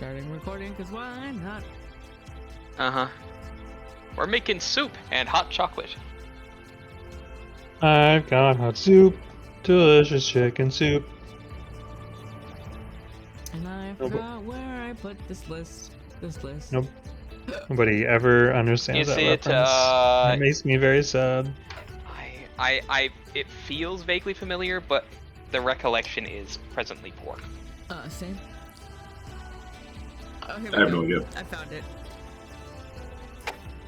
starting recording, because why not? Uh-huh. We're making soup and hot chocolate. I've got hot soup, delicious chicken soup. And I forgot where I put this list. Nope. Nobody ever understands Is that it, reference. It makes me very sad. It feels vaguely familiar, but the recollection is presently poor. Same. Oh, here I we have go. no idea. I found it.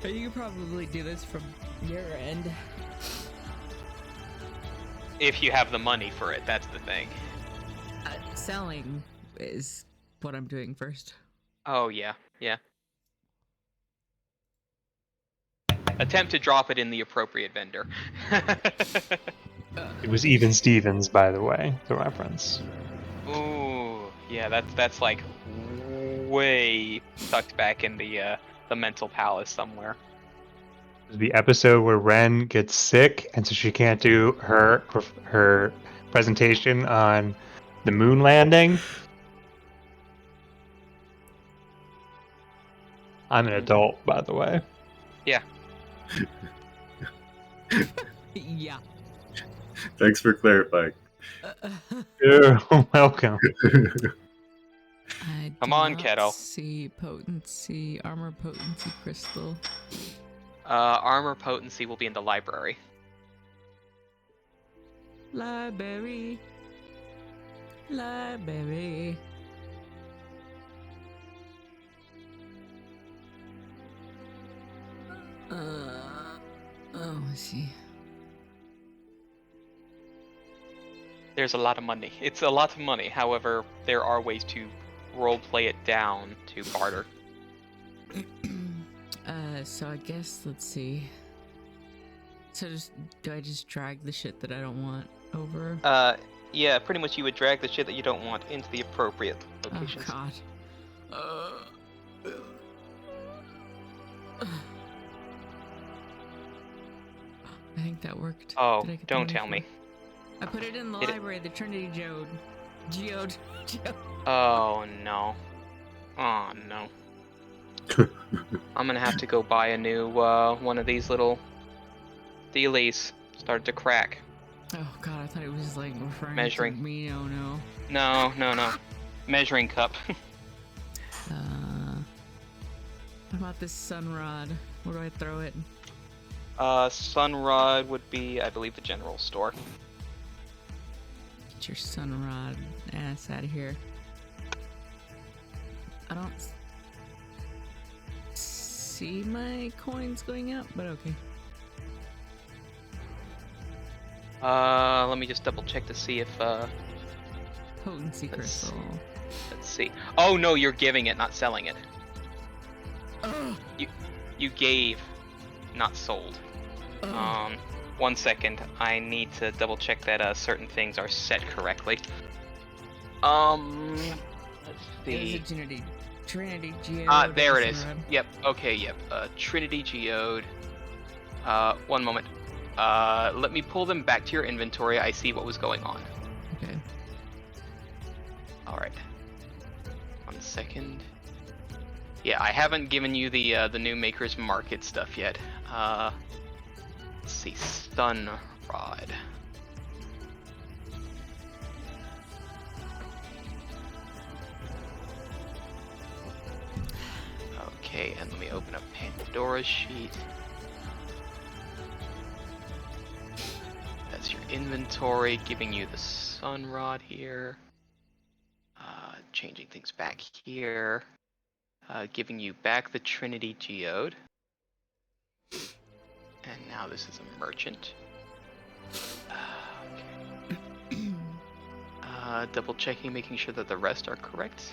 But you could probably do this from your end. If you have the money for it, that's the thing. Selling is what I'm doing first. Oh, yeah. Attempt to drop it in the appropriate vendor. It was Even Stevens, by the way, the reference. Ooh, yeah, that's like way tucked back in the mental palace somewhere. The episode where Ren gets sick, and so she can't do her presentation on the moon landing. I'm an adult, by the way. Yeah. Yeah. Thanks for clarifying. You're welcome. I Come do on, not Keto. see potency, armor potency crystal. Armor potency will be in the library. Library. Let's see. There's a lot of money. It's a lot of money. However, there are ways to roleplay it down to barter. So I guess, let's see. So do I just drag the shit that I don't want over? Yeah, pretty much you would drag the shit that you don't want into the appropriate Oh locations. god. I think that worked. Oh, Did I get the don't money tell for me. it? I put it in the library, the Trinity Geode. Oh no. Oh no. I'm gonna have to go buy a new one of these little dealies. Started to crack. Oh god, I thought it was like referring Measuring. to me. Oh no. No. Measuring cup. What about this sunrod? Where do I throw it? Sunrod would be, I believe, the general store. Get your sunrod ass out of here. I don't see my coins going up, but okay. Let me just double check to see if Potency crystal. let's see. Oh no, you're giving it, not selling it. Ugh. You gave, not sold. Ugh. 1 second. I need to double check that certain things are set correctly. Let's There's see. a Trinity Geode. There it is. sunrod. Yep. Okay. Yep. Trinity Geode. 1 moment. Let me pull them back to your inventory. I see what was going on. Okay. All right. 1 second. Yeah, I haven't given you the new Maker's Market stuff yet. Let's see, Stun Rod. Okay, and let me open up Pandora's sheet. That's your inventory, giving you the Sun Rod here. Changing things back here. Giving you back the Trinity Geode. And now this is a merchant. Okay. Double checking, making sure that the rest are correct.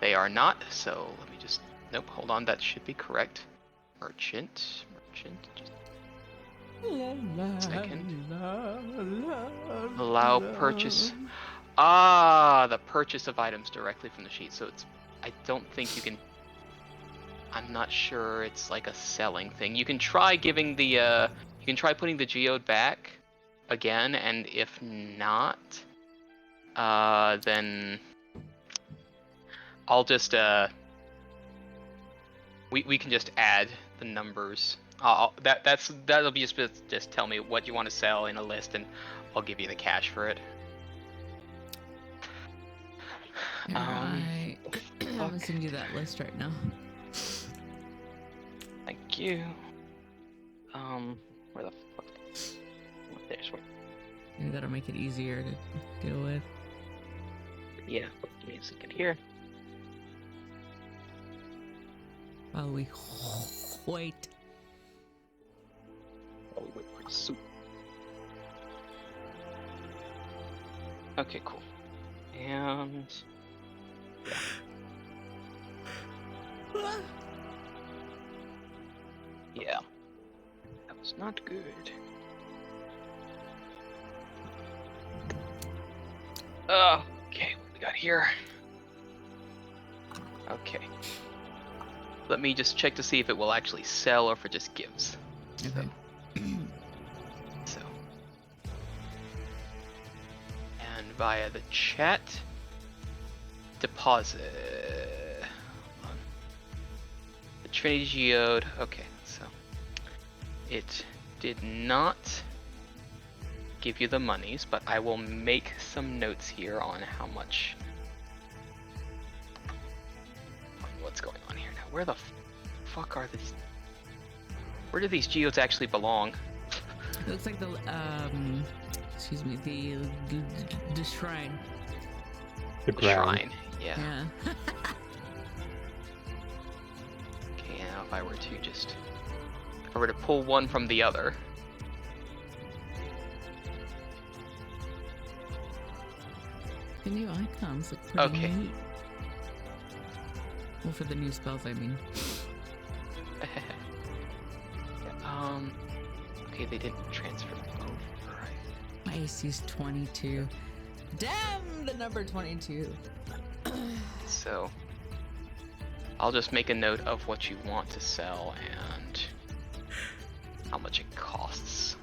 They are not, so let me just... Nope, hold on, that should be correct. Merchant, just second. Allow purchase. The purchase of items directly from the sheet. So it's... I don't think you can... I'm not sure it's like a selling thing. You can try giving the, you can try putting the geode back again, and if not, then I'll just we can just add the numbers. That'll be just tell me what you want to sell in a list, and I'll give you the cash for it. Alright. I'm gonna send you that list right now. Thank you. Where the fuck? There's where. Maybe that'll make it easier to deal with. Yeah. Give me a second here. While we wait. Oh, wait for the soup. Okay, cool. And yeah, that was not good. Okay, what we got here? Okay. Let me just check to see if it will actually sell or if it just gives. Okay. So. And via the chat, deposit. Hold on. The Trinity Geode. Okay, so it did not give you the monies, but I will make some notes here on how much. What's going on here now? Where the fuck are these? Where do these geodes actually belong? It looks like the excuse me, the shrine. The The ground. shrine. Yeah. Yeah. Okay, now if I were to pull one from the other. The new icons look pretty Okay. neat. Well, for the new spells, I mean. Okay, they didn't transfer over. Right. My AC is 22. Damn, the number 22. So I'll just make a note of what you want to sell and how much it costs.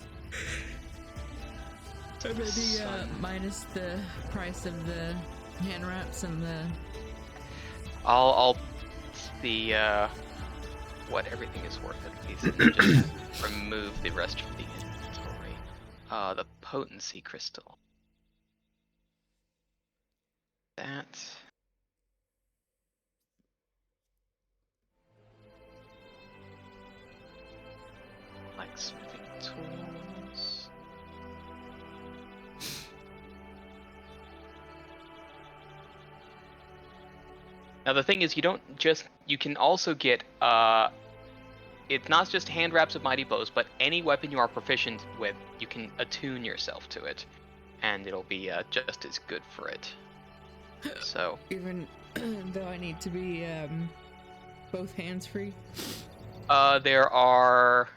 So maybe minus the price of the hand wraps and the. I'll see what everything is worth at least, and then just remove the rest from the inventory. The potency crystal. That. Blacksmithing tools. Now the thing is, you can also get, it's not just hand wraps of mighty blows, but any weapon you are proficient with, you can attune yourself to it, and it'll be just as good for it. So. Even though I need to be both hands free. There are.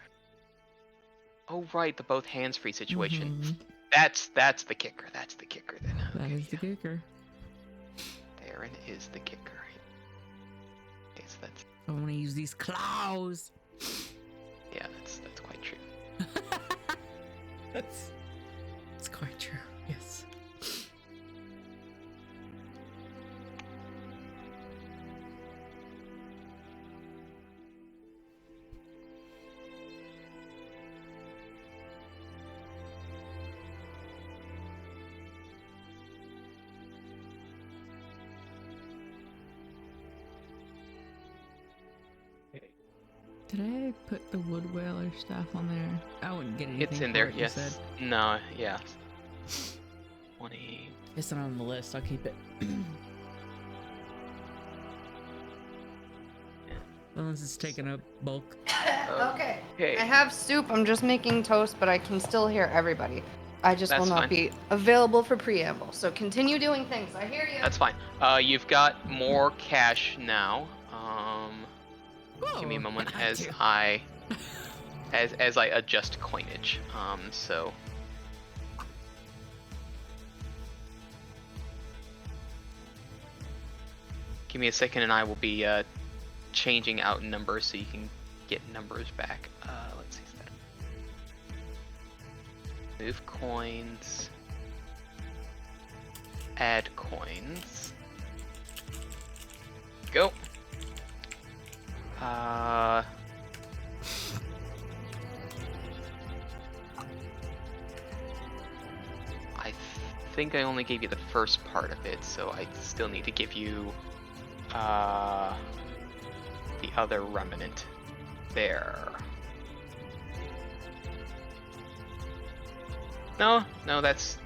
Oh right, the both hands free situation. Mhm. That's the kicker. That's the kicker then. That is the kicker. Therein is the kicker. Okay, so that's. I want to use these claws. Yeah, that's quite true. That's quite true. Yes. Did I put the wood whaler staff on there? I wouldn't get anything. It's in for there, it, you yes. said. No, yeah. 20. It's not on the list. I'll keep it. Unless it's taking up bulk. Okay. Okay. I have soup. I'm just making toast, but I can still hear everybody. I just will That's not fine. be available for preamble. So continue doing things. I hear you. That's fine. You've got more cash now. Give me a Whoa, moment I as do. I adjust coinage. So give me a second, and I will be changing out numbers so you can get numbers back. Let's see. Is that move coins? Add coins. go. I think I only gave you the first part of it, so I still need to give you the other remnant there. No, that's...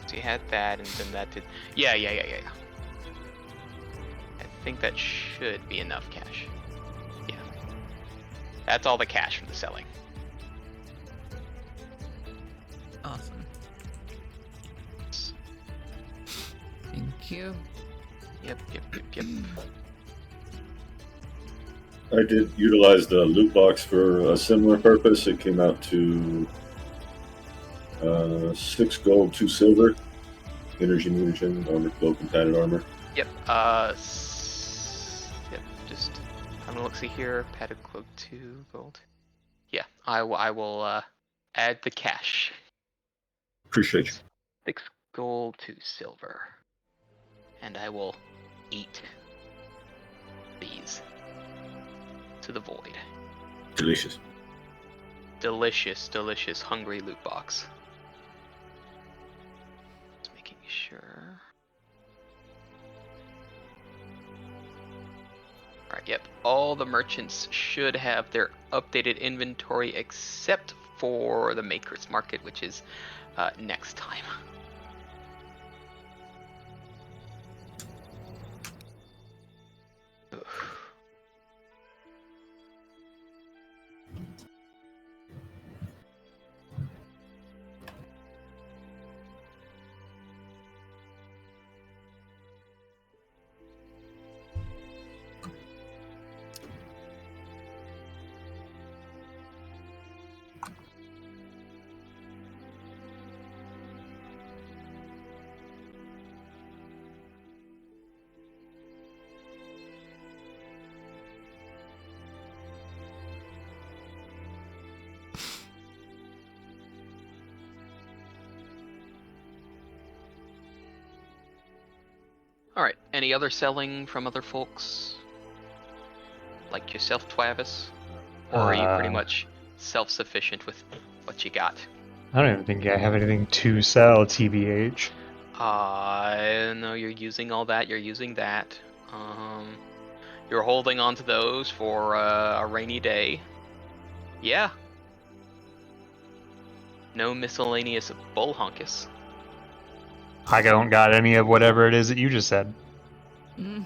So you had that, and then that did... Yeah. I think that should be enough cash. Yeah. That's all the cash from the selling. Awesome. Thank you. Yep. I did utilize the loot box for a similar purpose. It came out to 6 gold, 2 silver, energy munition, armor cloak, and padded armor. Yep. Just I'm gonna look see here. Padded cloak 2 gold. Yeah, I will add the cash. Appreciate you. 6 gold, 2 silver, and I will eat these to the void. Delicious. Delicious, hungry loot box. Just making sure. Alright, yep. All the merchants should have their updated inventory except for the Maker's Market, which is next time. Alright, any other selling from other folks? Like yourself, Twavis? Or are you pretty much self-sufficient with what you got? I don't even think I have anything to sell, TBH. No, you're using all that, you're using that. You're holding on to those for a rainy day. Yeah. No miscellaneous bullhunkus. I don't got any of whatever it is that you just said. Yeah.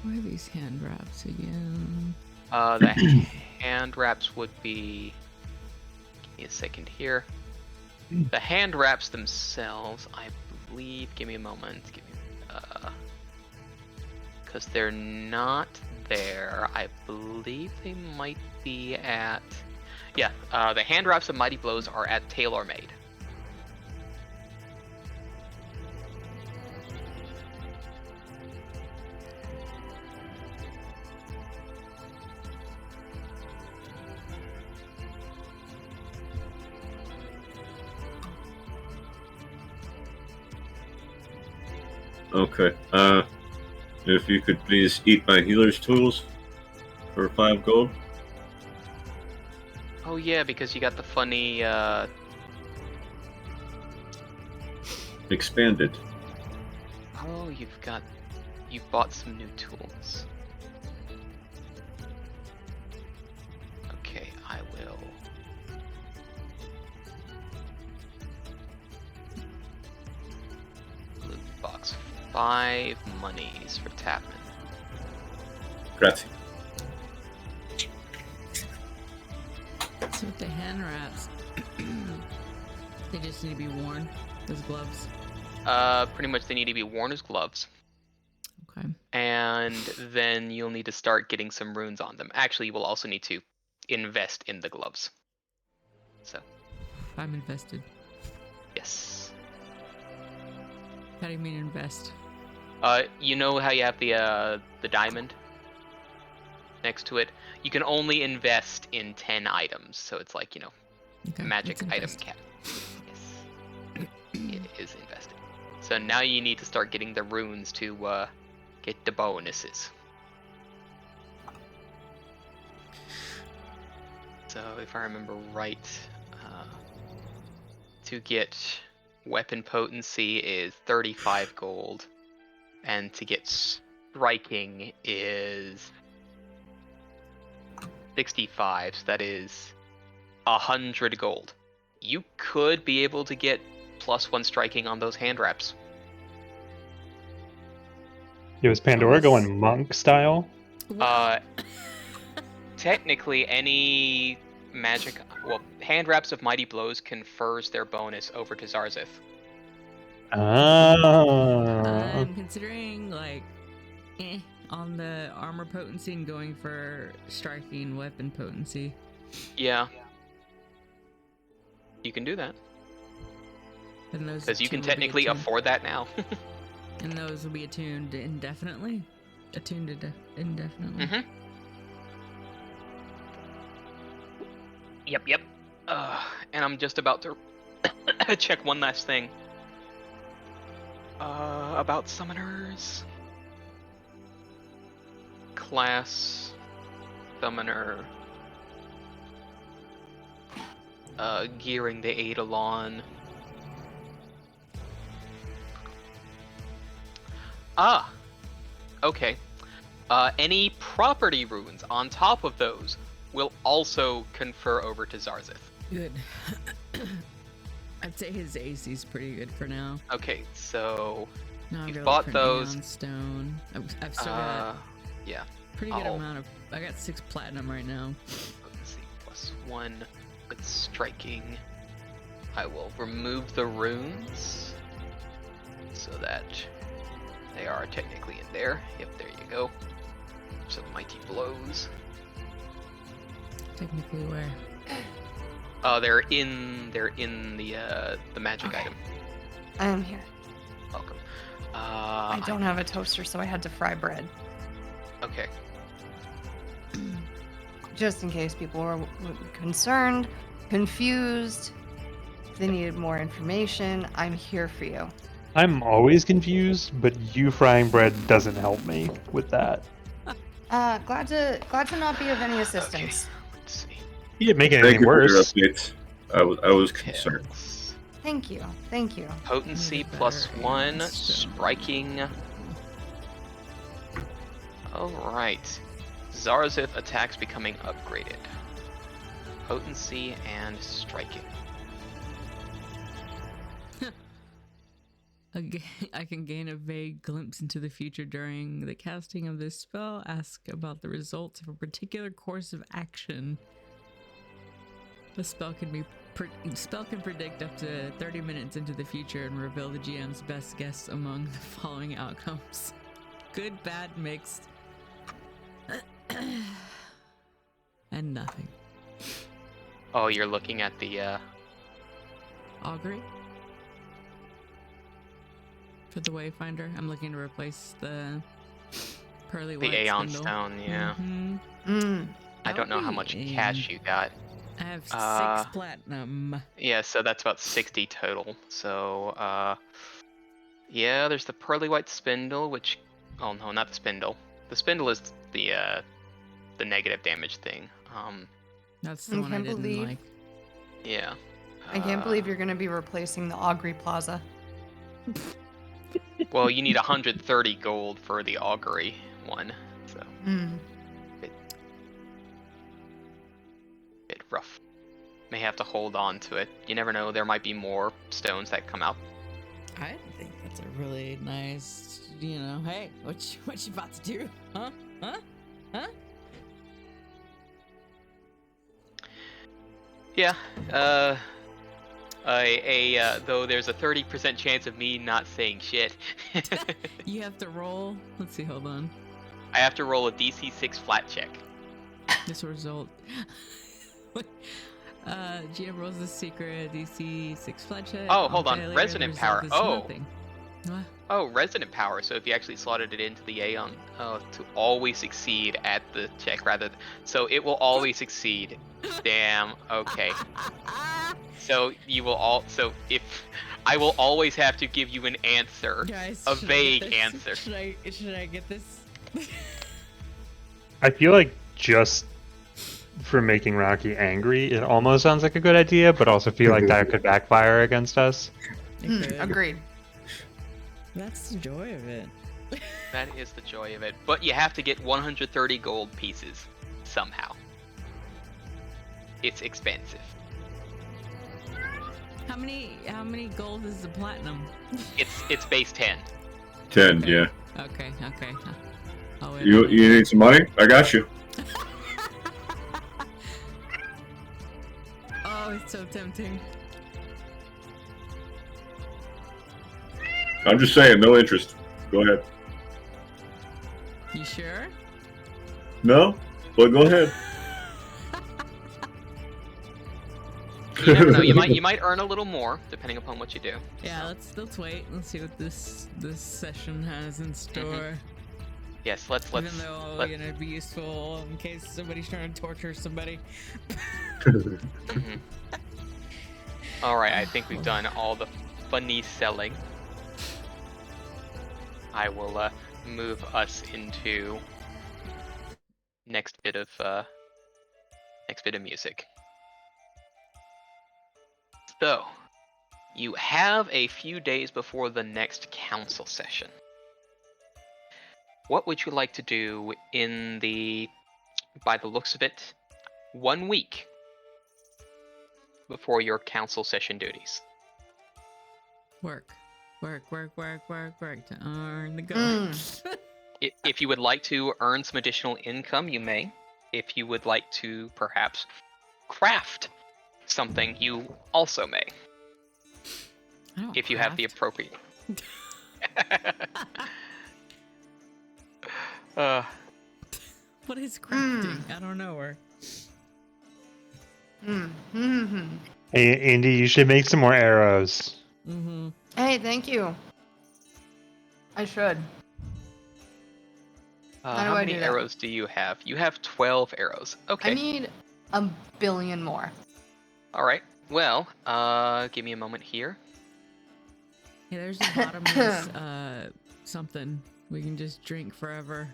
Where are these hand wraps again? The hand wraps would be... Give me a second here. The hand wraps themselves, I believe... Give me a moment. Because they're not there. I believe they might be at... Yeah, the hand wraps of Mighty Blows are at Tailor Made. Okay. If you could please eat my healer's tools for 5 gold. Oh yeah, because you got the funny, Expanded. Oh, you've bought some new tools. Okay, I will. Loot box 5 monies for Tapman. Grazie. So with the hand wraps, they just need to be worn as gloves. Pretty much they need to be worn as gloves. Okay. And then you'll need to start getting some runes on them. Actually, you will also need to invest in the gloves. So. I'm invested. Yes. How do you mean invest? You know how you have the diamond next to it? You can only invest in 10 items, so it's like, Okay, magic let's item invest. cap. Yes. So now you need to start getting the runes to get the bonuses. So if I remember right, to get weapon potency is 35 gold, and to get striking is 65. So that is 100 gold. You could be able to get +1 striking on those hand wraps. It was Pandora going monk style. Technically, any magic, hand wraps of mighty blows confers their bonus over to Zarzith. I'm considering on the armor potency and going for striking weapon potency. Yeah. You can do that. Because you can technically afford that now. And those will be attuned indefinitely? Indefinitely. Mm-hmm. Yep. And I'm just about to check one last thing. About summoners. Class. Summoner. Gearing the Eidolon. Okay. Any property runes on top of those will also confer over to Zarzith. Good. I'd say his AC's pretty good for now. Okay, so now you've bought those. On stone. I've still got pretty good amount of. I got 6 platinum right now. Let's see, +1 with striking. I will remove the runes so that they are technically in there. Yep, there you go. Some mighty blows. Technically where? They're in the magic item. I am here. Welcome. I don't have a toaster, so I had to fry bread. Okay. Just in case people were concerned, confused, if they needed more information, I'm here for you. I'm always confused, but you frying bread doesn't help me with that. Glad to not be of any assistance. Okay. Let's see. You didn't make Thank anything you for your worse. updates. I was concerned. Thank you. Potency +1, striking. Alright. Zarzith attacks becoming upgraded. Potency and striking. I can gain a vague glimpse into the future during the casting of this spell. Ask about the results of a particular course of action. The spell can predict up to 30 minutes into the future and reveal the GM's best guess among the following outcomes: good, bad, mixed, and nothing. Oh, you're looking at the Augury? For the Wayfinder, I'm looking to replace the pearly white Aeon spindle. Stone, yeah. Mm-hmm. I don't know how much cash you got. I have 6 platinum. Yeah, so that's about 60 total. So, yeah, there's the pearly white spindle, which, oh no, not the spindle. The spindle is the negative damage thing. That's the one I didn't like. Yeah. I can't believe you're going to be replacing the Augury Plaza. Well, you need 130 gold for the augury one, so bit rough. May have to hold on to it. You never know, there might be more stones that come out. I think that's a really nice, hey, what you about to do? Huh? Yeah, though there's a 30% chance of me not saying shit. You have to roll. Let's see, hold on. I have to roll a DC 6 flat check. This result. GM rolls the secret DC 6 flat check. Oh, hold on. Resonant power. Oh. What? Oh, resonant power. So if you actually slotted it into the Aeon, to always succeed at the check so it will always succeed. Damn. Okay. So you will all. So if I will always have to give you an answer, Guys, a should I get vague this? answer. Should I get this? I feel like just for making Rocky angry, it almost sounds like a good idea, but also feel like that could backfire against us. It could. Agreed. That's the joy of it. That is the joy of it. But you have to get 130 gold pieces somehow. It's expensive. How many gold is the platinum? It's base 10. 10, Okay. yeah. Okay. Oh, wait, You need some money? I got you. Oh, it's so tempting. I'm just saying, no interest. Go ahead. You sure? No? But go ahead. You never know. You might earn a little more depending upon what you do. Yeah, let's wait. Let's see what this session has in store. Yes, let's. Even though it'd be useful in case somebody's trying to torture somebody. Mhm. All right, I think we've done all the funny selling. I will move us into next bit of music. So, you have a few days before the next council session. What would you like to do in by the looks of it, 1 week before your council session duties? Work to earn the gold. If you would like to earn some additional income, you may. If you would like to perhaps craft something, you also may. I don't If you have the craft. appropriate. What is crafting? I don't know her. Hey, Andy, you should make some more arrows. Mm-hmm. Hey, thank you. I should. How do How I many do that? arrows do you have? You have 12 arrows. Okay. I need a billion more. All right. Well, give me a moment here. Yeah, there's a bottomless something we can just drink forever.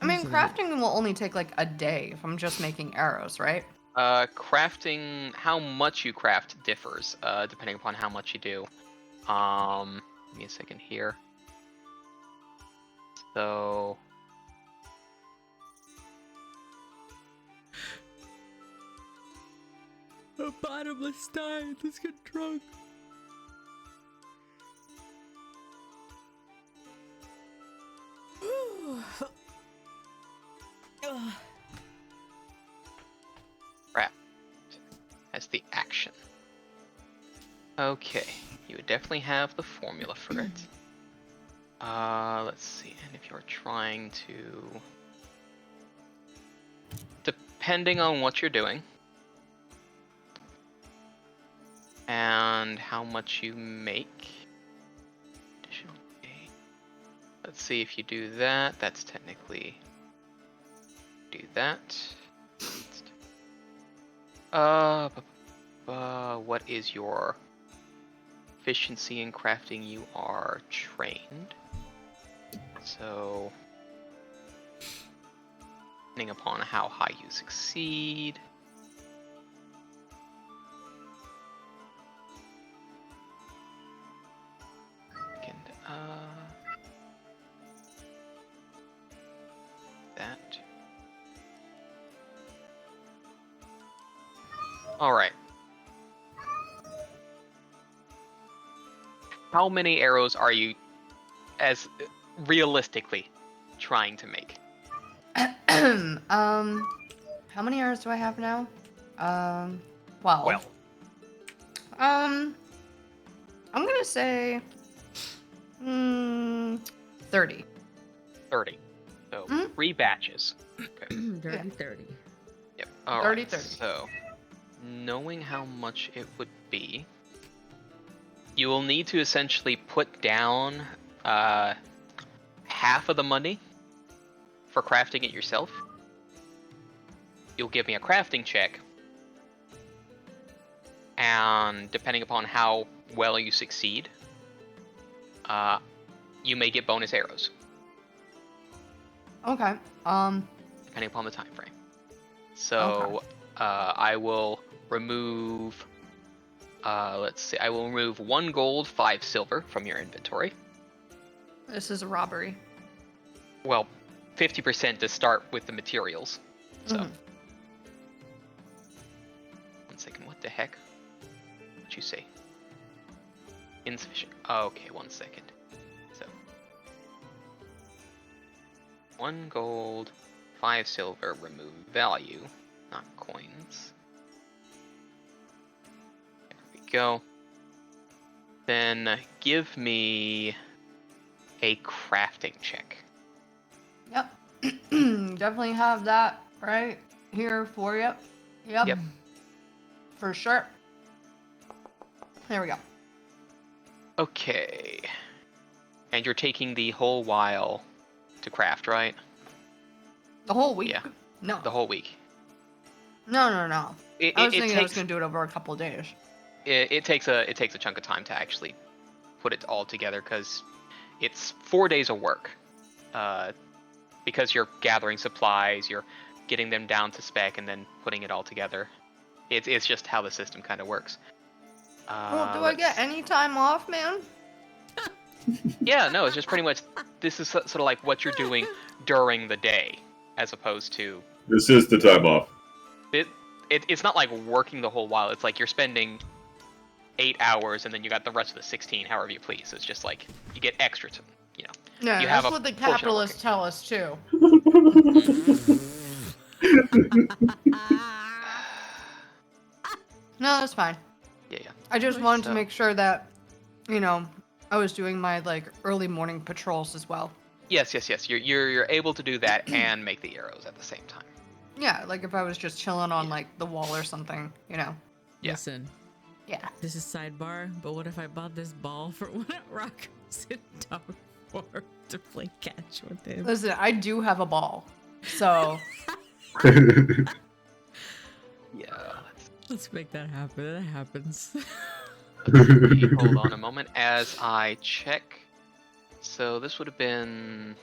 I mean, What is it? crafting will only take like a day if I'm just making arrows, right? Crafting, how much you craft differs, depending upon how much you do. Give me a second here. So, A bottomless diet. Let's get drunk. craft as the action. Okay, you would definitely have the formula for it. Let's see, and if you're trying to... Depending on what you're doing, and how much you make. Additional gain. Let's see if you do that. That's technically... Do that. What is your efficiency in crafting? You are trained. So, depending upon how high you succeed. And, that. Alright. How many arrows are you, as realistically, trying to make? How many arrows do I have now? 12. Well, I'm gonna say 30. 30. So, Mhm. 3 batches. Okay. Dirty 30. Yep. All 30, right. 30. So, knowing how much it would be, you will need to essentially put down half of the money for crafting it yourself. You'll give me a crafting check, and depending upon how well you succeed, you may get bonus arrows, Okay. depending upon the time frame. So I will remove. Let's see. I will remove 1 gold, 5 silver from your inventory. This is a robbery. Well, 50% to start with the materials. So. Mhm. 1 second. What the heck? What'd you say? Insufficient. Okay, 1 second. So. 1 gold, 5 silver, remove value, not coins. There we go. Then give me a crafting check. Yep. Definitely have that right here for you. Yep. For sure. There we go. Okay. And you're taking the whole while to craft, right? The whole week? Yeah. No. The whole week. No. I was thinking I was takes going to do it over a couple of days. it takes a chunk of time to actually put it all together because it's 4 days of work. Because you're gathering supplies, you're getting them down to spec, and then putting it all together. It's just how the system kind of works. Well, do I get any time off, man? Yeah, no, it's just pretty much this is sort of like what you're doing during the day, as opposed to This is the time off. it's not like working the whole while. It's like you're spending 8 hours and then you got the rest of the 16, however you please. So it's just like you get extra, you know. Yeah, You have that's a what the portion of capitalists working. tell us too. No, that's fine. Yeah. I just wanted to So- make sure that, you know, I was doing my like early morning patrols as well. Yes. You're able to do that and make the arrows at the same time. Yeah, like if I was just chilling on Yeah. like the wall or something, you know. Yeah. Listen, Yeah. this is sidebar, but what if I bought this ball for when Rock was in Tower 4 to play catch with him? Listen, I do have a ball. So, Yeah. Let's make that happen. That happens. Hold on a moment as I check. So this would have been.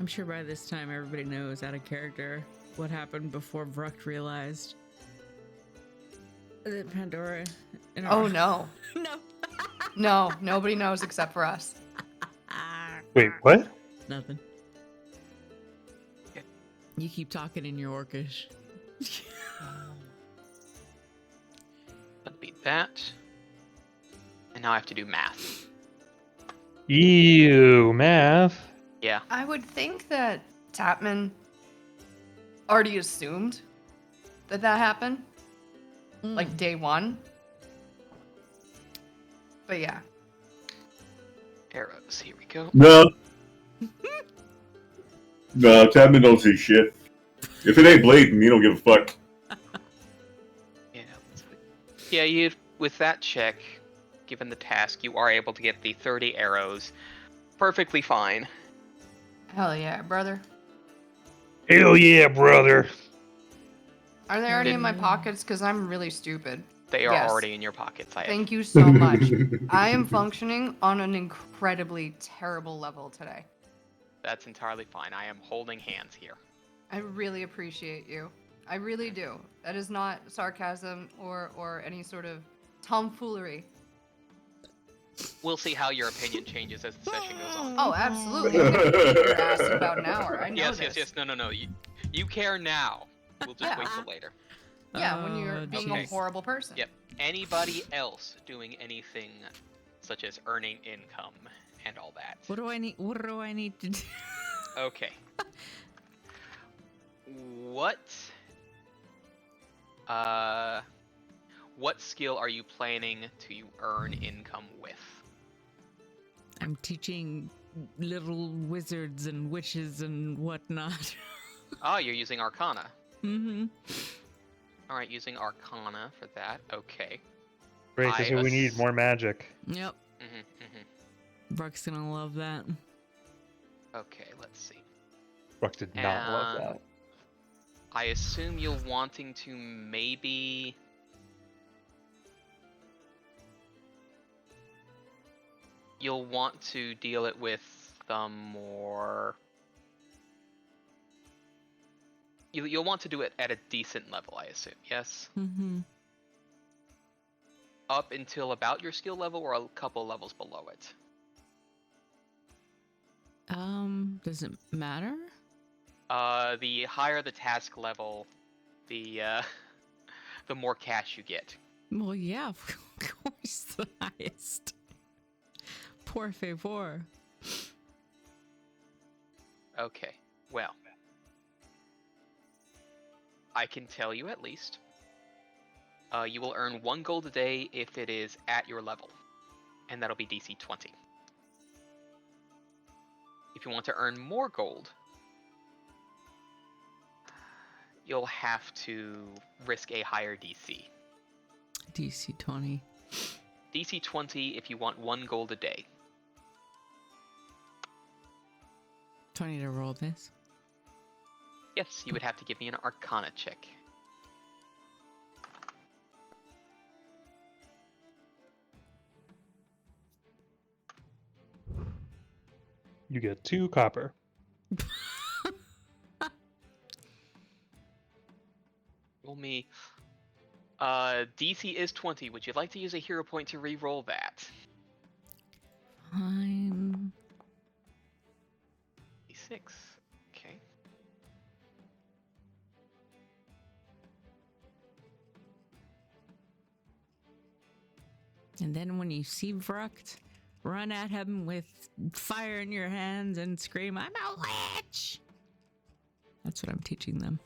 I'm sure by this time everybody knows out of character what happened before Vrucht realized that Pandora. oh no. No. No, nobody knows except for us. Wait, what? Nothing. You keep talking in your Orcish. That'd be that. And now I have to do math. Ew, math. Yeah. I would think that Tapman already assumed that happened, like day one. But yeah. Arrows. Here we go. No. No, Tabman don't see shit. If it ain't blatant, you don't give a fuck. Yeah. Yeah. You with that check, given the task, you are able to get the 30 arrows, perfectly fine. Hell yeah, brother. Hell yeah, brother. Are there any in my pockets? Because I'm really stupid. They are Yes. already in your pockets. Thank you so much. I am functioning on an incredibly terrible level today. That's entirely fine. I am holding hands here. I really appreciate you. I really do. That is not sarcasm or any sort of tomfoolery. We'll see how your opinion changes as the session goes on. Oh, absolutely. I'm gonna beat your ass in about an hour. I know Yes. this. No. You care now. We'll just wait till later. Yeah, when you're being a jeez. horrible person. Yep. Anybody else doing anything such as earning income and all that? What do I need? What do I need to do? Okay. What skill are you planning to earn income with? I'm teaching little wizards and witches and whatnot. Ah, you're using Arcana. Mm-hmm. Alright, using Arcana for that. Okay. Great, because we need more magic. Yep. Brooke's gonna love that. Okay, let's see. Brooke did not love And that. I assume you're wanting to maybe... You'll want to deal it with some more... You'll want to do it at a decent level, I assume, yes? Mm-hmm. Up until about your skill level or a couple levels below it? Does it matter? The higher the task level, the the more cash you get. Well, yeah, of course, the highest. Por favor. Okay, well. I can tell you at least. You will earn 1 gold a day if it is at your level. And that'll be DC 20. If you want to earn more gold, you'll have to risk a higher DC. DC 20. DC 20 if you want 1 gold a day. 20 to roll this. Yes, you would have to give me an Arcana check. You get 2 copper. Roll me. DC is 20. Would you like to use a hero point to re-roll that? Fine. D6. Okay. And then when you see Vrucht, run at him with fire in your hands and scream, "I'm a witch!" That's what I'm teaching them.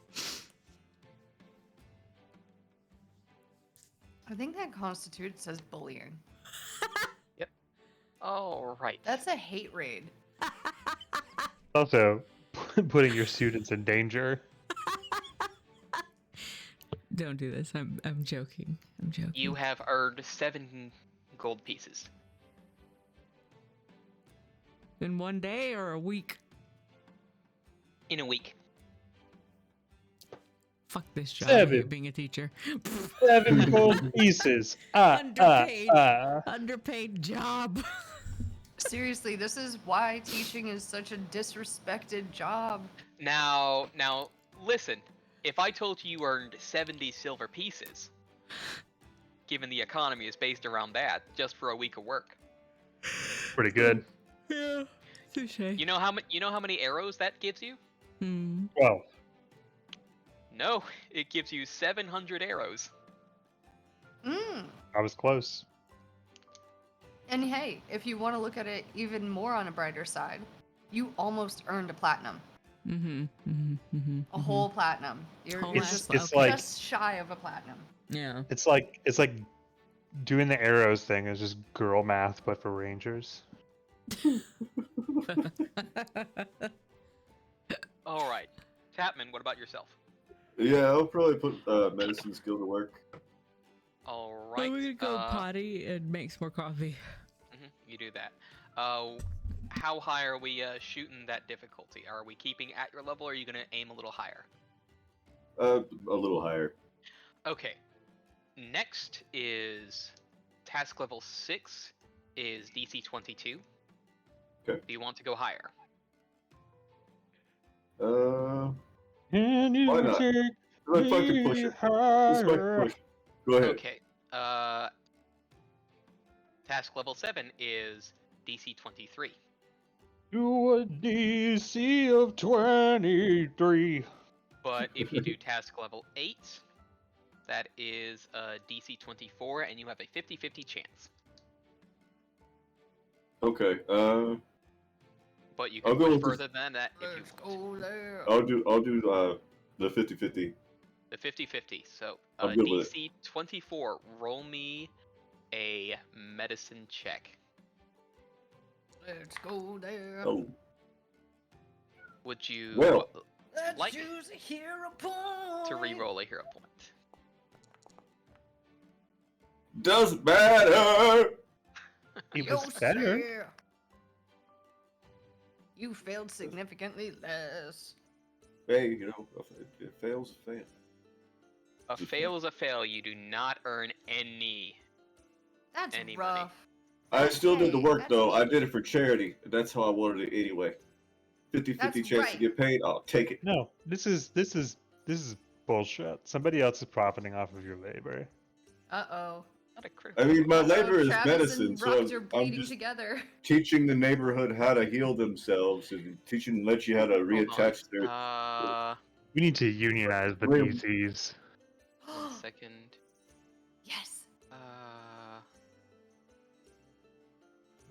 I think that constitutes as bullying. Yep. All right. That's a hate raid. Also, putting your students in danger. Don't do this. I'm joking. I'm joking. You have earned 7 gold pieces. In one day or a week? In a week. Fuck this job. 7. I hate being a teacher. 7 gold pieces. Underpaid job. Seriously, this is why teaching is such a disrespected job. Now, listen. If I told you earned 70 silver pieces, given the economy is based around that, just for a week of work. Pretty good. Yeah. Touche. You know how many arrows that gives you? 12. No, it gives you 700 arrows. Mm. I was close. And hey, if you want to look at it even more on a brighter side, you almost earned a platinum. A whole platinum. You're Whole just, ass like- just shy of a platinum. Yeah. It's like doing the arrows thing is just girl math, but for rangers. All right, Tapman, what about yourself? Yeah, I'll probably put medicine skill to work. All right. I'm gonna go potty and make some more coffee. You do that. How high are we shooting that difficulty? Are we keeping at your level, or are you gonna aim a little higher? A little higher. Okay. Next is task level 6 is DC 22. Okay. Do you want to go higher? Can you Why not? take Let's fucking push me it. Let's fucking higher? push it. Go ahead. Okay. Task level 7 is DC 23. To a DC of 23. But if you do task level 8, that is DC 24, and you have a 50-50 chance. Okay. But you I'll can go push with further than that if you Let's want. go there. I'll do the 50-50. The 50-50. So I'm good with DC 24, roll me a medicine check. Let's go there. Oh. Would you... Well. Let's like choose a hero point. to re-roll a hero point. Doesn't matter. It was better. Sir. You failed significantly less. Hey, you know, it fails, it fails. A fail is a fail. You do not earn any. That's Any rough. money. I still did the Hey, work that's though. I cheap. did it for charity. That's how I wanted it anyway. 50-50 That's chance to right. get paid. I'll take it. No, this is bullshit. Somebody else is profiting off of your labor. Uh-oh. Not a critical. I mean, my labor is Travis medicine, and so Rucked are I'm bleeding just together. teaching the neighborhood how to heal themselves and teaching let you how to reattach their. We need to unionize the Wait. PCs. 1 second. Yes.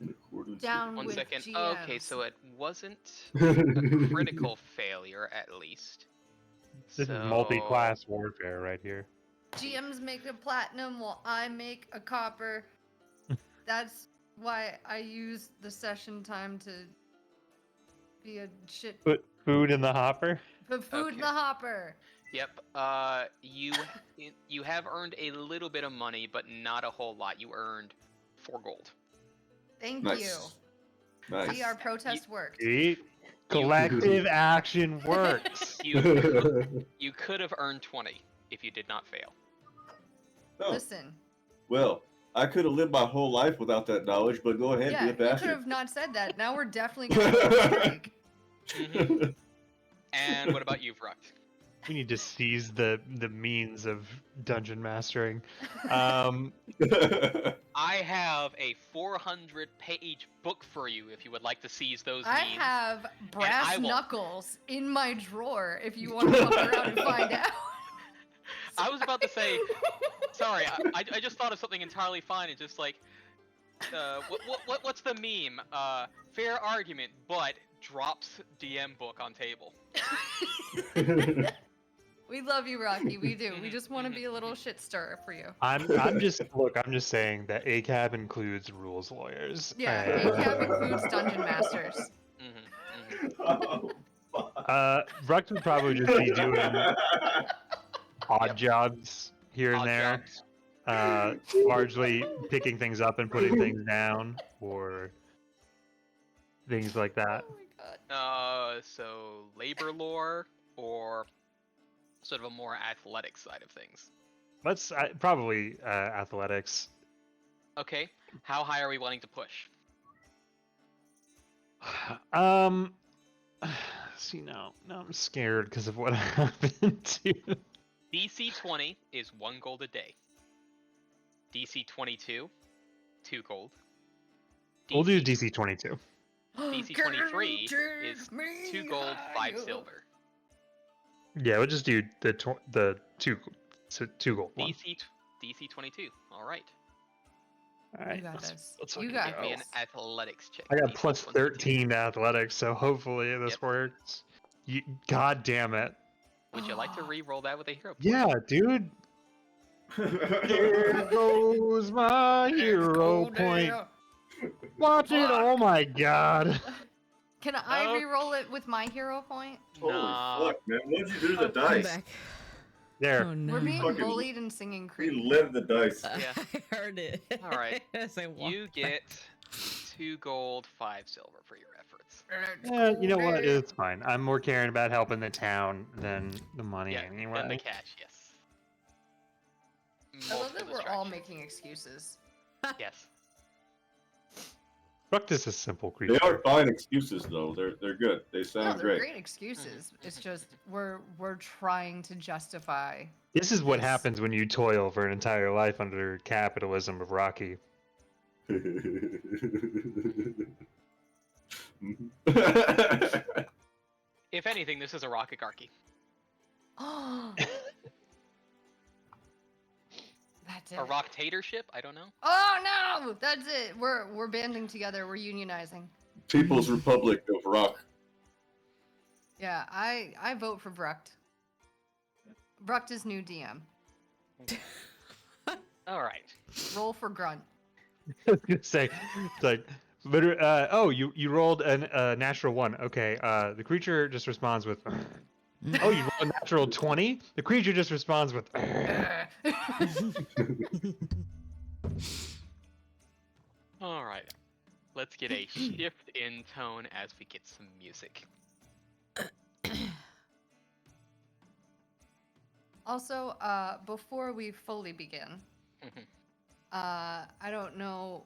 in accordance Down One with second. GMs. Okay, so it wasn't with- a critical failure, at least. This is multi-class warfare right here. GMs make a platinum while I make a copper. That's why I use the session time to be a shit. Put food in the hopper. Put food in Okay. the hopper. Yep. You have earned a little bit of money, but not a whole lot. You earned 4 gold. Thank Nice. you. Nice. See, our protest worked. See? Collective action works. You could have earned 20 if you did not fail. Oh, Listen. well, I could have lived my whole life without that knowledge, but go ahead, Yeah, be a you could bastard. have not said that. Now we're definitely going to strike. Mhm. And what about you, Vrucht? We need to seize the means of dungeon mastering. I have a 400-page book for you if you would like to seize those I means. have brass I will- knuckles in my drawer if you want to look around and find out. I was about to say, sorry, I just thought of something entirely fine. It's just like, what's the meme? Fair argument, but drops DM book on table. We love you, Rocky. We do. We just want to be a little shit stirrer for you. I'm just saying that ACAB includes rules lawyers. Yeah, and, ACAB includes dungeon masters. Mm-hmm. Rux would probably just be doing odd jobs here and Odd there. jobs. Largely picking things up and putting things down, or things like that. Oh my god. So labor lore or sort of a more athletic side of things. Let's probably athletics. Okay, how high are we wanting to push? See now I'm scared because of what happened to. DC 20 is 1 gold a day. DC 22, 2 gold. We'll do DC 22. DC 23 is 2 gold, 5 silver. Yeah, we'll just do the two gold one. DC 22. All right. All right, You got let's- this. let's You fucking got go. Give me an this. athletics check. I got DC plus 22. 13 to athletics, so hopefully this Yep. works. God damn it. Would you like to re-roll that with a hero point? Yeah, dude. There goes my hero point. Watch it. Oh my god. Can I Okay. re-roll it with my hero point? Holy Nah. fuck, man. What'd you do to the I'm dice? back. There. Oh no. We're being Fucking- bullied and singing We creep. live the dice. Yeah. I heard it. All right. As I walked You get 2 gold, 5 silver for your efforts. You know what? It's fine. I'm more caring about helping the town than the money Yeah, anyway. then the cash, yes. I love that Multiple we're all distractions. making excuses. Yes. Fuck this is simple creature. They are fine excuses though. They're good. They No, sound they're great. great excuses. It's just we're trying to justify. This is what Yes. happens when you toil for an entire life under capitalism of Rocky. If anything, this is a rockigarchy. Oh, that's it. A rocktatorship? I don't know. Oh no, that's it. We're banding together. We're unionizing. People's Republic of Rock. Yeah, I vote for Brucht. Brucht is new DM. All right. Roll for Grunt. I was gonna say, it's like, oh, you rolled a natural one. Okay, the creature just responds with, Oh, you roll a natural 20? The creature just responds with. All right. Let's get a shift in tone as we get some music. Also, before we fully begin, I don't know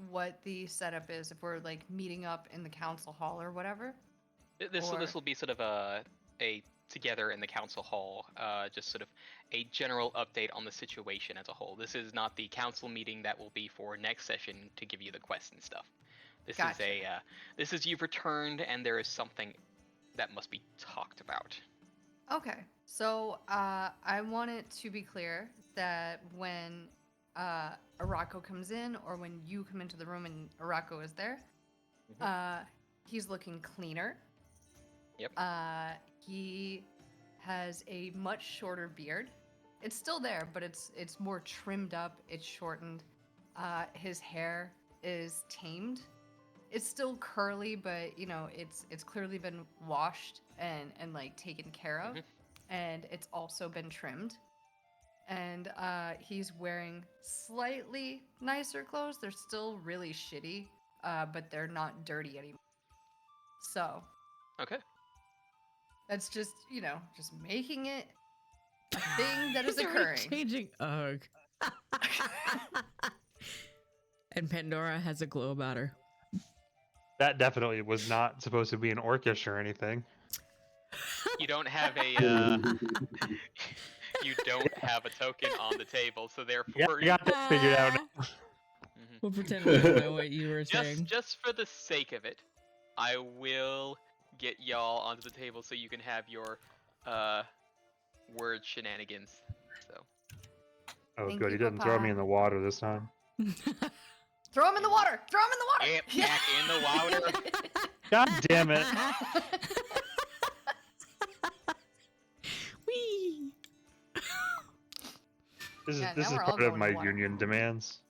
what the setup is, if we're like meeting up in the council hall or whatever. This will be sort of a together in the council hall, just sort of a general update on the situation as a whole. This is not the council meeting that will be for next session to give you the quest and stuff. This Gotcha. This is you've returned and there is something that must be talked about. Okay, so I want it to be clear that when Arako comes in, or when you come into the room and Arako is there, he's looking cleaner. Yep. He has a much shorter beard. It's still there, but it's more trimmed up. It's shortened. His hair is tamed. It's still curly, but you know it's clearly been washed and like taken care of, and it's also been trimmed. And he's wearing slightly nicer clothes. They're still really shitty, but they're not dirty anymore. So. Okay. That's just, just making it a thing that is occurring. Changing. Ugh. And Pandora has a glow about her. That definitely was not supposed to be an orcish or anything. You don't have a you don't have a token on the table, so therefore I got that figured out now. We'll pretend we don't know what you were saying. Just for the sake of it, I will get y'all onto the table so you can have your word shenanigans. So. Oh, Thank good. you, He didn't Papa. throw me in the water this time. Throw him in the water! Throw him in the water! Get back in the water! God damn it. Whee! This Yeah, is now we're all part of going my to water. union demands.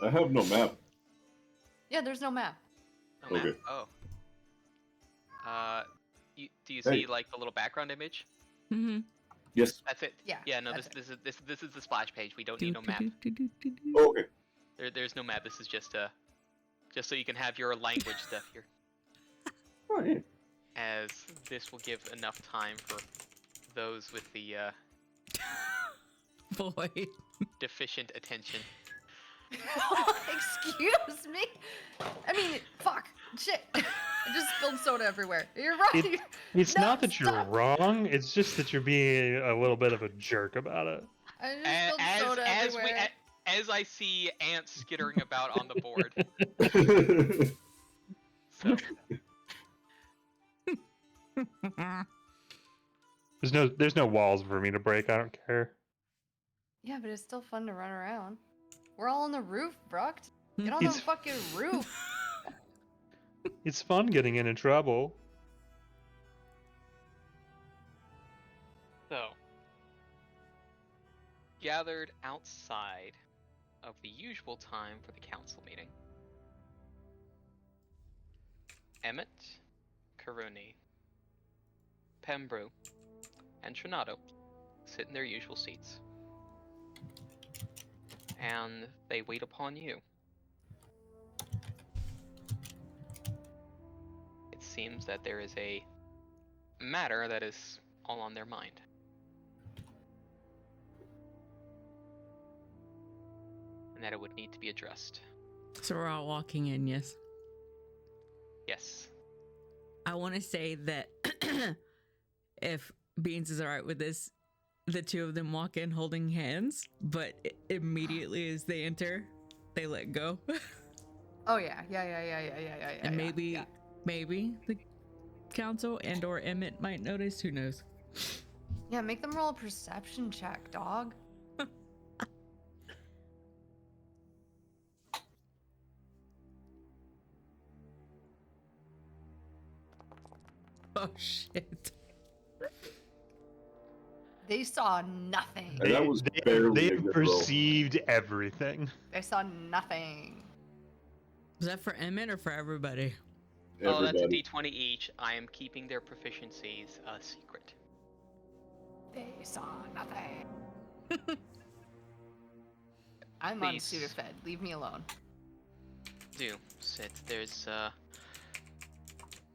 I have no map. Yeah, there's no map. No map. Okay. Oh. Do you see like the little background image? Mm-hmm. Yes. That's it. Yeah. Yeah. No. that's This is the splash page. We don't need no map. Okay. There's no map. This is just so you can have your language stuff here. Oh, yeah. As this will give enough time for those with the Boy. deficient attention. Excuse me? I mean, fuck. Shit. I just spilled soda everywhere. You're right. It's No, not that you're stop. wrong, it's just that you're being a little bit of a jerk about it. I just spilled soda everywhere. As I see ants skittering about on the board. So. There's no walls for me to break, I don't care. Yeah, but it's still fun to run around. We're all on the roof, Bruct. Get on the fucking roof. It's fun getting into trouble. So, gathered outside of the usual time for the council meeting. Emmett, Karuni, Pembrew, and Trinado sit in their usual seats. And they wait upon you. It seems that there is a matter that is all on their mind. And that it would need to be addressed. So we're all walking in, yes. Yes. I want to say that if Beans is all right with this, the two of them walk in holding hands, but immediately as they enter, they let go. Oh yeah. And maybe yeah. the council and or Emmett might notice. Who knows? Yeah, make them roll a perception check, dog. Oh shit. They saw nothing. And that was barely a They good roll. perceived everything. They saw nothing. Was that for Emmett or for everybody? Oh, that's a everybody. d20 each. I am keeping their proficiencies a secret. They saw nothing. I'm Please. Sudafed. Leave me alone. Do sit. There's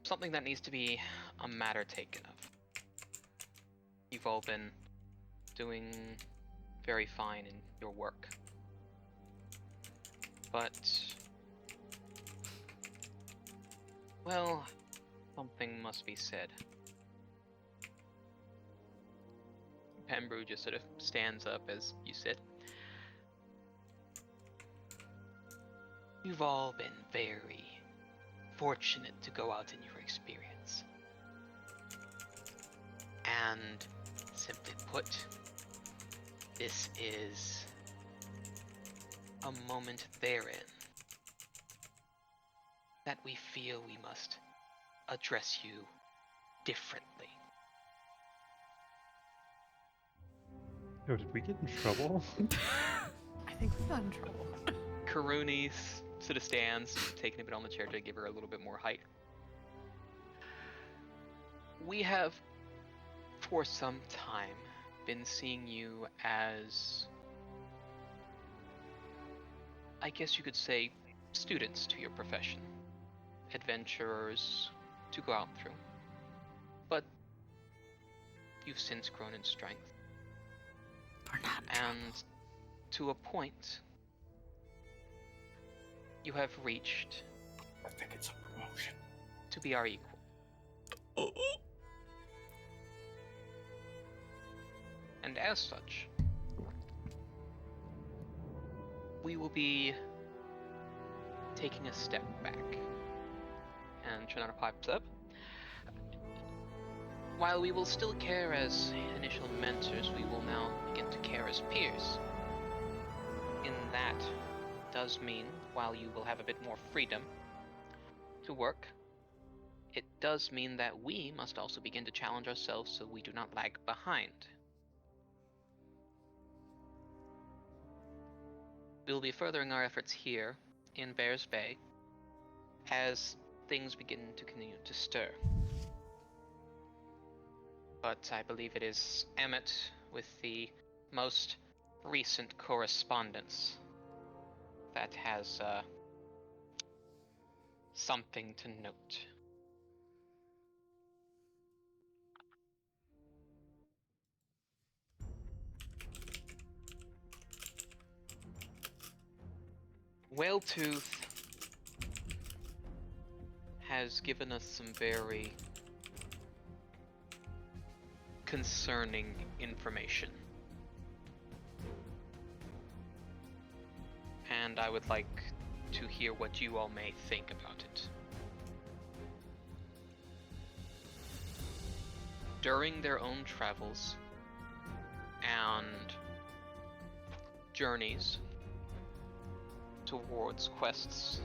something that needs to be a matter taken of. You've all been doing very fine in your work. But, well, something must be said. Pembrew just sort of stands up as you sit. You've all been very fortunate to go out in your experience. And, simply put, this is a moment therein that we feel we must address you differently. Oh, did we get in trouble? I think we got in trouble. Karuni sort of stands, taking a bit on the chair to give her a little bit more height. We have, for some time, been seeing you as, I guess you could say, students to your profession. Adventurers to go out through. But you've since grown in strength. We're not in And to a point, you have reached I think it's a promotion. to be our equal. And as such, we will be taking a step back. And Trinana pipes up. While we will still care as initial mentors, we will now begin to care as peers. In that does mean, while you will have a bit more freedom to work, it does mean that we must also begin to challenge ourselves so we do not lag behind. We'll be furthering our efforts here in Bears Bay as things begin to continue to stir. But I believe it is Emmett with the most recent correspondence that has something to note. Whaletooth has given us some very concerning information. And I would like to hear what you all may think about it. During their own travels and journeys towards quests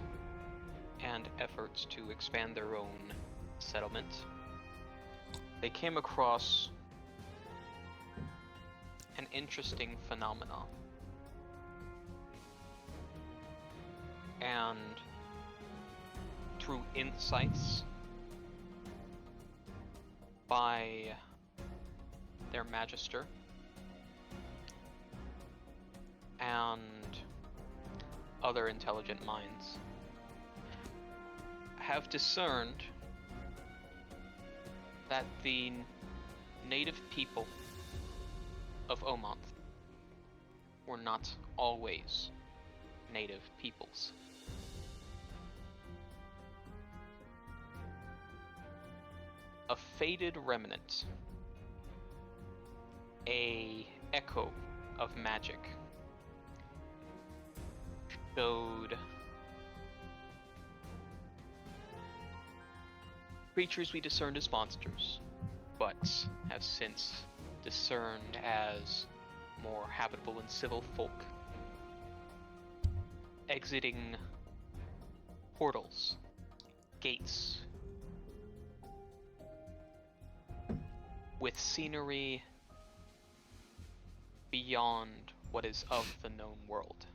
and efforts to expand their own settlement, they came across an interesting phenomenon. And through insights by their magister and other intelligent minds, have discerned that the native people of Omonth were not always native peoples. A faded remnant, a echo of magic, showed creatures we discerned as monsters, but have since discerned as more habitable and civil folk, exiting portals, gates, with scenery beyond what is of the known world,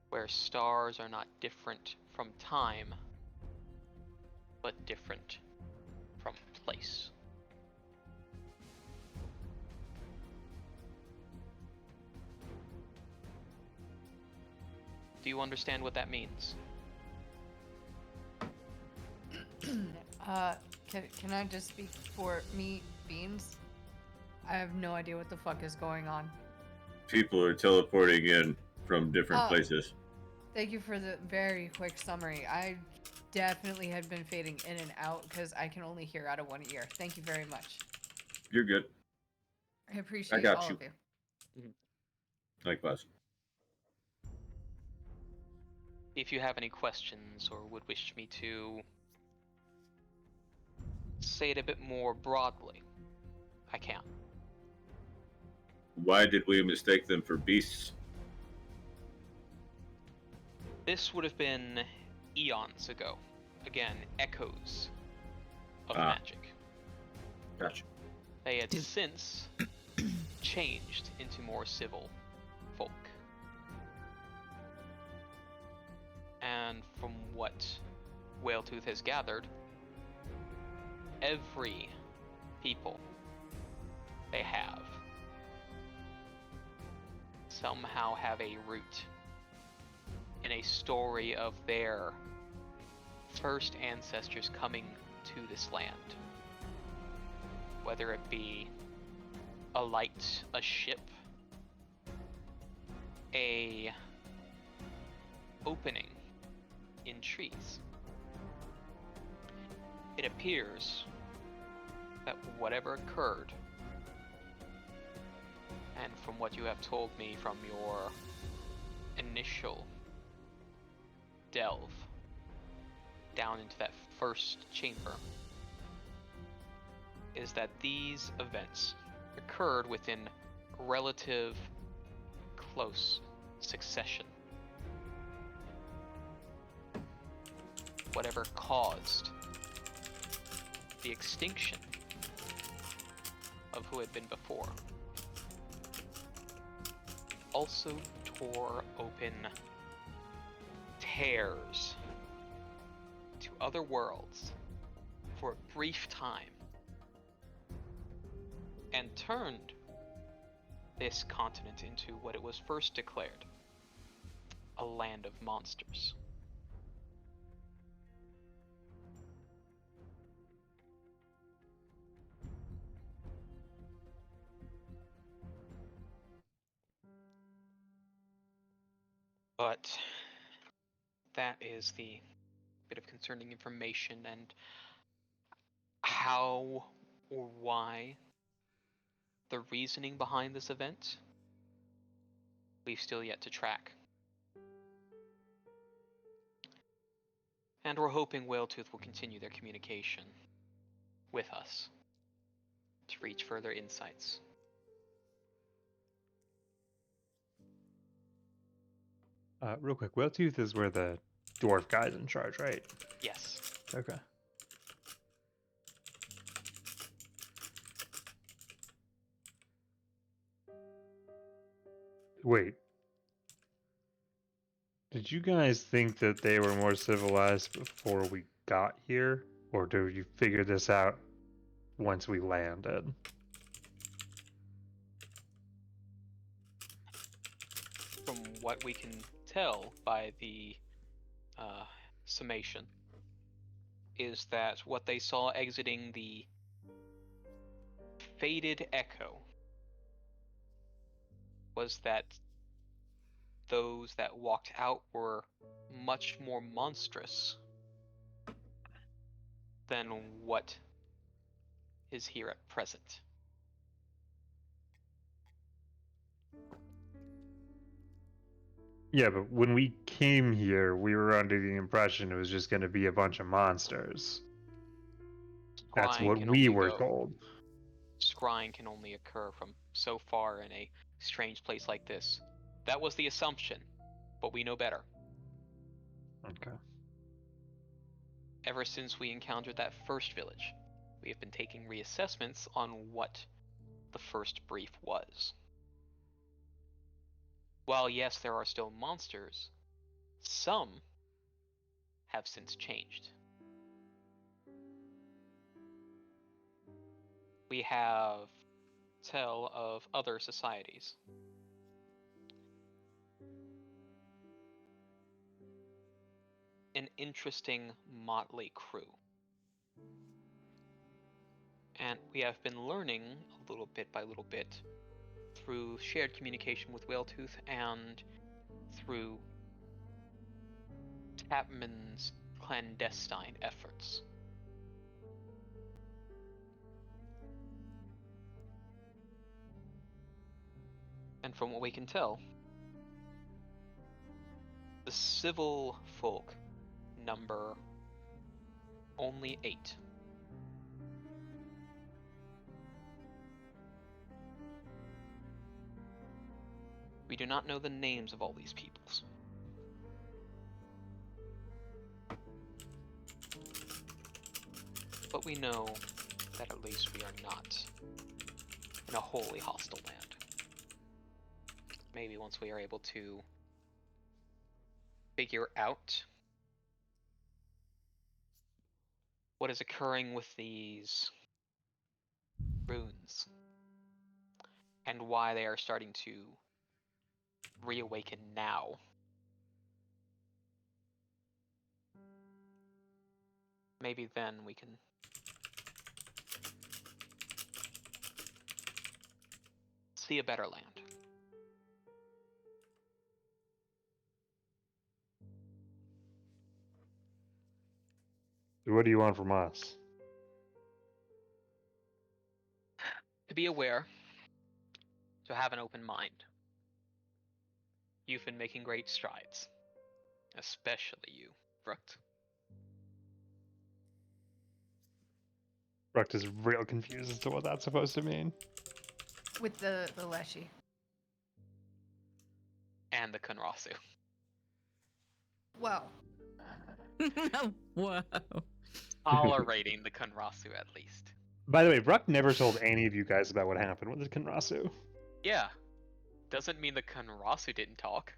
where stars are not different from time, but different from place. Do you understand what that means? Can I just speak for me, Beans? I have no idea what the fuck is going on. People are teleporting in from different Oh. places. Thank you for the very quick summary. I definitely had been fading in and out because I can only hear out of one ear. Thank you very much. You're good. I appreciate got all you. of you. Likewise. If you have any questions or would wish me to say it a bit more broadly, I can. Why did we mistake them for beasts? This would have been eons ago. Again, echoes of Ah. magic. Gotcha. They had since changed into more civil folk. And from what Whaletooth has gathered, every people they have somehow have a root in a story of their first ancestors coming to this land. Whether it be a light, a ship, a opening in trees. It appears that whatever occurred, and from what you have told me from your initial delve down into that first chamber, is that these events occurred within relative close succession. Whatever caused the extinction of who had been before also tore open tears to other worlds for a brief time and turned this continent into what it was first declared, a land of monsters. But that is the bit of concerning information, and how or why the reasoning behind this event, we've still yet to track. And we're hoping Whaletooth will continue their communication with us to reach further insights. Real quick, Whaletooth is where the dwarf guy's in charge, right? Yes. Okay. Wait. Did you guys think that they were more civilized before we got here? Or did you figure this out once we landed? From what we can tell by the summation, is that what they saw exiting the faded echo was that those that walked out were much more monstrous than what is here at present. Yeah, but when we came here, we were under the impression it was just going to be a bunch of monsters. That's Scrying what can we only were go. told. Scrying can only occur from so far in a strange place like this. That was the assumption, but we know better. Okay. Ever since we encountered that first village, we have been taking reassessments on what the first brief was. While yes, there are still monsters, some have since changed. we have tell of other societies. An interesting motley crew. And we have been learning a little bit by little bit through shared communication with Whaletooth and through Tapman's clandestine efforts. And from what we can tell, the civil folk number only 8. We do not know the names of all these peoples. But we know that at least we are not in a wholly hostile land. Maybe once we are able to figure out what is occurring with these runes and why they are starting to reawaken now. Maybe then we can see a better land. What do you want from us? To be aware, to have an open mind. You've been making great strides. Especially you, Brucht. Rukt is real confused as to what that's supposed to mean. With the Leshy. And the Kunrasu. Well, Whoa. Tolerating the Kunrasu at least. By the way, Rukt never told any of you guys about what happened with the Kenrasu. Yeah. Doesn't mean the Kunrasu didn't talk.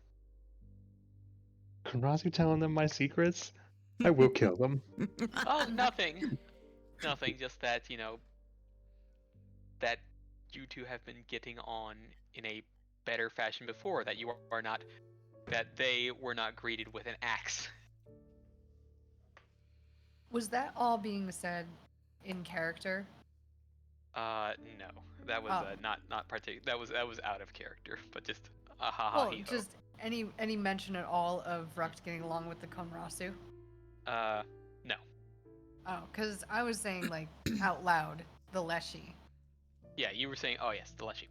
Kenrasu telling them my secrets? I will kill them. Oh, nothing. Nothing, just that, that you two have been getting on in a better fashion before, that you are not, that they were not greeted with an axe. was that all being said in character? No. That was Oh. not particular. That was out of character, but just ha ha Well, hee ho. just any mention at all of Rukt getting along with the Konrasu? No. Oh, because I was saying like out loud the Leshy, Yeah, you were saying, oh yes, the Leshy.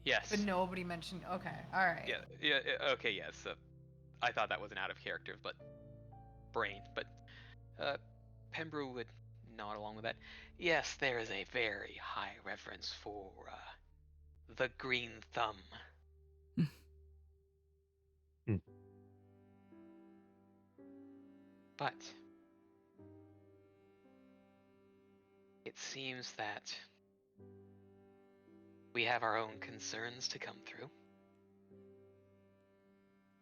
Yes. but nobody mentioned. Okay, all right. Yeah, okay, yes. I thought that was an out of character, but brain. But Pembrew would nod along with that. Yes, there is a very high reverence for the Green Thumb. Hmm. But it seems that we have our own concerns to come through.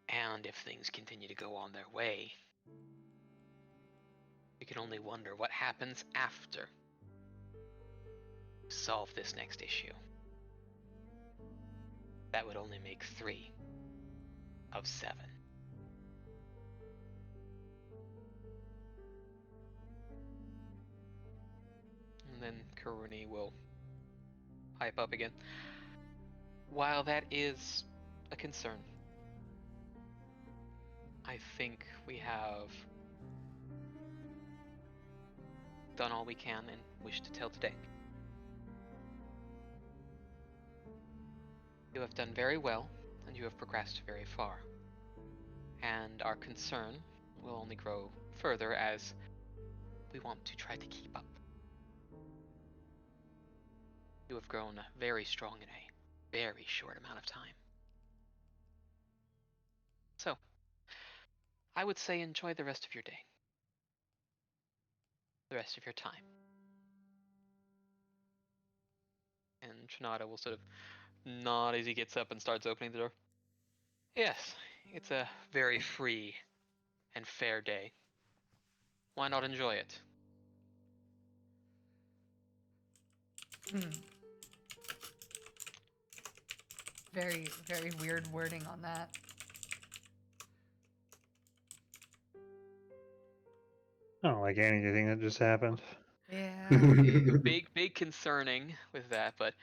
And if things continue to go on their way, we can only wonder what happens after we solve this next issue. That would only make 3 of 7. And then Karuni will pipe up again. While that is a concern, I think we have done all we can and wish to tell today. You have done very well, and you have progressed very far. And our concern will only grow further as we want to try to keep up. You have grown very strong in a very short amount of time. So, I would say enjoy the rest of your day. The rest of your time. And Trinata will sort of nod as he gets up and starts opening the door. Yes, it's a very free and fair day. Why not enjoy it? Hmm. Very, very weird wording on that. I don't like anything that just happened. Yeah. Big concerning with that, but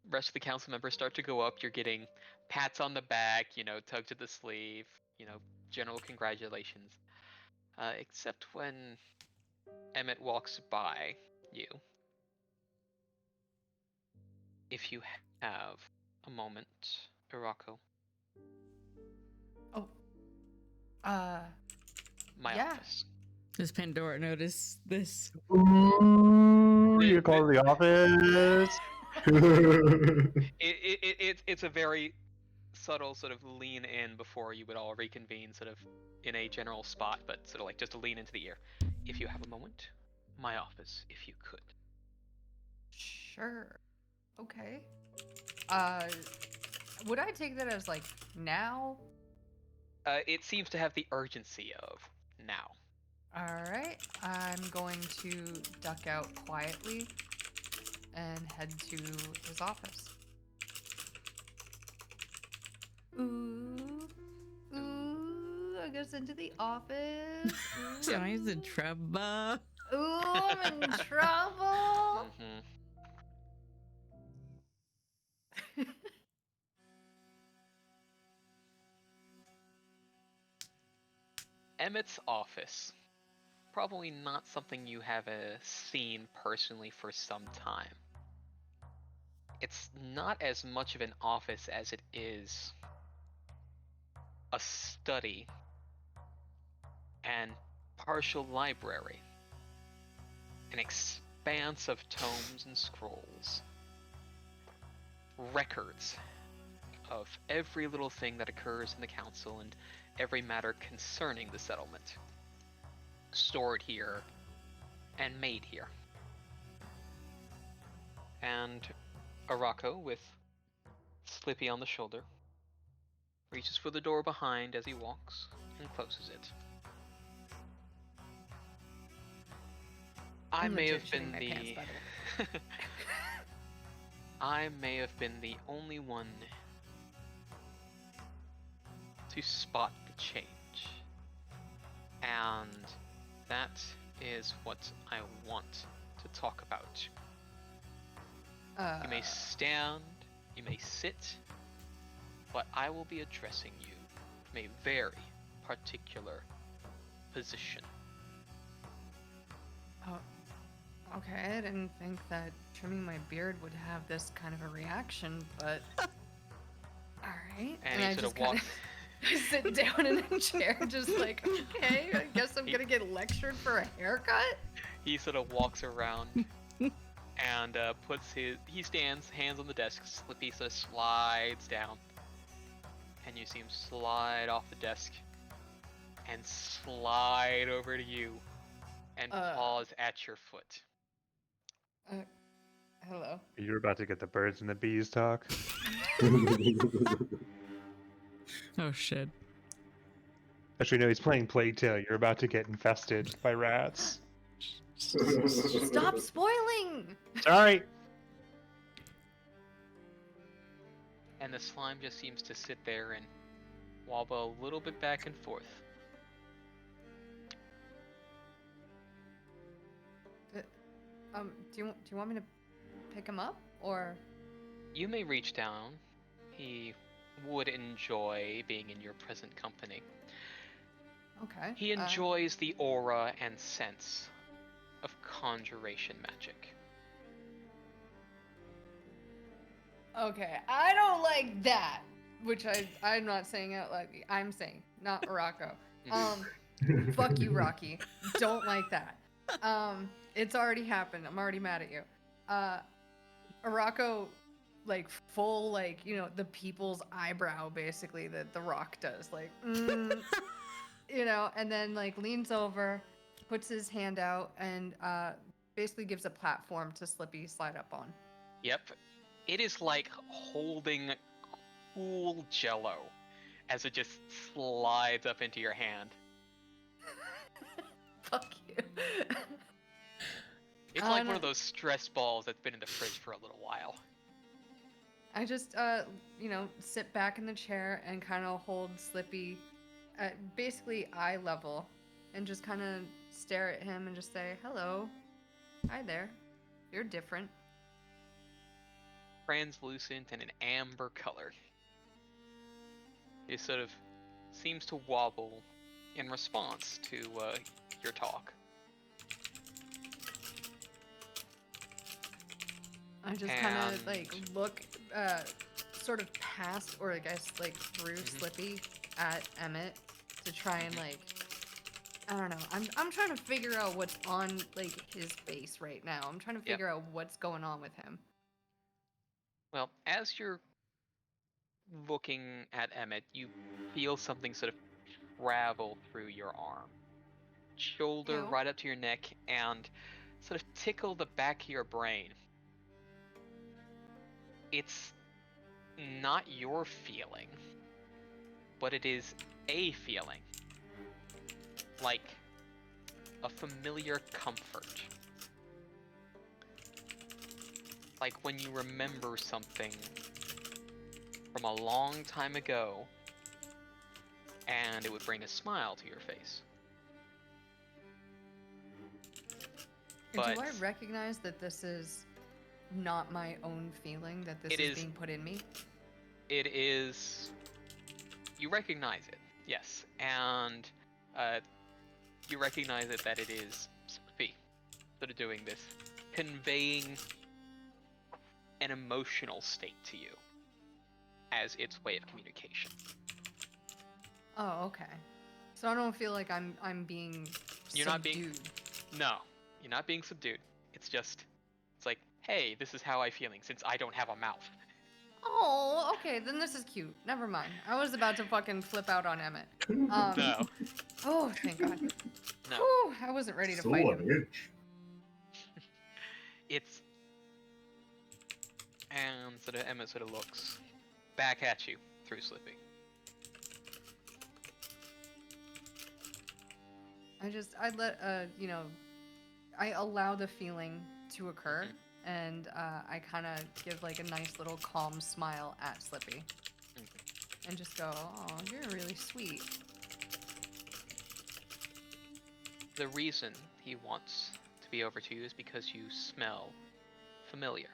rest of the council members start to go up. You're getting pats on the back, tugs at the sleeve, general congratulations. Except when Emmett walks by you. If you have a moment, Irako. Oh. My Yeah. office. Does Pandora notice this? Ooh, you call the office. It's a very subtle sort of lean in before you would all reconvene sort of in a general spot, but sort of like just to lean into the ear. If you have a moment, my office, if you could. Sure. Okay. Would I take that as like now? It seems to have the urgency of now. Alright. I'm going to duck out quietly and head to his office. Ooh. Ooh. I goes into the office. Johnny's in trouble. Ooh, I'm in trouble. Mm-hmm. Emmett's office. Probably not something you have seen personally for some time. It's not as much of an office as it is a study and partial library. An expanse of tomes and scrolls. Records of every little thing that occurs in the council and every matter concerning the settlement. Stored here and made here. And Arako, with Slippy on the shoulder, reaches for the door behind as he walks and closes it. I I'm may legit have been shitting my pants, by the way. I may have been the only one to spot the change. And that is what I want to talk about. You may stand, you may sit, but I will be addressing you from a very particular position. Oh, okay, I didn't think that trimming my beard would have this kind of a reaction, but alright. And I he sort just of walks. sit down in a chair, just like, okay, I guess I'm gonna get lectured for a haircut? He sort of walks around and he stands, hands on the desk, Slippy sort of slides down. And you see him slide off the desk and slide over to you and pause at your foot. Hello. You're about to get the birds and the bees talk. Oh shit. Actually, no, he's playing Plague Tale. You're about to get infested by rats. Stop spoiling! Sorry. And the slime just seems to sit there and wobble a little bit back and forth. Do you want me to pick him up, or? You may reach down. He would enjoy being in your present company. Okay. He enjoys the aura and sense of conjuration magic. Okay, I don't like that. Which I'm not saying out loud. I'm saying, not Rocco. Fuck you, Rocky. Don't like that. It's already happened. I'm already mad at you. Rocco, like full, like, the people's eyebrow, basically, that The Rock does, like, and then like leans over, puts his hand out, and basically gives a platform to Slippy slide up on. Yep. It is like holding cool jello as it just slides up into your hand. Fuck you. It's like one of those stress balls that's been in the fridge for a little while. I just, sit back in the chair and kind of hold Slippy at basically eye level and just kind of stare at him and just say, hello, hi there, you're different. Translucent and an amber color. It sort of seems to wobble in response to your talk. I just kind of look sort of past, or I guess through Slippy at Emmett to try and I don't know. I'm trying to figure out what's on his face right now. I'm trying to figure out what's going on with him. Well, as you're looking at Emmett, you feel something sort of travel through your arm, shoulder right up to your neck, and sort of tickle the back of your brain. It's not your feeling, but it is a feeling. Like a familiar comfort. Like when you remember something from a long time ago, and it would bring a smile to your face. But do I recognize that this is not my own feeling, that this is being put in me? It is. You recognize it, yes. And you recognize it that it is Sophie sort of doing this, conveying an emotional state to you as its way of communication. Oh, okay. So I don't feel like I'm being You're not being. No, you're not being subdued. It's like, hey, this is how I'm feeling since I don't have a mouth. Oh, okay, then this is cute. Never mind. I was about to fucking flip out on Emmett. No. Oh, thank God. No. Whew, I wasn't ready to fight him. It's... And sort of Emmett sort of looks back at you through Slippy. I allow the feeling to occur, and I kind of give a nice little calm smile at Slippy, and just go, "Oh, you're really sweet." The reason he wants to be over to you is because you smell familiar.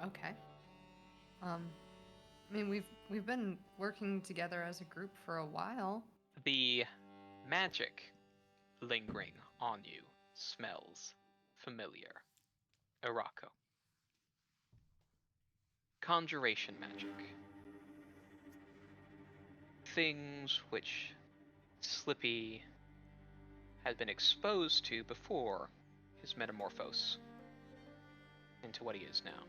Okay. I mean, we've been working together as a group for a while. The magic lingering on you smells familiar. Irako. Conjuration magic. Things which Slippy had been exposed to before his metamorphose into what he is now.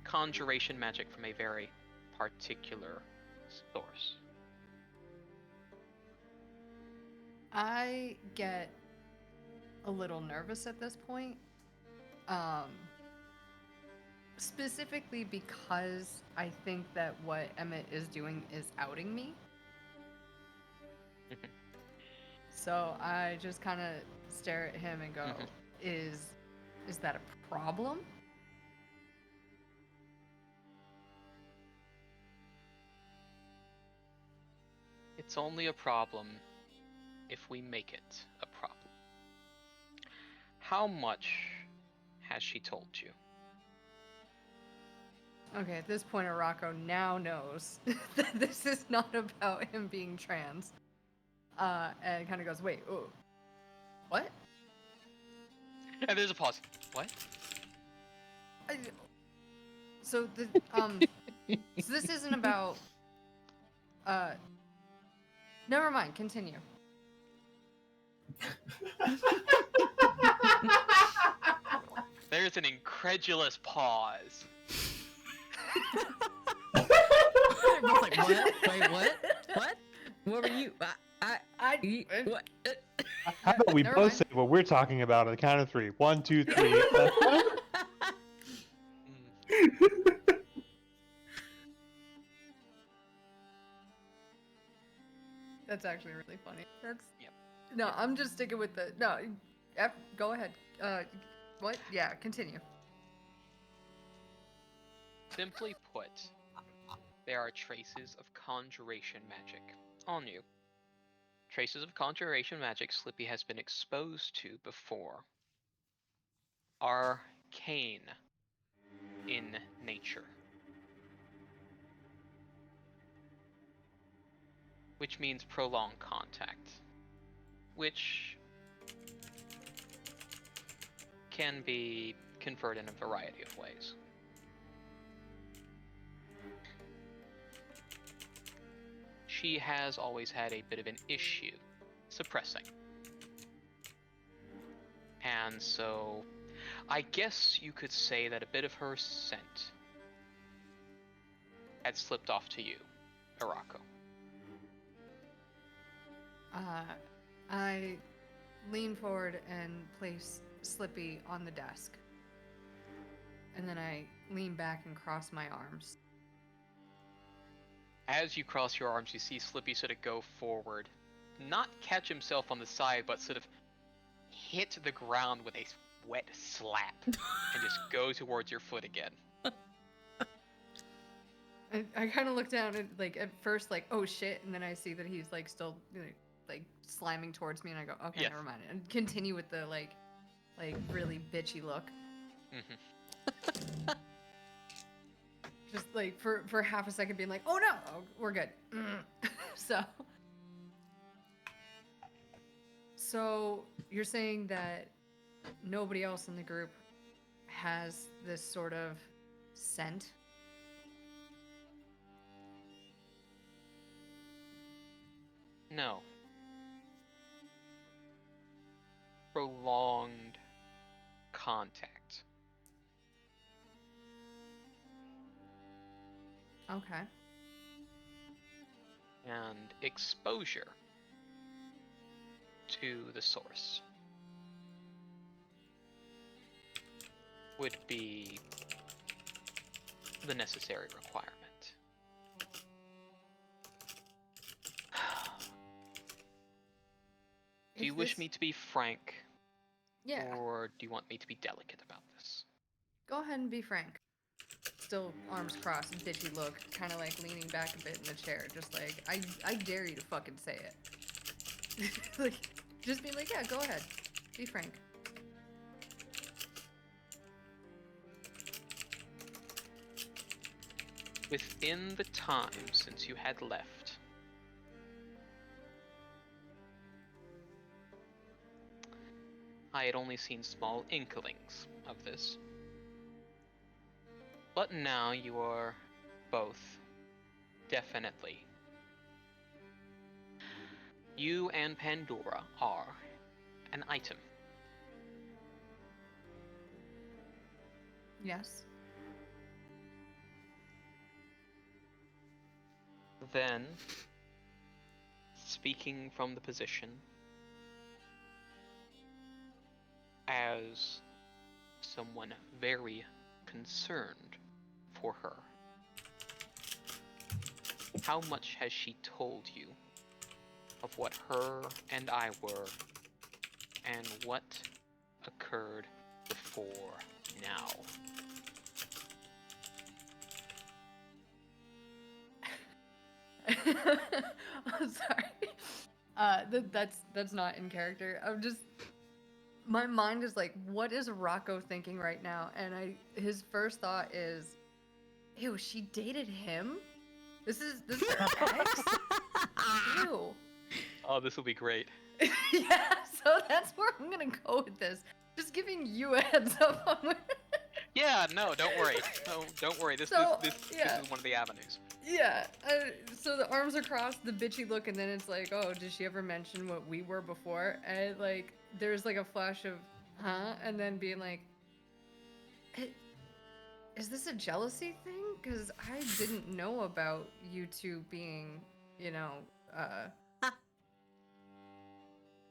Conjuration magic from a very particular source. I get a little nervous at this point. Specifically because I think that what Emmett is doing is outing me. So I just kind of stare at him and go, is that a problem? It's only a problem if we make it a problem. How much has she told you? Okay, at this point, Arako now knows that this is not about him being trans. And kind of goes, wait, oh, what? And there's a pause. What? So this isn't about, never mind, continue. There's an incredulous pause. I was like, what? Wait, what? What? What were you? What? How about we Never both mind. say what we're talking about on the count of 3? 1, 2, 3. That's actually really funny. That's Yep. no. I'm just sticking with the no. Go ahead. What? Yeah. Continue. Simply put, there are traces of conjuration magic on you. Traces of conjuration magic Slippy has been exposed to before. Arcane in nature. Which means prolonged contact. Which can be conferred in a variety of ways. She has always had a bit of an issue suppressing. And so, I guess you could say that a bit of her scent had slipped off to you, Arako. I lean forward and place Slippy on the desk. And then I lean back and cross my arms. As you cross your arms, you see Slippy sort of go forward, not catch himself on the side, but sort of hit the ground with a wet slap and just go towards your foot again. I kind of look down and like at first like oh shit, and then I see that he's like still like slamming towards me, and I go okay, Yes. never mind, and continue with the like really bitchy look. Mm-hmm. Just like for half a second being like oh no, oh, we're good. So you're saying that nobody else in the group has this sort of scent? No. Prolonged contact. Okay. And exposure to the source would be the necessary requirement. Do you wish me to be frank? Yeah. Or do you want me to be delicate about this? Go ahead and be frank. Still arms crossed, bitchy look, kind of like leaning back a bit in the chair, just like, I dare you to fucking say it. Like, just be like, yeah, go ahead. Be frank. Within the time since you had left, I had only seen small inklings of this. But now you are both definitely. You and Pandora are an item. Yes. Then, speaking from the position as someone very concerned for her, how much has she told you of what her and I were and what occurred before now? I'm sorry. That's not in character. I'm just my mind is like, what is Rocco thinking right now? And his first thought is, ew, she dated him? This is her ex? Ew. Oh, this will be great. Yeah, so that's where I'm gonna go with this. Just giving you a heads up on where. Yeah, no, don't worry. No, don't worry. This is one of the avenues. Yeah, so the arms are crossed, the bitchy look, and then it's like, oh, did she ever mention what we were before? And like, there's like a flash of, huh? And then being like, is this a jealousy thing? Because I didn't know about you two being, you know, I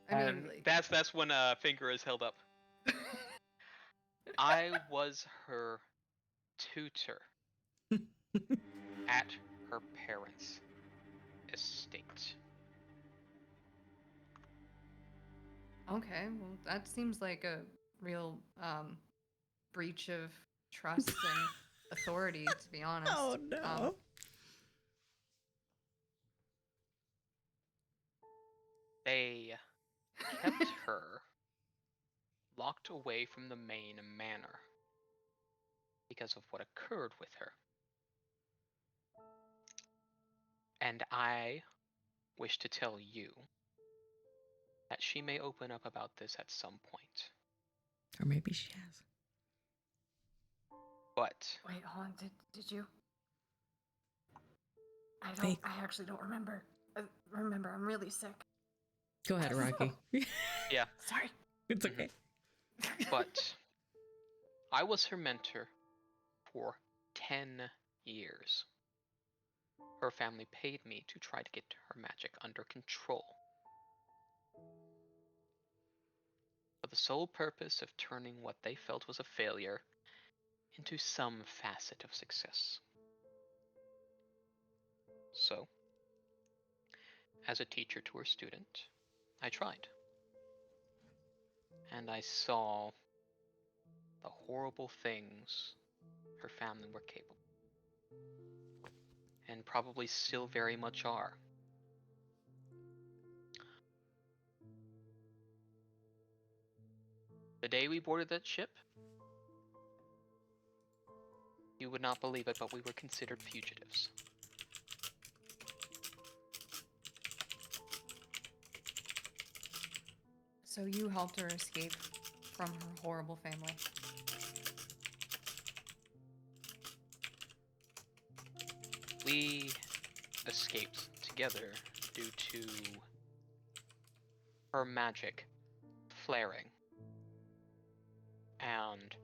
mean, like... that's when a finger is held up. I was her tutor at her parents' estate. Okay, well, that seems like a real breach of trust and authority, to be honest. Oh no. They kept her locked away from the main manor because of what occurred with her. And I wish to tell you that she may open up about this at some point. Or maybe she has. But Wait, hold on. Did you? Fake. I actually don't remember. Remember, I'm really sick. Go ahead, Rocky. yeah, Sorry. It's okay. but I was her mentor for 10 years. Her family paid me to try to get her magic under control, for the sole purpose of turning what they felt was a failure into some facet of success. So, as a teacher to her student, I tried. And I saw the horrible things her family were capable, and probably still very much are. The day we boarded that ship, you would not believe it, but we were considered fugitives. So you helped her escape from her horrible family. We escaped together due to her magic flaring and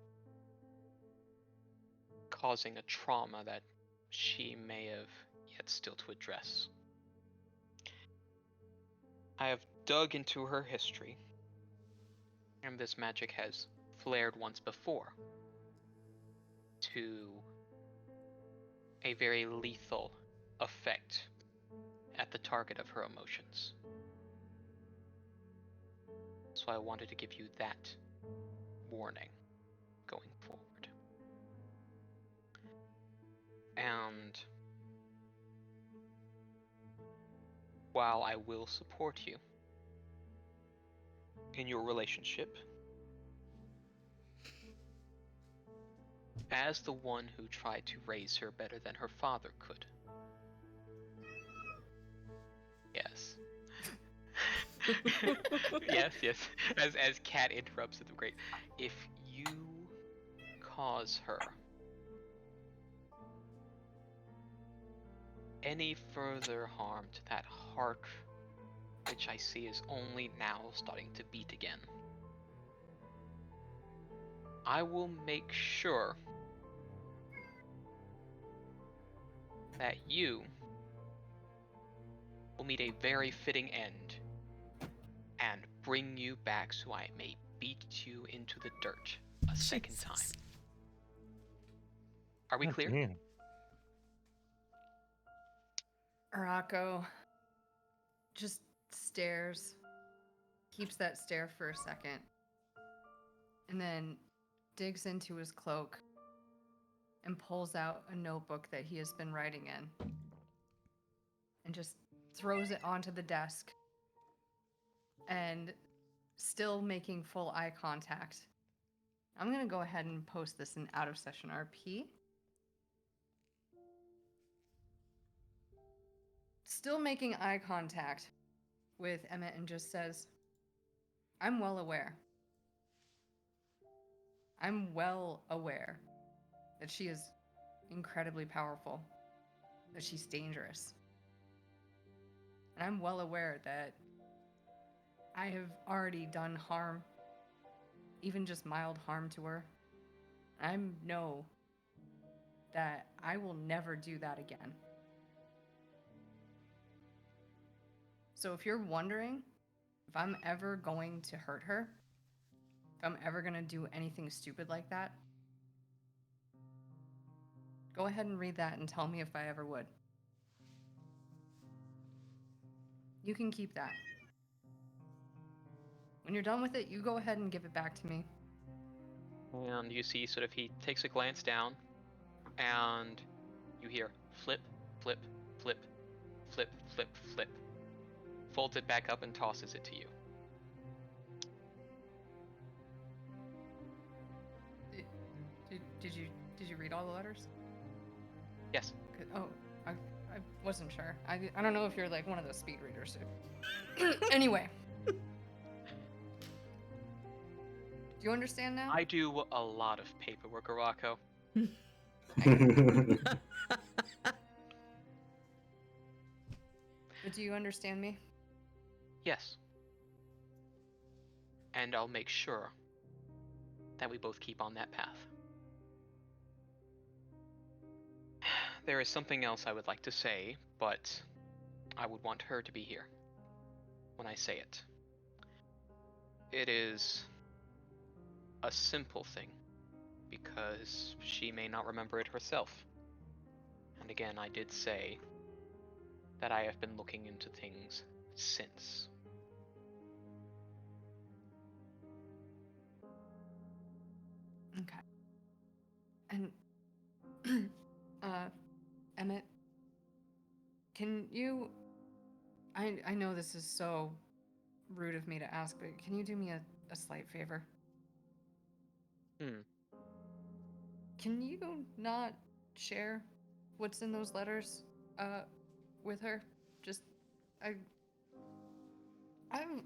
causing a trauma that she may have yet still to address. I have dug into her history, and this magic has flared once before to a very lethal effect at the target of her emotions. So I wanted to give you that warning going forward. And while I will support you in your relationship, as the one who tried to raise her better than her father could. Yes. yes. As Kat interrupts at the great. If you cause her any further harm to that heart, which I see is only now starting to beat again, I will make sure that you will meet a very fitting end and bring you back so I may beat you into the dirt a second time. Are we clear? Damn. Arako just stares, keeps that stare for a second, and then digs into his cloak and pulls out a notebook that he has been writing in and just throws it onto the desk, and still making full eye contact. I'm going to go ahead and post this in out of session RP. Still making eye contact with Emmett and just says, I'm well aware. I'm well aware that she is incredibly powerful, that she's dangerous. And I'm well aware that I have already done harm, even just mild harm to her. I know that I will never do that again. So if you're wondering if I'm ever going to hurt her, if I'm ever going to do anything stupid like that, go ahead and read that and tell me if I ever would. You can keep that. When you're done with it, you go ahead and give it back to me. And you see sort of he takes a glance down, and you hear flip, flip, flip, flip, flip, flip. Folds it back up and tosses it to you. Did you read all the letters? Yes. Oh, I wasn't sure. I don't know if you're like one of those speed readers. Anyway. Do you understand now? I do a lot of paperwork, Arako. But do you understand me? Yes. And I'll make sure that we both keep on that path. There is something else I would like to say, but I would want her to be here when I say it. It is a simple thing, because she may not remember it herself. And again, I did say that I have been looking into things since. Okay. And Emmett, can you I know this is so rude of me to ask, but can you do me a slight favor? Can you not share what's in those letters with her? Just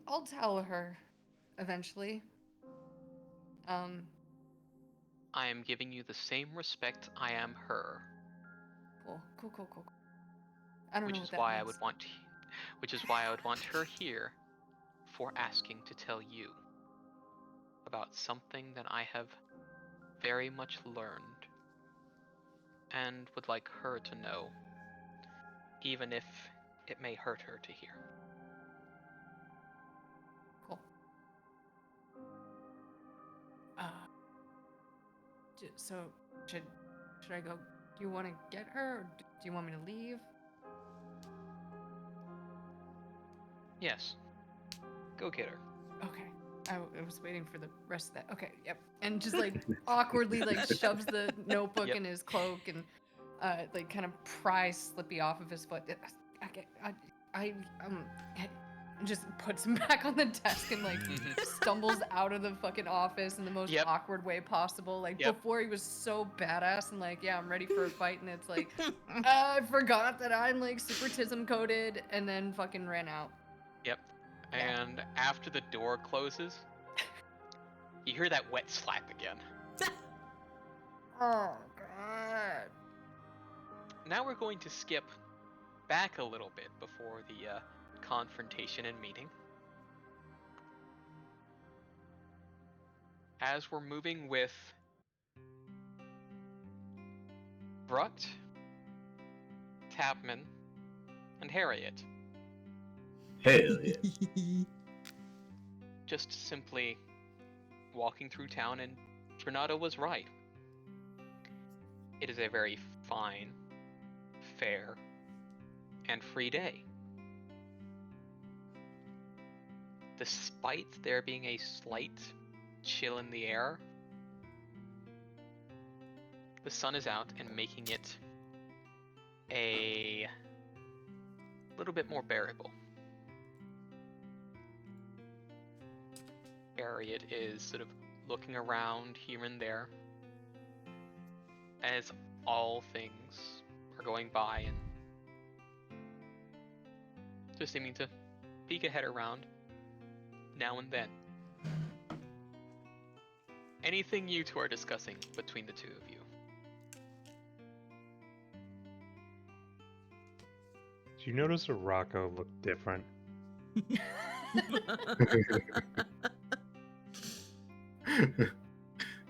I'll tell her eventually. I am giving you the same respect I am her. Cool. I don't know what that means. Which is why I would want her here for asking to tell you about something that I have very much learned and would like her to know, even if it may hurt her to hear. Cool. So should I go? Do you want to get her, or do you want me to leave? Yes. Go get her. Okay. I was waiting for the rest of that. Okay, yep. And just like awkwardly like shoves the notebook in his cloak and like kind of pries Slippy off of his foot. I just puts him back on the desk and like stumbles out of the fucking office in the most awkward way possible. Like before he was so badass and like, yeah, I'm ready for a fight, and it's like, I forgot that I'm like supertism coded, and then fucking ran out. Yep. And after the door closes, you hear that wet slap again. Oh, God. Now we're going to skip back a little bit before the confrontation and meeting. As we're moving with Brut, Tapman, and Harriet. Hell yeah. Just simply walking through town, and Trinado was right. It is a very fine, fair, and free day. Despite there being a slight chill in the air, the sun is out and making it a little bit more bearable. Harriet is sort of looking around here and there as all things are going by, and just seeming to peek ahead around now and then. Anything you two are discussing between the two of you? Did you notice Arako looked different?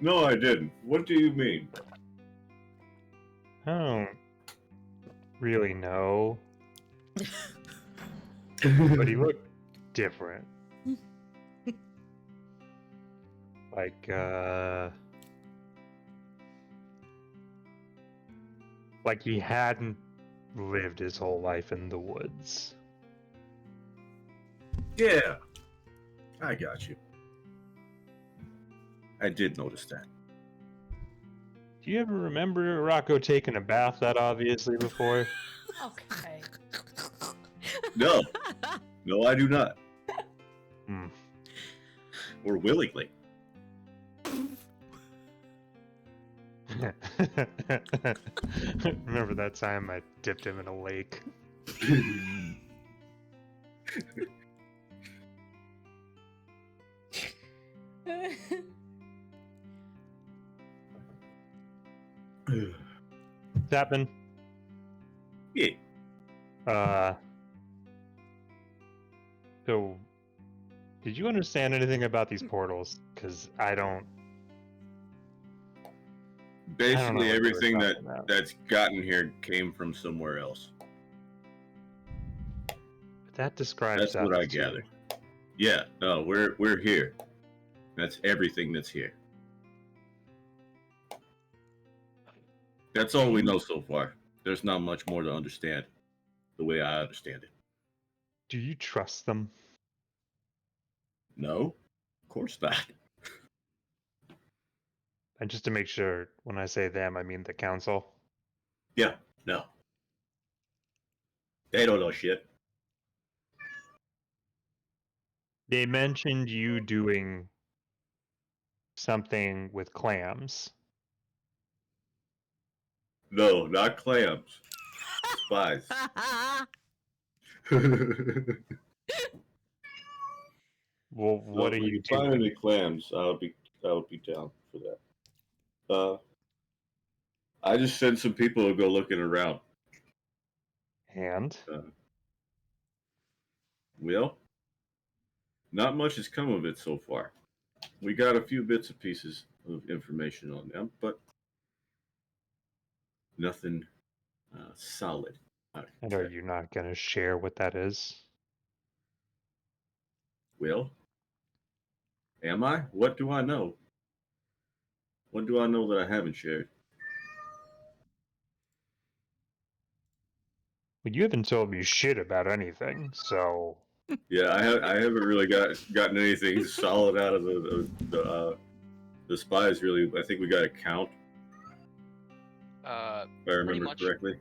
No, I didn't. What do you mean? I don't really know. But he looked different. Like he hadn't lived his whole life in the woods. Yeah. I got you. I did notice that. Do you ever remember Rocco taking a bath that obviously before? Okay. No. No, I do not. Hmm. Or willingly. Remember that time I dipped him in a lake? Tapman, Yeah. So, did you understand anything about these portals? Because I don't know Basically, what they were everything talking about. that's gotten here came from somewhere else. But that describes That's what us I too. gathered. Yeah, no, we're here. That's everything that's here. That's all we know so far. There's not much more to understand, the way I understand it. Do you trust them? No, of course not. And just to make sure, when I say them, I mean the council. Yeah, no. They don't know shit. They mentioned you doing something with clams. No, not clams. Spies. Well, what So are if we you can find doing? any clams, I would be down for that. I just sent some people to go looking around. And Well, not much has come of it so far. We got a few bits and pieces of information on them, but nothing solid. and are you not going to share what that is? Well, am I? What do I know? What do I know that I haven't shared? Well, you haven't told me shit about anything, so Yeah, I haven't really gotten anything solid out of the spies. Really, I think we got a count, if I remember correctly.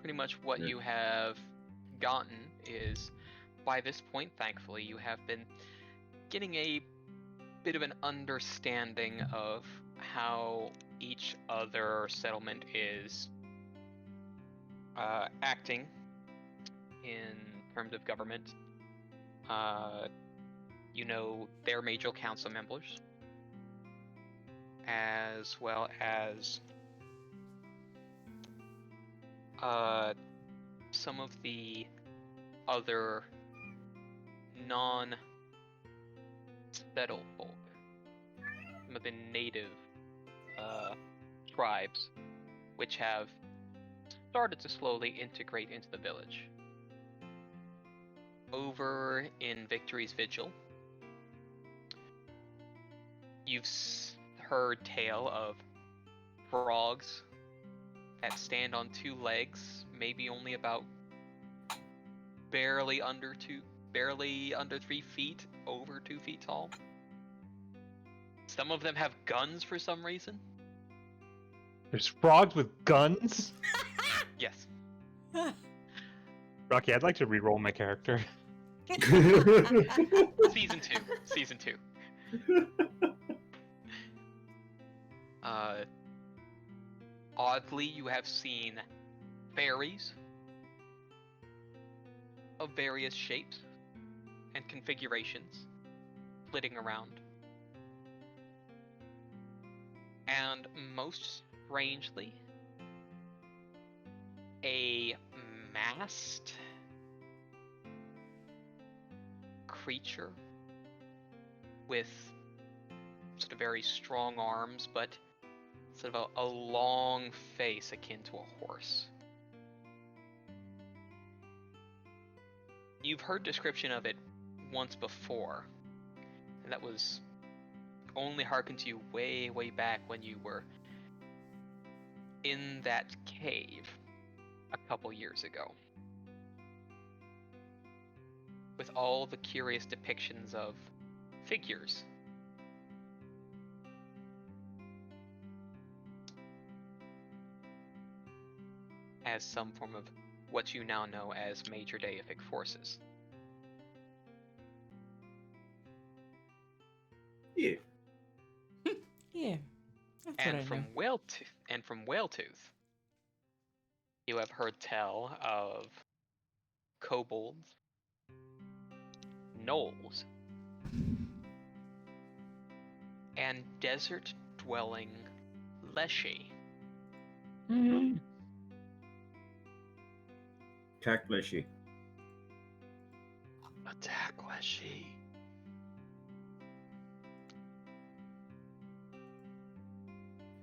Pretty much what Yeah. you have gotten is, by this point, thankfully, you have been getting a bit of an understanding of how each other settlement is acting in terms of government. You know their major council members, as well as some of the other non-settled folk, some of the native tribes, which have started to slowly integrate into the village. Over in Victory's Vigil, you've heard tale of frogs that stand on two legs, maybe only about barely under 3 feet, over 2 feet tall. Some of them have guns for some reason. there's frogs with guns? Yes. Rocky, I'd like to re-roll my character. Season 2. Oddly, you have seen fairies of various shapes and configurations flitting around. And most strangely, a masked creature with sort of very strong arms, but sort of a long face akin to a horse. You've heard description of it once before, and that was only harkened to you way, way back when you were in that cave a couple years ago, with all the curious depictions of figures. As some form of what you now know as major deific forces. Yeah. Yeah. That's what I know. From Whaletooth, you have heard tell of kobolds, gnolls, and desert-dwelling leshy. Attack Leshy. Attack leshy.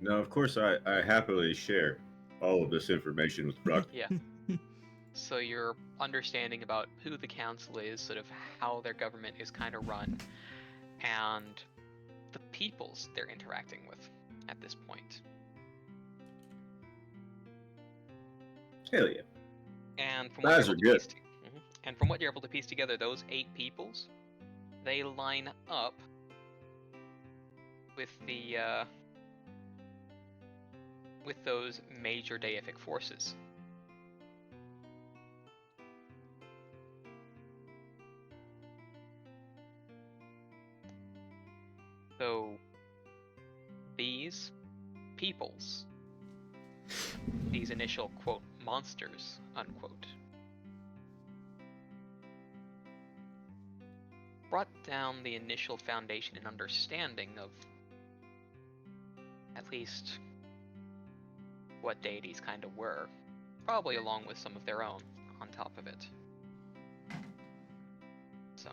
Now, of course, I happily share all of this information with Brock. Yeah. So your understanding about who the council is, sort of how their government is kind of run, and the peoples they're interacting with at this point. Hell yeah. And from Guys are good. And from what you're able to piece together, those 8 peoples, they line up with the with those major deific forces. So these peoples, these initial quote monsters unquote, brought down the initial foundation and understanding of at least what deities kind of were, probably along with some of their own on top of it. So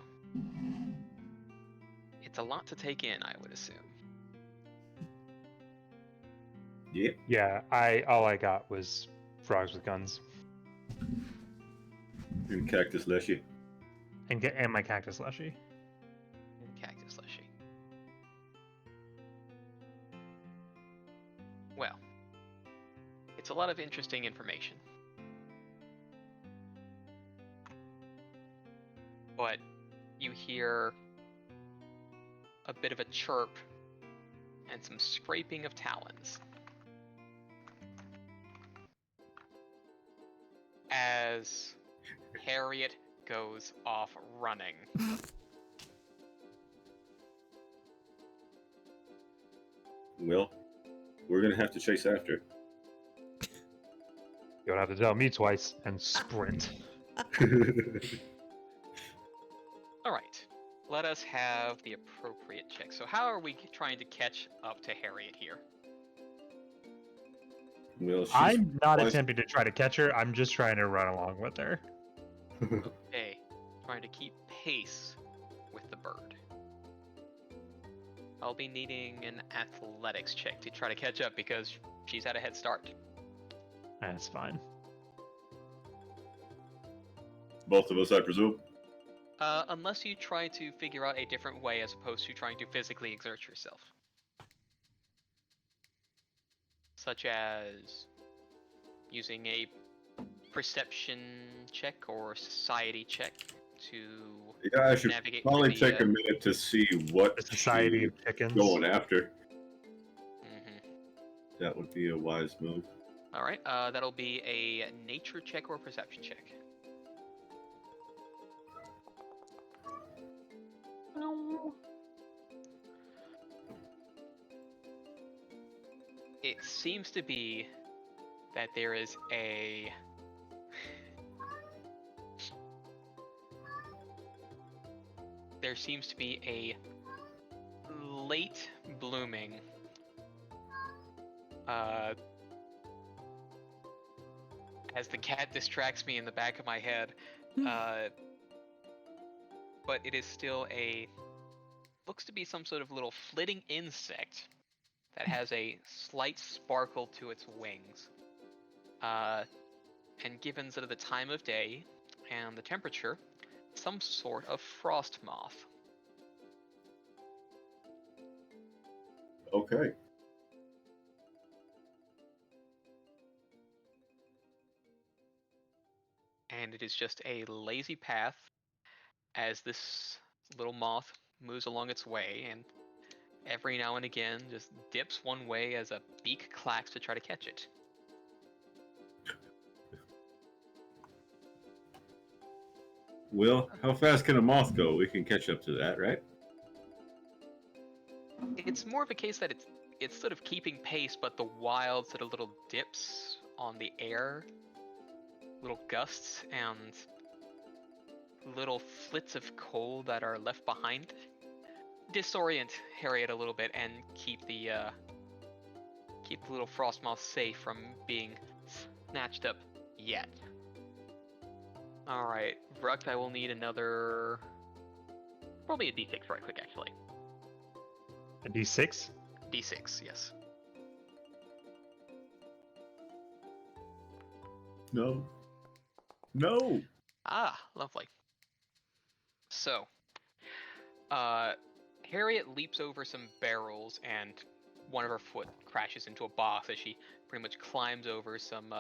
it's a lot to take in, I would assume. Yep. Yeah, all I got was frogs with guns And Cactus Leshy. and my cactus leshy. Cactus leshy. Well, it's a lot of interesting information. But you hear a bit of a chirp and some scraping of talons as Harriet goes off running. Well, we're gonna have to chase after. You don't have to tell me twice and sprint. Alright, let us have the appropriate check. So how are we trying to catch up to Harriet here? Well, I'm not attempting to try to catch her. I'm just trying to run along with her. Okay, trying to keep pace with the bird. I'll be needing an athletics check to try to catch up because she's had a head start. That's fine. Both of us, I presume. Unless you try to figure out a different way as opposed to trying to physically exert yourself. Such as using a perception check or society check to Yeah, I should navigate probably through the, take a minute to see what The Society she's of Chickens. going after. Mhm. That would be a wise move. Alright, that'll be a nature check or perception check. It seems to be that there is a late blooming as the cat distracts me in the back of my head, but it is still looks to be some sort of little flitting insect that has a slight sparkle to its wings. And given sort of the time of day and the temperature, some sort of frost moth. Okay. And it is just a lazy path as this little moth moves along its way, and every now and again just dips one way as a beak clacks to try to catch it. Will, how fast can a moth go? We can catch up to that, right? It's more of a case that it's sort of keeping pace, but the wild sort of little dips on the air, little gusts, and little flits of cold that are left behind disorient Harriet a little bit and keep the little frostmoth safe from being snatched up yet. Alright, Vrux, I will need another... probably a d6 right quick, actually. A D6? D6, yes. No. No! Ah, lovely. So, Harriet leaps over some barrels and one of her foot crashes into a box as she pretty much climbs over some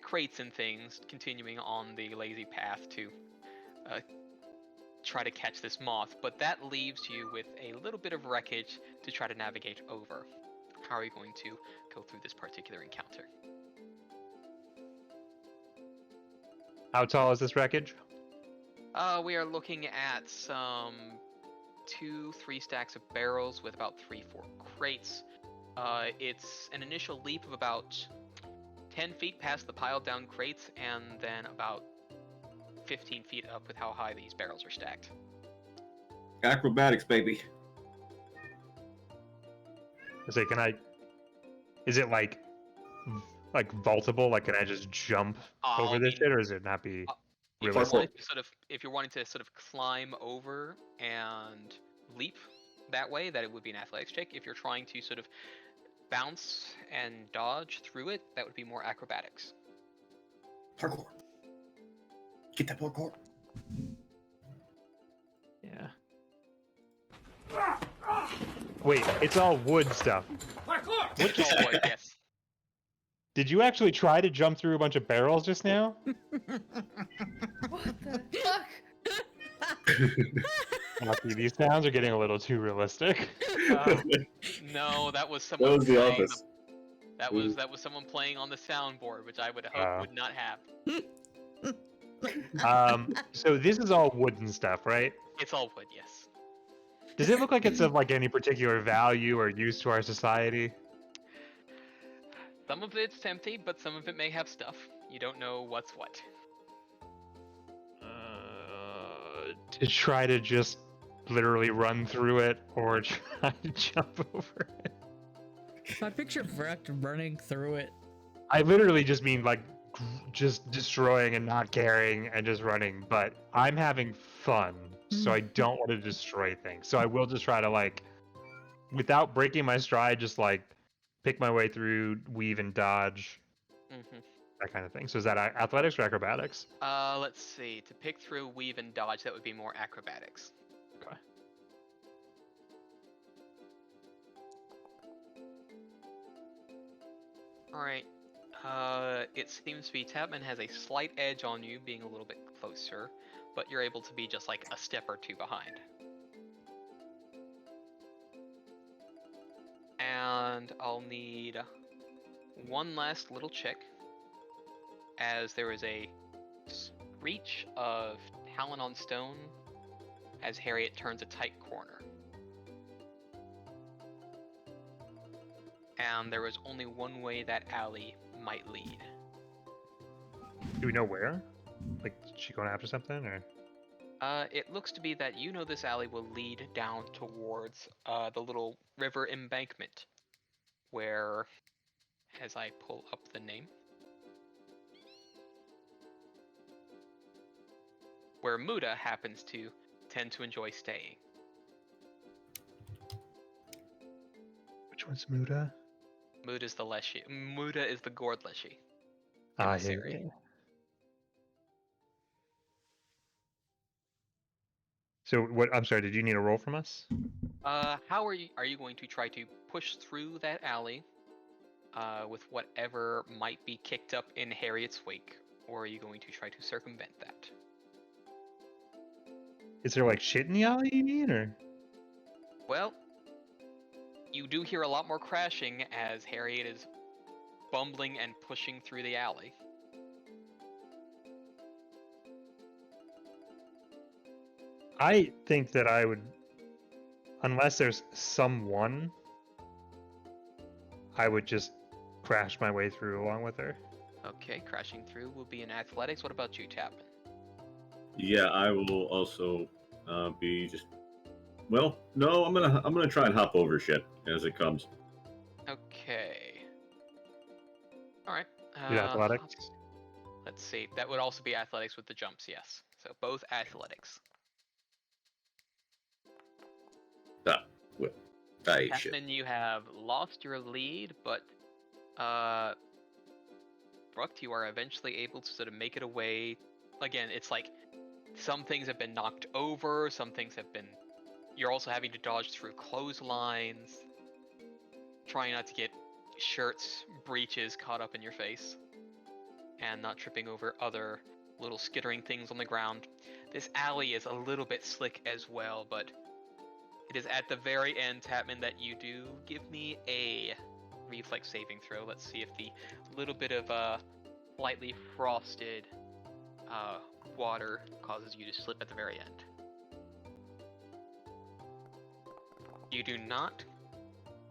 crates and things, continuing on the lazy path to try to catch this moth. But that leaves you with a little bit of wreckage to try to navigate over. How are you going to go through this particular encounter? How tall is this wreckage? We are looking at some 2-3 stacks of barrels with about 3-4 crates. It's an initial leap of about 10 feet past the piled down crates, and then about 15 feet up with how high these barrels are stacked. Acrobatics, baby. I say, is it like vaultable? Like, can I just jump over this shit, or does it not be if realistic? if you're wanting to sort of climb over and leap that way, that it would be an athletics check. If you're trying to sort of bounce and dodge through it, that would be more acrobatics. Parkour. Get that parkour. Yeah. Wait, it's all wood stuff. Which all wood, yes. Did you actually try to jump through a bunch of barrels just now? What the fuck? Lucky, these sounds are getting a little too realistic. No, that was someone. That was the playing office. That was someone playing on the soundboard, which I would hope would not have. So this is all wooden stuff, right? It's all wood, yes. Does it look like it's of like any particular value or use to our society? Some of it's empty, but some of it may have stuff. You don't know what's what. To try to just literally run through it or try to jump over it. I picture Vrek running through it. I literally just mean like just destroying and not caring and just running, but I'm having fun, so I don't want to destroy things. So I will just try to like, without breaking my stride, just like pick my way through, weave and dodge, that kind of thing. So is that athletics or acrobatics? Let's see. To pick through, weave, and dodge, that would be more acrobatics. Okay. Alright. It seems to be Tapman has a slight edge on you, being a little bit closer, but you're able to be just like a step or two behind. And I'll need one last little check, as there is a screech of talon on stone as Harriet turns a tight corner. And there is only one way that alley might lead. Do we know where? Like, is she going after something, or? It looks to be that you know this alley will lead down towards the little river embankment, where, as I pull up the name, where Muda happens to tend to enjoy staying. Which one's Muda? Muda's the Leshy. Muda is the gourd Leshy. Ah, Emissary. yeah. So what? I'm sorry. Did you need a roll from us? How are you going to try to push through that alley with whatever might be kicked up in Harriet's wake, or are you going to try to circumvent that? Is there like shit in the alley, you mean, or? Well, you do hear a lot more crashing as Harriet is bumbling and pushing through the alley. I think that I would, unless there's someone, I would just crash my way through along with her. Okay, crashing through will be in athletics. What about you, Tapman? Yeah, I will also be just. Well, no, I'm gonna try and hop over shit as it comes. Okay. All right. Do athletics. Let's see. That would also be athletics with the jumps, yes. So both athletics. Shit. Tapman, you have lost your lead, but Brooke, you are eventually able to sort of make it away. Again, it's like some things have been knocked over, some things have been. You're also having to dodge through clotheslines, trying not to get shirts, breeches caught up in your face, and not tripping over other little skittering things on the ground. This alley is a little bit slick as well, but it is at the very end, Tapman, that you do give me a reflex saving throw. Let's see if the little bit of lightly frosted water causes you to slip at the very end. You do not.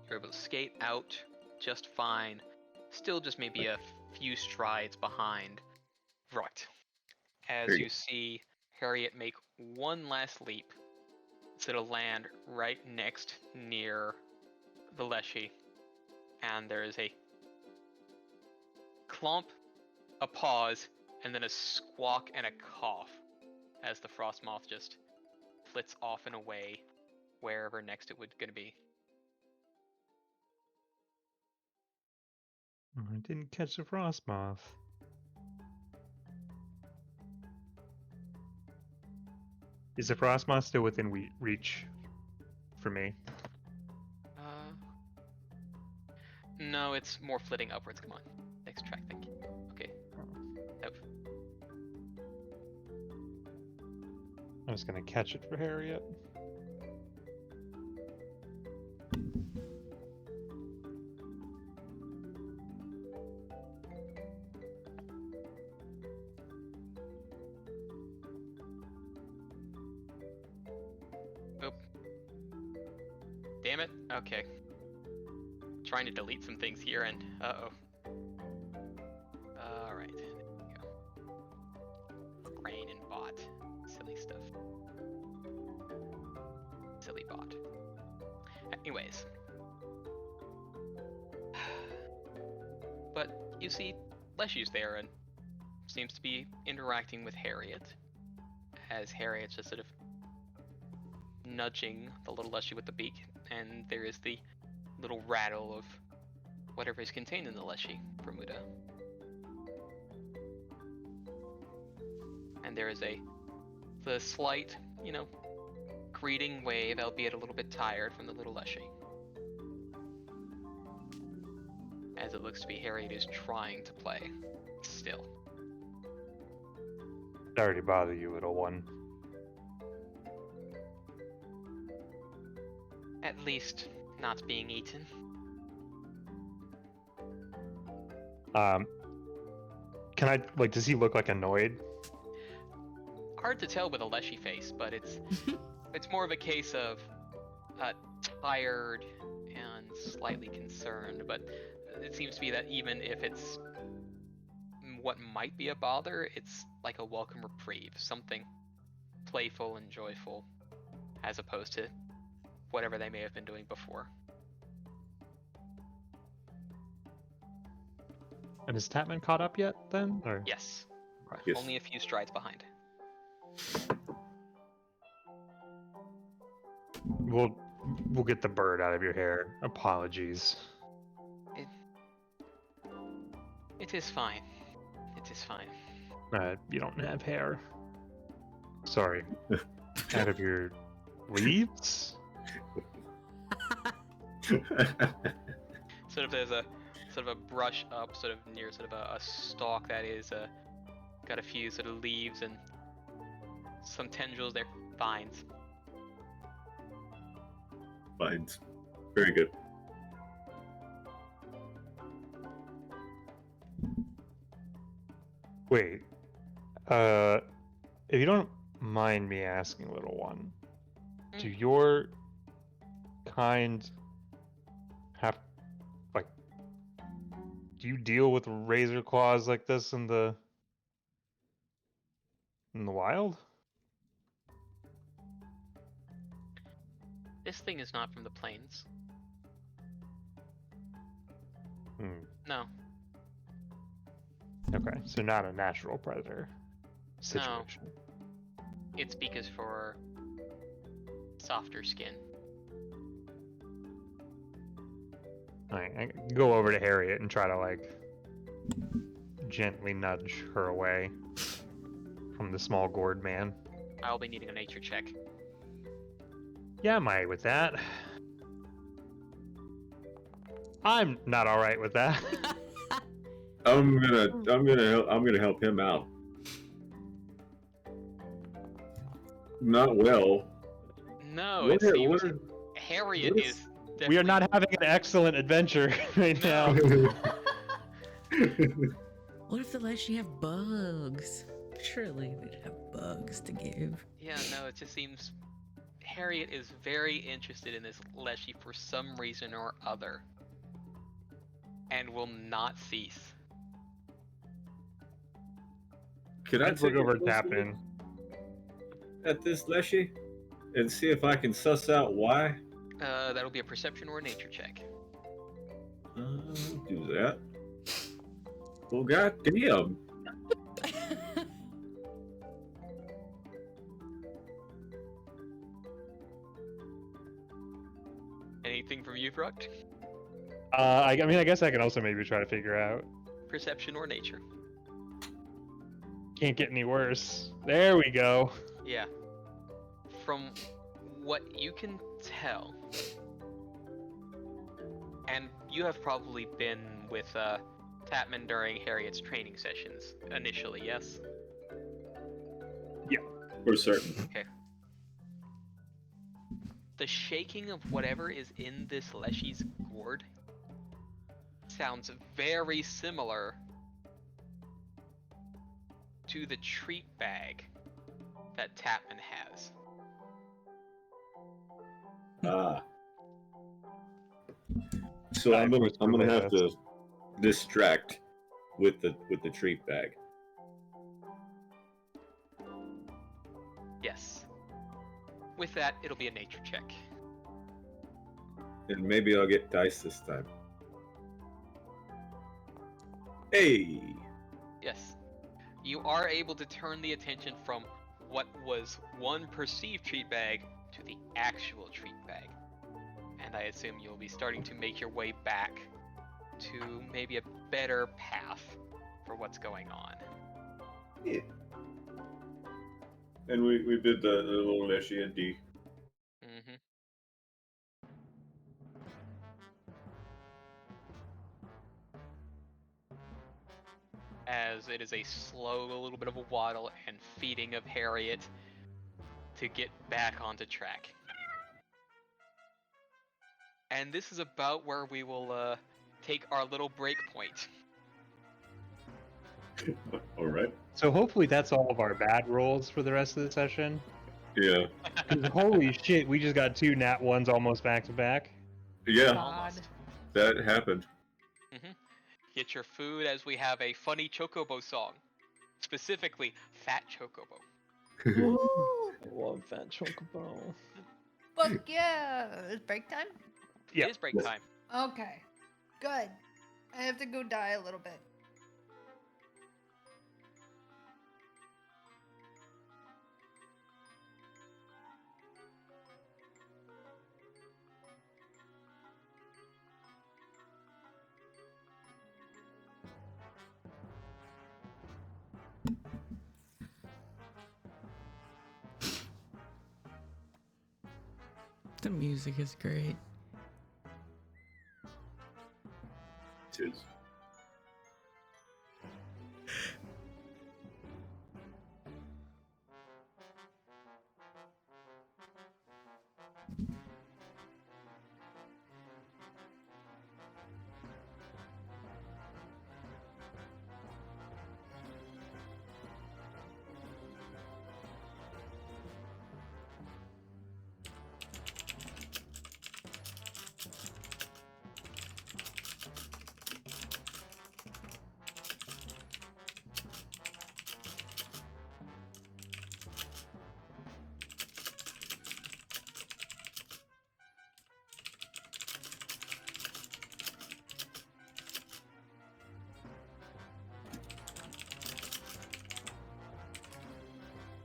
You're able to skate out just fine. Still just maybe a few strides behind Vrut. As you see Harriet make one last leap to land right next near the Leshy. And there is a clump, a pause, and then a squawk and a cough as the frost moth just flits off and away wherever next it would gonna be. I didn't catch the frost moth. Is the frost moth still within reach for me? No, it's more flitting upwards. Come on. Next track, thank you. Okay. Nope. I'm just gonna catch it for Harriet. Oop. Damn it. Okay. Trying to delete some things here and uh-oh. Alright. There we go. Brain and bot. Silly stuff. Silly bot. Anyways. But you see Leshy's there and seems to be interacting with Harriet. As Harriet's just sort of nudging the little Leshy with the beak, and there is the little rattle of whatever is contained in the Leshy, Bermuda. And there is the slight, greeting wave, albeit a little bit tired from the little Leshy. As it looks to be Harriet is trying to play, still. Sorry to bother you, little one. At least not being eaten. Can I, does he look like annoyed? Hard to tell with a Leshy face, but it's more of a case of tired and slightly concerned, but it seems to be that even if it's what might be a bother, it's like a welcome reprieve, something playful and joyful, as opposed to whatever they may have been doing before. And is Tapman caught up yet, then? Or? Yes. Yes. Only a few strides behind. We'll get the bird out of your hair. Apologies. It is fine. It is fine. You don't have hair. Sorry. Out of your leaves? Sort of there's a brush up sort of near sort of a stalk that is got a few sort of leaves and some tendrils there, vines. finds. Very good. Wait. If you don't mind me asking, little one, do your kind have like? Do you deal with razor claws like this in the wild? This thing is not from the plains. No. Okay, so not a natural predator situation. Its beak is for softer skin. Alright, I can go over to Harriet and try to like gently nudge her away from the small gourd man. I'll be needing a nature check. Yeah, I'm alright with that. I'm not alright with that. I'm gonna help him out. Not well. No, What it are- seems what are- Harriet what is is- We are definitely- not having an excellent adventure right now. What if the Leshy have bugs? Surely they'd have bugs to give. Yeah, no, it just seems Harriet is very interested in this Leshy for some reason or other. And will not cease. Could I I'd look take a over closer Tapman. look at this Leshy and see if I can suss out why? That'll be a perception or a nature check. Do that. Well, goddamn. Anything from you, Fruct? I mean, I guess I can also maybe try to figure out. Perception or nature? Can't get any worse. There we go. Yeah. From what you can tell, and you have probably been with Tapman during Harriet's training sessions initially, yes? For certain. Okay. The shaking of whatever is in this Leshy's gourd sounds very similar to the treat bag that Tapman has. Ah. So I'm gonna have to distract with the treat bag. Yes. With that, it'll be a nature check. And maybe I'll get dice this time. Hey! Yes. You are able to turn the attention from what was one perceived treat bag to the actual treat bag. And I assume you'll be starting to make your way back to maybe a better path for what's going on. Yeah. And we did the little Leshy and D. Mm-hmm. As it is a slow, a little bit of a waddle and feeding of Harriet to get back onto track. And this is about where we will take our little break point. All right. So hopefully that's all of our bad rolls for the rest of the session. Yeah. 'Cause holy shit, we just got 2 nat 1s almost back to back. Yeah, God. that happened. Get your food as we have a funny Chocobo song. Specifically, Fat Chocobo. I love that chocobo. Fuck yeah! It's break time? Yeah. It is break time. Okay. Good. I have to go die a little bit. The music is great. It is.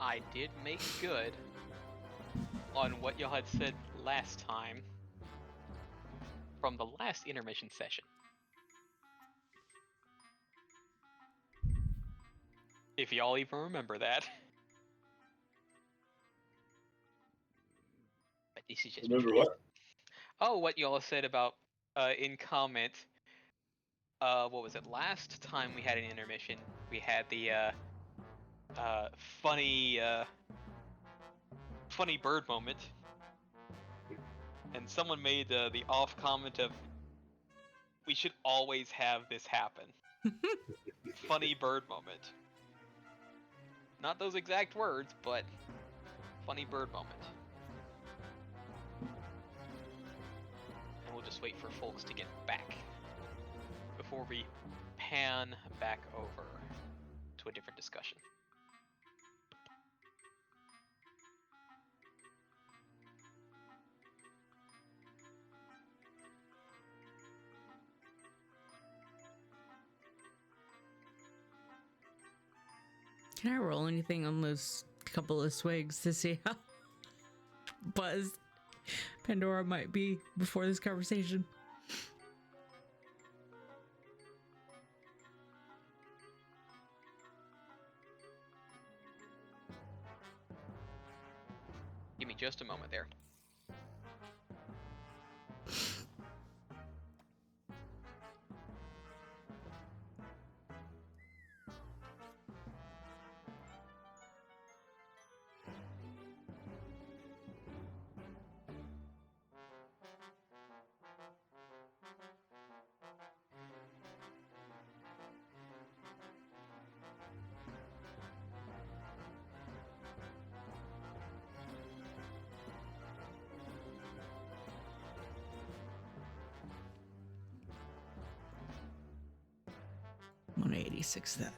I did make good on what y'all had said last time from the last intermission session. If y'all even remember that. But this is just Remember what? Oh, what y'all said about in comment. What was it? Last time we had an intermission, we had the funny bird moment, and someone made the off comment of, "We should always have this happen." Funny bird moment. Not those exact words, but funny bird moment. And we'll just wait for folks to get back before we pan back over to a different discussion. Can I roll anything on those couple of swigs to see how buzzed Pandora might be before this conversation? Give me just a moment there. I'm on 86 that.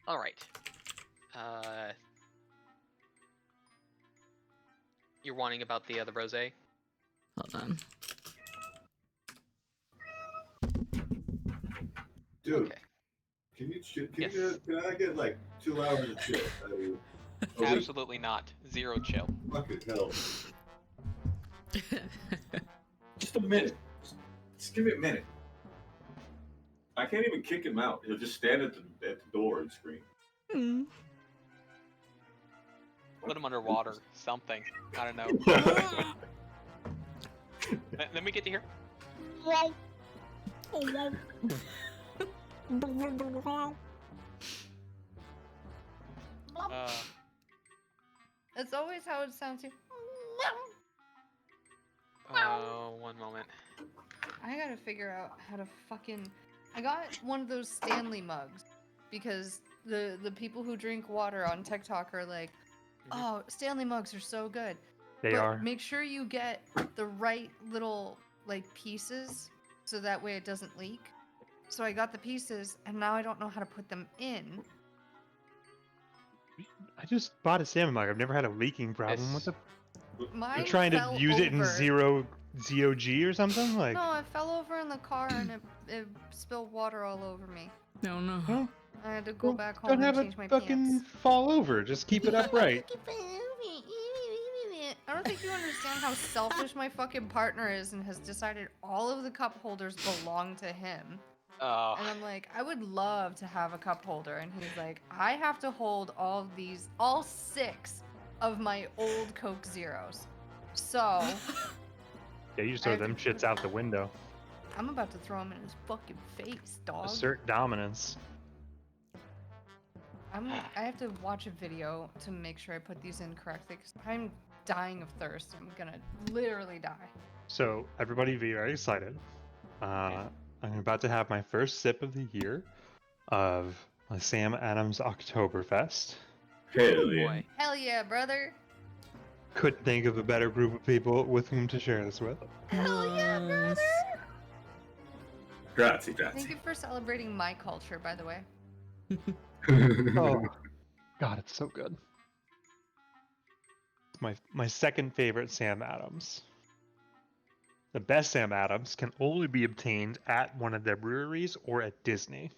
All right. You're wanting about the rosé? Hold on. Dude, Okay. can Yes. can I get like 2 hours of chill out of you? Absolutely not. Zero chill. Fucking hell. Just a minute. Just give me a minute. I can't even kick him out. He'll just stand at the door and scream. Mm. Put him underwater. Something. I don't know. Let me get to here. That's always how it sounds here. One moment. I gotta figure out how to fucking. I got one of those Stanley mugs because the people who drink water on TikTok are like, "Oh, Stanley mugs are so good." They but are. Make sure you get the right little like pieces so that way it doesn't leak. So I got the pieces and now I don't know how to put them in. I just bought a salmon mug. I've never had a leaking problem. What This- the? Mine You're trying to fell use it in over. ZOG or something? Like, No, I fell over in the car and it spilled water all over me. No, no. well, I had to go back home don't and have change it my fucking pants. fall over. Just keep it upright. I don't think you understand how selfish my fucking partner is and has decided all of the cup holders belong to him. And I'm like, I would love to have a cup holder. And he's like, I have to hold all 6 of my old Coke Zeros. So. Yeah, you just throw them shits out the window. I'm about to throw him in his fucking face, dog. Assert dominance. I have to watch a video to make sure I put these in correctly because I'm dying of thirst. I'm gonna literally die. So everybody be very excited. I'm about to have my first sip of the year of Sam Adams Oktoberfest. Hell yeah. Boy. Hell yeah, brother. Couldn't think of a better group of people with whom to share this with. Hell yeah, brother. Nice. Grazie, Thank grazie. you for celebrating my culture, by the way. Oh, God, it's so good. It's my second favorite Sam Adams. The best Sam Adams can only be obtained at one of their breweries or at Disney.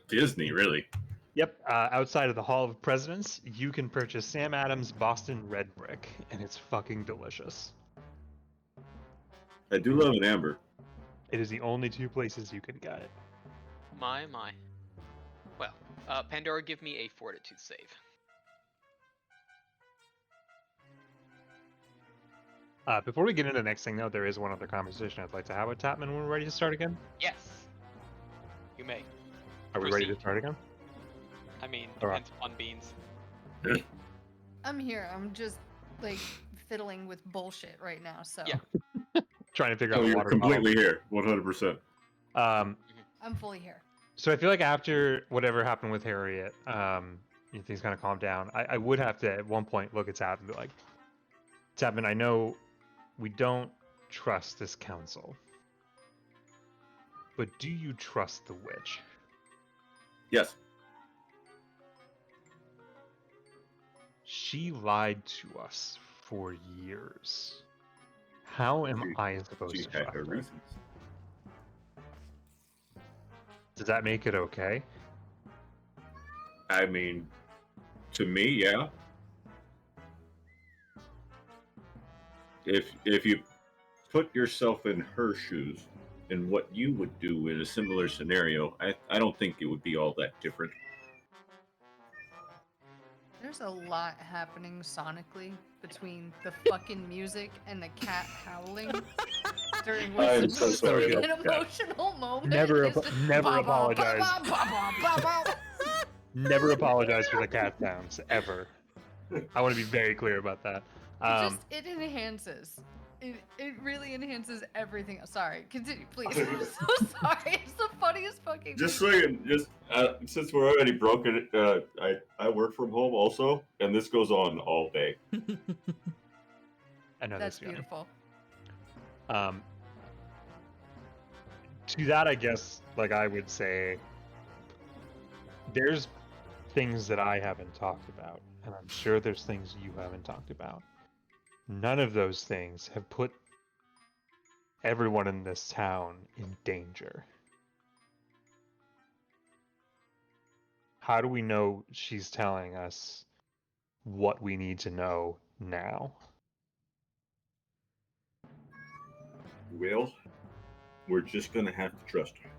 Disney, really? Yep, outside of the Hall of Presidents, you can purchase Sam Adams Boston Red Brick, and it's fucking delicious. I do love an amber. It is the only two places you can get it. My. Well, Pandora, give me a fortitude save. Before we get into the next thing, though, there is one other conversation I'd like to have with Tapman when we're ready to start again. Yes. You may. Are we ready to Proceed. start again? I mean, Alright. depends on beans. I'm here. I'm just like fiddling with bullshit right now. So Yeah. Trying to figure Oh, out the you're water completely here, 100%. bottle. I'm fully here. So I feel like after whatever happened with Harriet, things kind of calmed down. I would have to at one point look at Tap and be like, Tapman, I know we don't trust this council, but do you trust the witch? Yes. She lied to us for years. How am I supposed She to had trust her her? reasons. Does that make it okay? I mean, to me, yeah. If you put yourself in her shoes and what you would do in a similar scenario, I don't think it would be all that different. There's a lot happening sonically between the fucking music and the cat howling during I what's am so supposed to sorry be about an emotional moment. Never It's never ba-ba, apologize. ba-ba, ba-ba, ba-ba. Never apologize for the cat sounds, ever. I want to be very clear about that. It enhances. It really enhances everything. Sorry, continue, please. I'm so sorry. It's the funniest fucking. Just thing. saying, since we're already broken, I work from home also, and this goes on all day. I know That's this feeling. beautiful. To that, I guess, like I would say, there's things that I haven't talked about, and I'm sure there's things you haven't talked about. None of those things have put everyone in this town in danger. How do we know she's telling us what we need to know now? Well, we're just gonna have to trust her.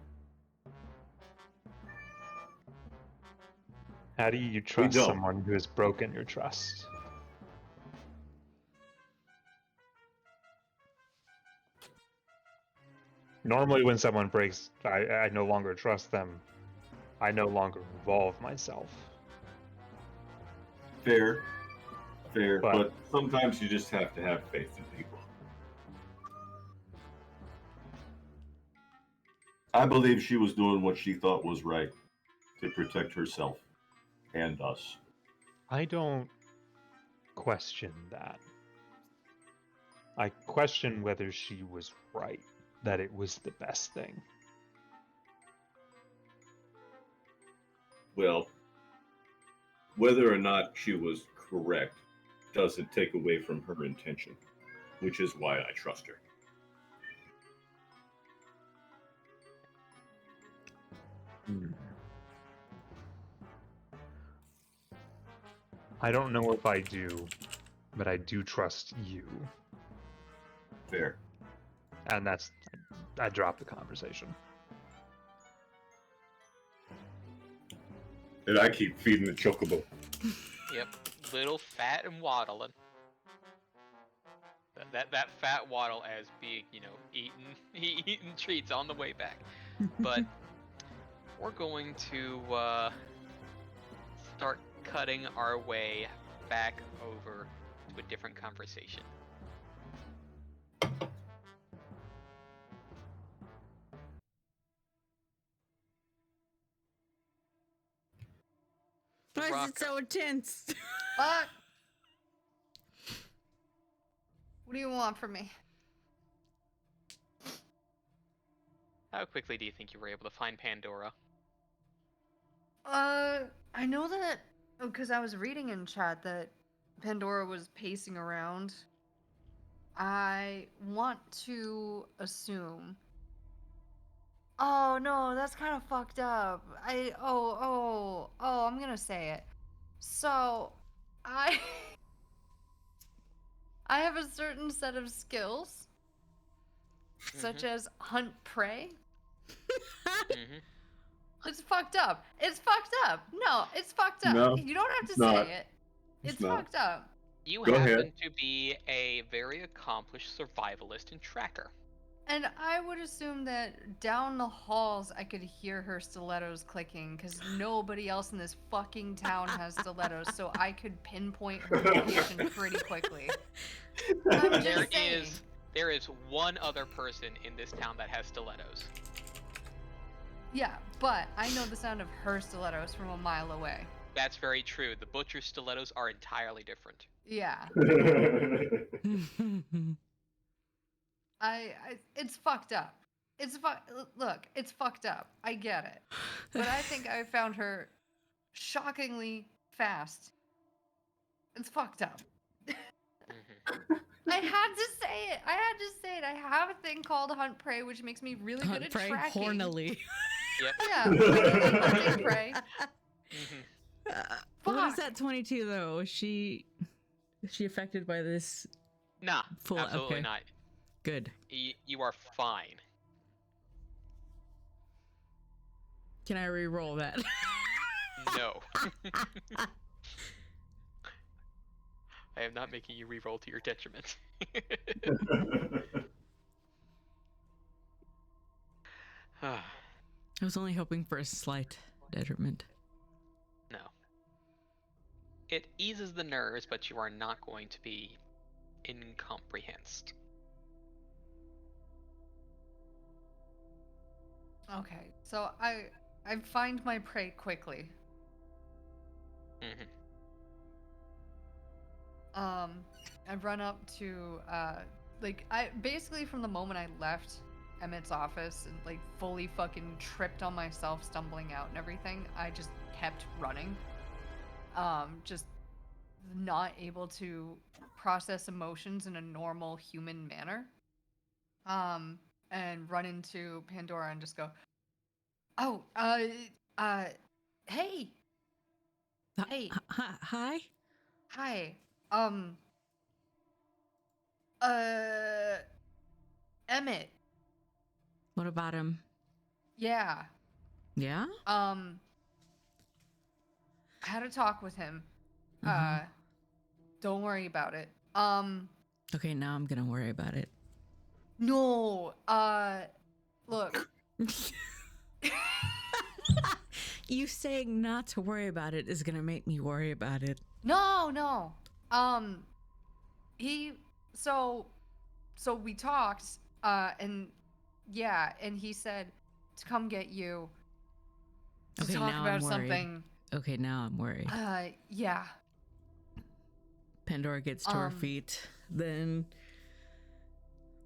How do you trust don't. someone who has broken your trust? Normally, when someone breaks, I no longer trust them. I no longer involve myself. Fair, But- but sometimes you just have to have faith in people. I believe she was doing what she thought was right to protect herself and us. I don't question that. I question whether she was right, that it was the best thing. Well, whether or not she was correct doesn't take away from her intention, which is why I trust her. I don't know if I do, but I do trust you. Fair. And I dropped the conversation. And I keep feeding the chocobo. Yep. Little fat and waddling. That fat waddle as being, eating treats on the way back. But we're going to start cutting our way back over to a different conversation. Why is Rocco. it so intense? Fuck! What do you want from me? How quickly do you think you were able to find Pandora? I know that because I was reading in chat that Pandora was pacing around. I want to assume. Oh no, that's kind of fucked up. I'm gonna say it. So, I I have a certain set of skills, such as hunt prey. Mm-hmm. It's fucked up. It's fucked up. No, it's fucked up. No, You don't have to it's not. say it. It's It's not. fucked up. You Go happen ahead. to be a very accomplished survivalist and tracker. And I would assume that down the halls I could hear her stilettos clicking because nobody else in this fucking town has stilettos, so I could pinpoint her location pretty quickly. I'm just saying. There is one other person in this town that has stilettos. Yeah, but I know the sound of her stilettos from a mile away. That's very true. The butcher's stilettos are entirely different. Yeah. It's fucked up. Look, it's fucked up. I get it. But I think I found her shockingly fast. It's fucked up. I had to say it. I have a thing called hunt prey, which makes me really good at Prey tracking. hornily. Yep. Yeah, really good hunting prey. What is Fuck. that 22 though? Is she affected by this? Nah, Full- absolutely okay. not. Good. You are fine. Can I re-roll that? No. I am not making you re-roll to your detriment. I was only hoping for a slight detriment. No. It eases the nerves, but you are not going to be incomprehensed. Okay, so I find my prey quickly. Mm-hmm. I run up to I basically from the moment I left Emmett's office and like fully fucking tripped on myself stumbling out and everything, I just kept running. Just not able to process emotions in a normal human manner. And run into Pandora and just go, "Oh, hey. Hey. Hi? Hi. Emmett. What about him? Yeah. Yeah? I had a talk with him. Mhm. Don't worry about it. Okay, now I'm gonna worry about it. No. Look. You saying not to worry about it is gonna make me worry about it. No. So we talked, and yeah, and he said to come get you to Okay, talk now about I'm worried. something. Okay, now I'm worried. Yeah. Pandora gets to her feet, then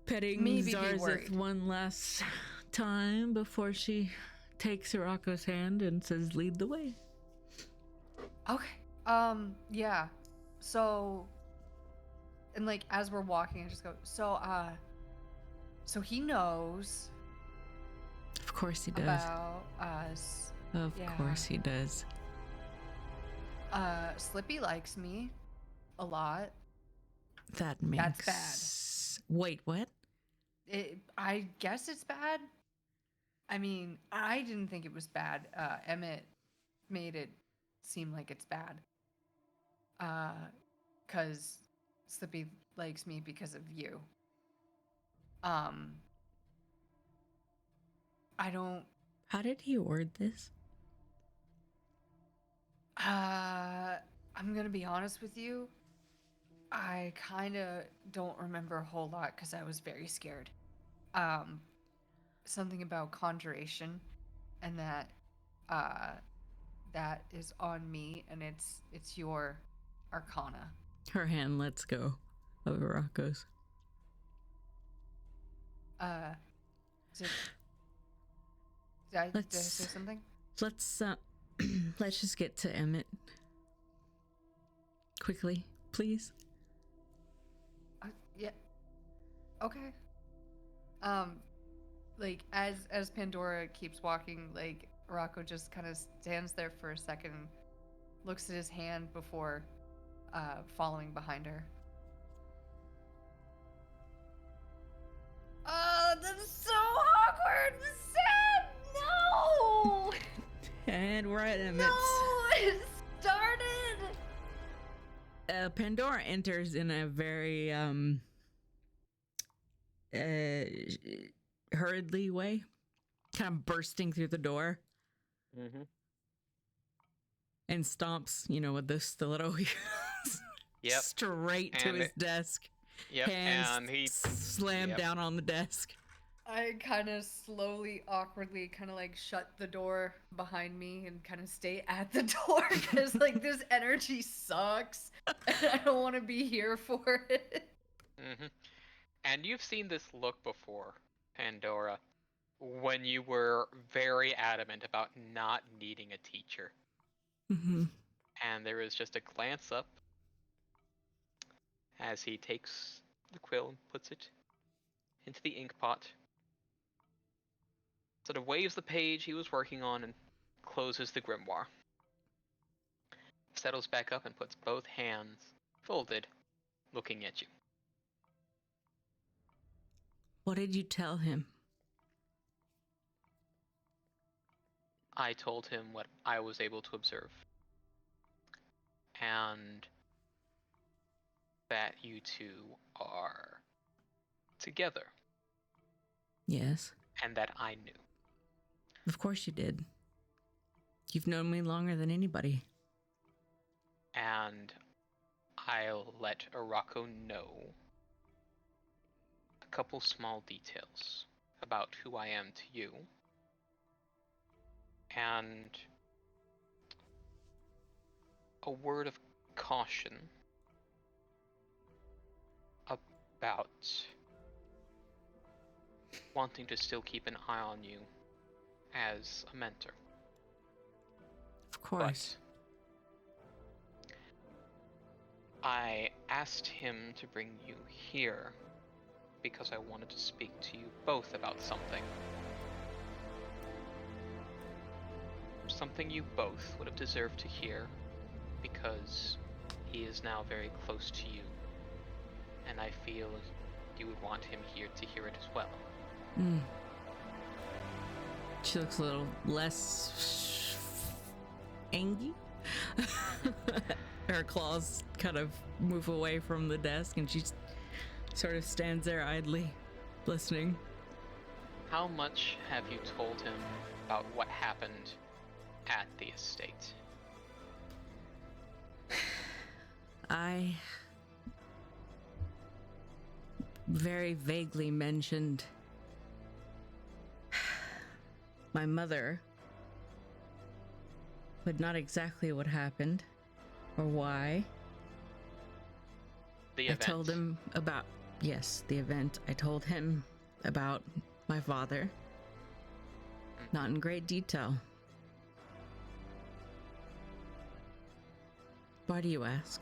petting Maybe be Zarzith worried. one last time before she takes Rocco's hand and says, "Lead the way." Okay. Yeah. So, and like as we're walking, I just go, so he knows Of course he does. about us. Of yeah. course he does. Slippy likes me a lot. That makes... That's Wait, what? I guess it's bad. I mean, I didn't think it was bad. Emmett made it seem like it's bad. 'Cause Slippy likes me because of you. I don't... How did he word this? I'm gonna be honest with you. I kind of don't remember a whole lot because I was very scared. Something about conjuration, and that that is on me, and it's your arcana. Her hand lets go of Rocco's. Is it, did I say something? Let's let's just get to Emmett quickly, please. Yeah. Okay. Like as Pandora keeps walking, like Rocco just kind of stands there for a second, looks at his hand before following behind her. Oh, that's so awkward. Sad. No. And we're at Emmett's. No, it started. Pandora enters in a very hurriedly way, kind of bursting through the door. Mm-hmm. And stomps, with the stiletto heels Yep. straight to And his desk. Yep. Hands And he slammed yep. down on the desk. I kind of slowly, awkwardly, kind of like shut the door behind me and kind of stay at the door because like this energy sucks and I don't want to be here for it. Mm-hmm. And you've seen this look before, Pandora, when you were very adamant about not needing a teacher. Mm-hmm. And there is just a glance up as he takes the quill and puts it into the ink pot. Sort of waves the page he was working on and closes the grimoire. Settles back up and puts both hands folded, looking at you. What did you tell him? I told him what I was able to observe. And that you two are together. Yes. And that I knew. Of course you did. You've known me longer than anybody. And I'll let Arako know a couple small details about who I am to you. And a word of caution about wanting to still keep an eye on you as a mentor. Of course. But I asked him to bring you here because I wanted to speak to you both about something. Something you both would have deserved to hear because he is now very close to you. And I feel you would want him here to hear it as well. Mm. She looks a little less angry. Her claws kind of move away from the desk and she sort of stands there idly, listening. How much have you told him about what happened at the estate? I very vaguely mentioned my mother, but not exactly what happened or why. The event. I told him about, yes, the event. I told him about my father, not in great detail. Why do you ask?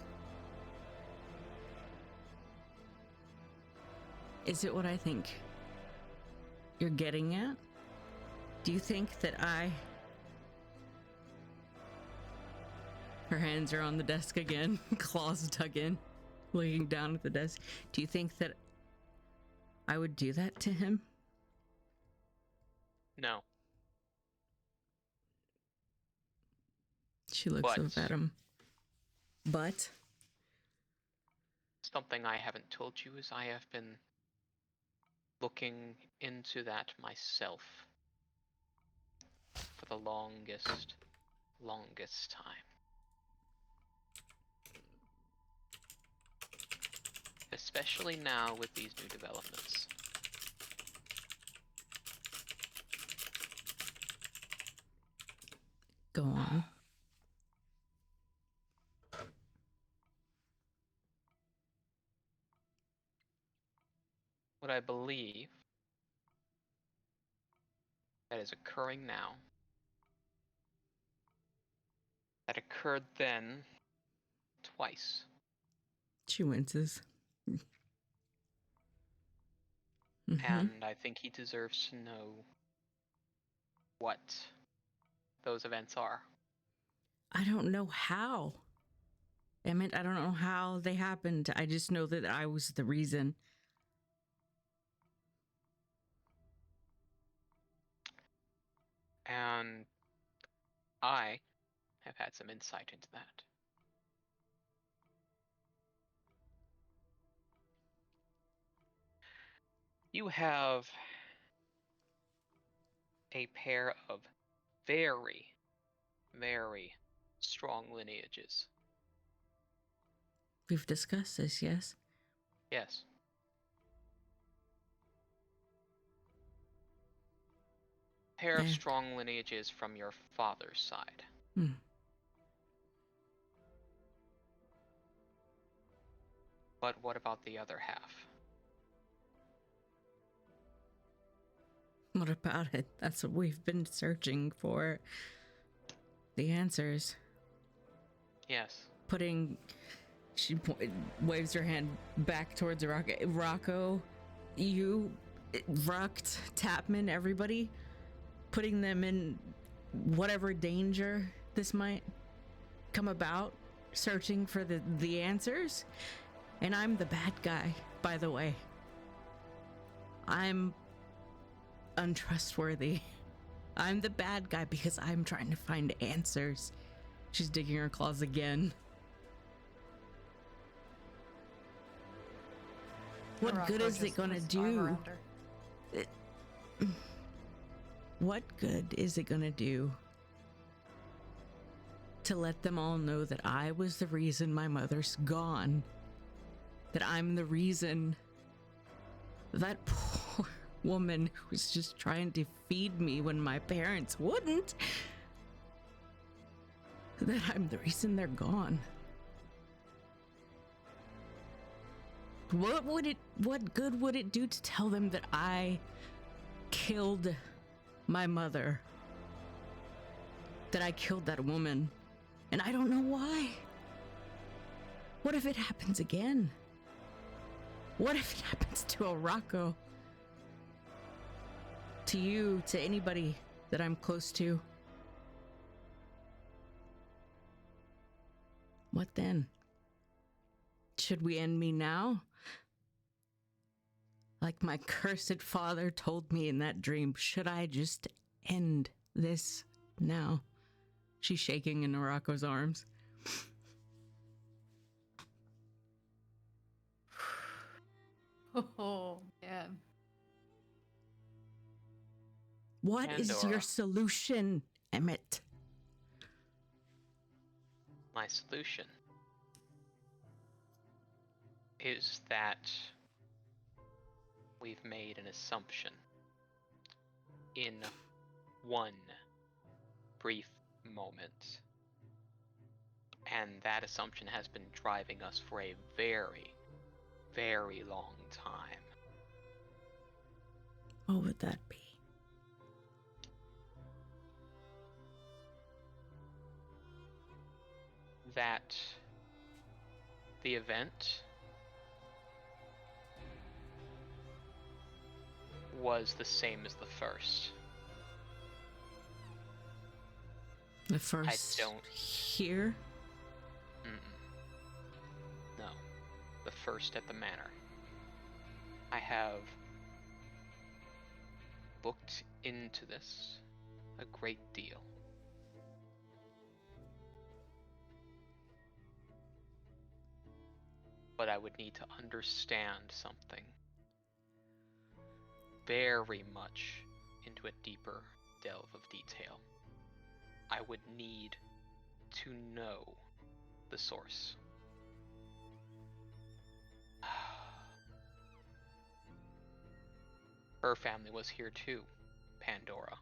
Is it what I think you're getting at? Do you think that Her hands are on the desk again, claws dug in, looking down at the desk. Do you think that I would do that to him? No. She looks up at him. But? Something I haven't told you is I have been looking into that myself for the longest time. Especially now with these new developments. Go on. I believe that is occurring now, that occurred then twice. She winces. And I think he deserves to know what those events are. I don't know how. Emmett, I don't know how they happened. I just know that I was the reason. And I have had some insight into that. You have a pair of very, very strong lineages. We've discussed this, yes? Yes. Pair of strong lineages from your father's side. But what about the other half? What about it? That's what we've been searching for. The answers. Yes. She waves her hand back towards Rocco, you, Rukt, Tapman, everybody, putting them in whatever danger this might come about, searching for the answers. And I'm the bad guy, by the way. I'm untrustworthy. I'm the bad guy because I'm trying to find answers. She's digging her claws again. What good is it gonna do? What good is it gonna do to let them all know that I was the reason my mother's gone? That I'm the reason that poor woman who was just trying to feed me when my parents wouldn't, that I'm the reason they're gone. What good would it do to tell them that I killed my mother? That I killed that woman, and I don't know why? What if it happens again? What if it happens to a Rocco? To you, to anybody that I'm close to? What then? Should we end me now? Like my cursed father told me in that dream, should I just end this now? She's shaking in Rocco's arms. Oh, man. What is your solution, Emmett? My solution is that we've made an assumption in one brief moment. And that assumption has been driving us for a very, very long time. What would that be? That the event was the same as the first. The first here? No. The first at the manor. I have looked into this a great deal. But I would need to understand something very much into a deeper delve of detail. I would need to know the source. Her family was here too, Pandora.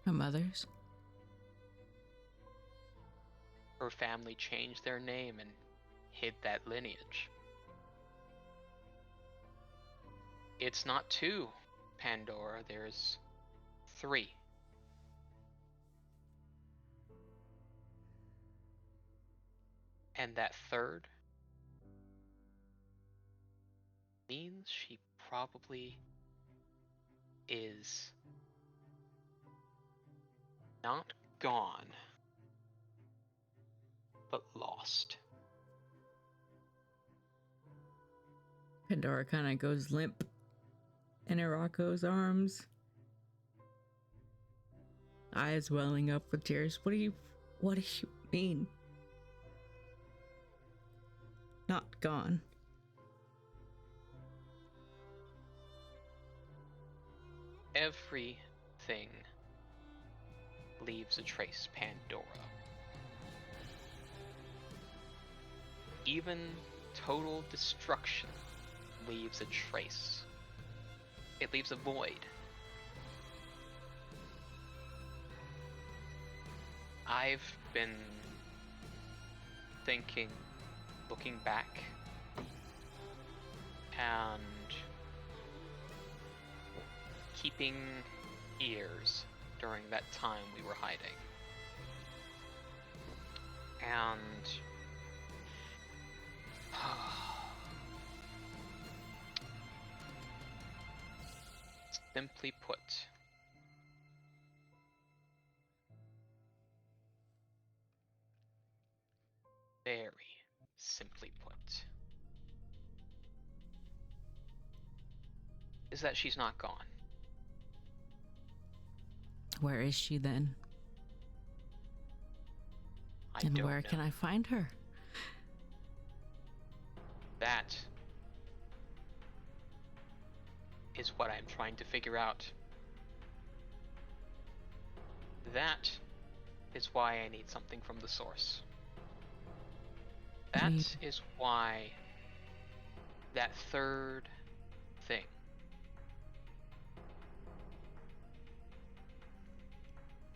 Her mother's? Her family changed their name and hid that lineage. It's not 2, Pandora. There's 3. And that third means she probably is not gone, but lost. Pandora kind of goes limp in Arako's arms, eyes welling up with tears. What do you mean? Not gone. Everything leaves a trace, Pandora. Even total destruction leaves a trace. It leaves a void. I've been thinking, looking back, and keeping ears during that time we were hiding. And simply put, very simply put, is that she's not gone. Where is she then? And where can I find her? That is what I'm trying to figure out. That is why I need something from the source. That is why that third thing,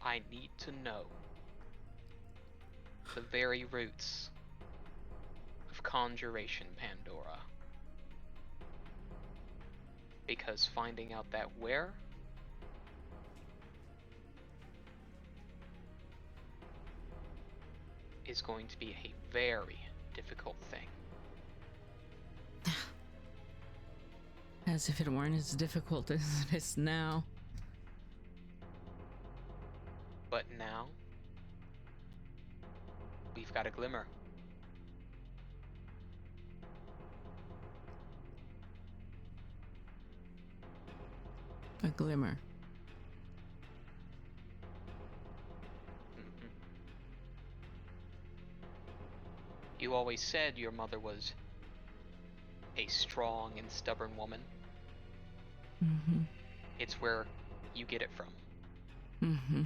I need to know the very roots of conjuration, Pandora. Because finding out that where is going to be a very difficult thing. As if it weren't as difficult as it is now. But now, we've got a glimmer. A glimmer. Mm-hmm. You always said your mother was a strong and stubborn woman. Mm-hmm. It's where you get it from. Mm-hmm.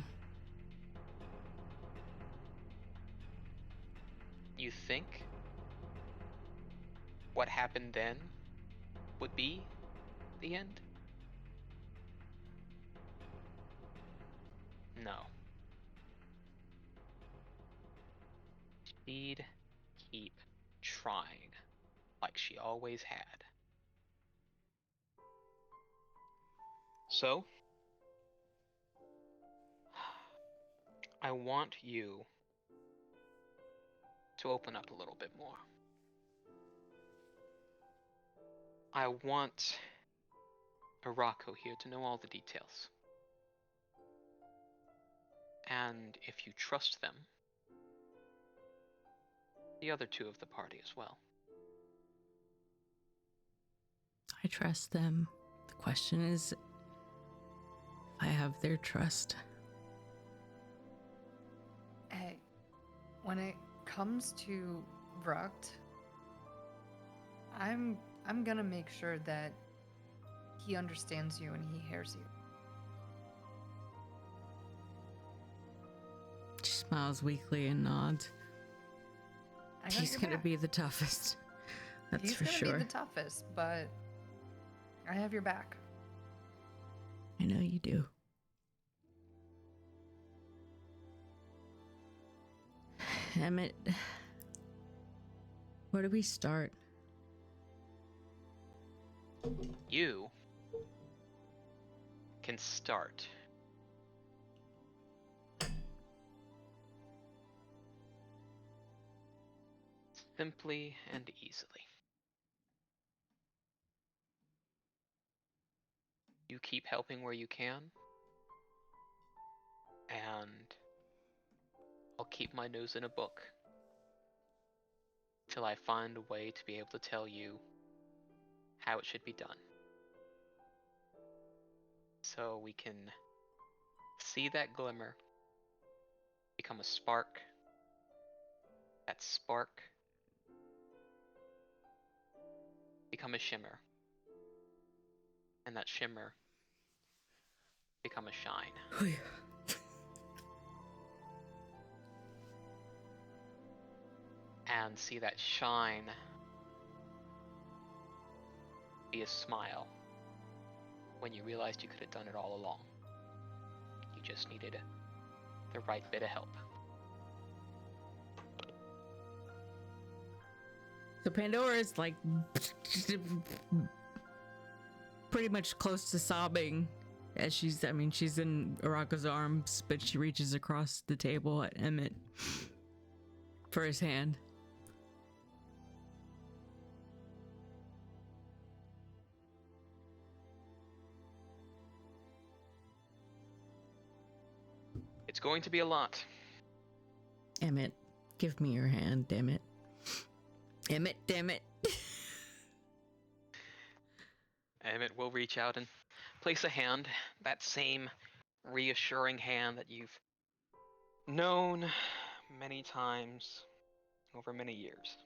You think what happened then would be the end? No. She'd keep trying, like she always had. So, I want you to open up a little bit more. I want Arako here to know all the details. And if you trust them, the other two of the party as well. I trust them. The question is if I have their trust. Hey, when it comes to Rukt, I'm gonna make sure that he understands you and he hears you. She smiles weakly and nods. I got He's your gonna back. be the toughest. That's He's for gonna sure. be the toughest, but I have your back. I know you do. Emmett, where do we start? You can start. Simply and easily. You keep helping where you can, and I'll keep my nose in a book till I find a way to be able to tell you how it should be done. So we can see that glimmer become a spark. That spark become a shimmer. And that shimmer become a shine. Oh, yeah. And see that shine be a smile when you realized you could have done it all along. You just needed the right bit of help. So Pandora is like pretty much close to sobbing as she's in Araka's arms, but she reaches across the table at Emmett for his hand. It's going to be a lot. Emmett, give me your hand, damn it. Emmett, damn it. Emmett will reach out and place a hand, that same reassuring hand that you've known many times over many years.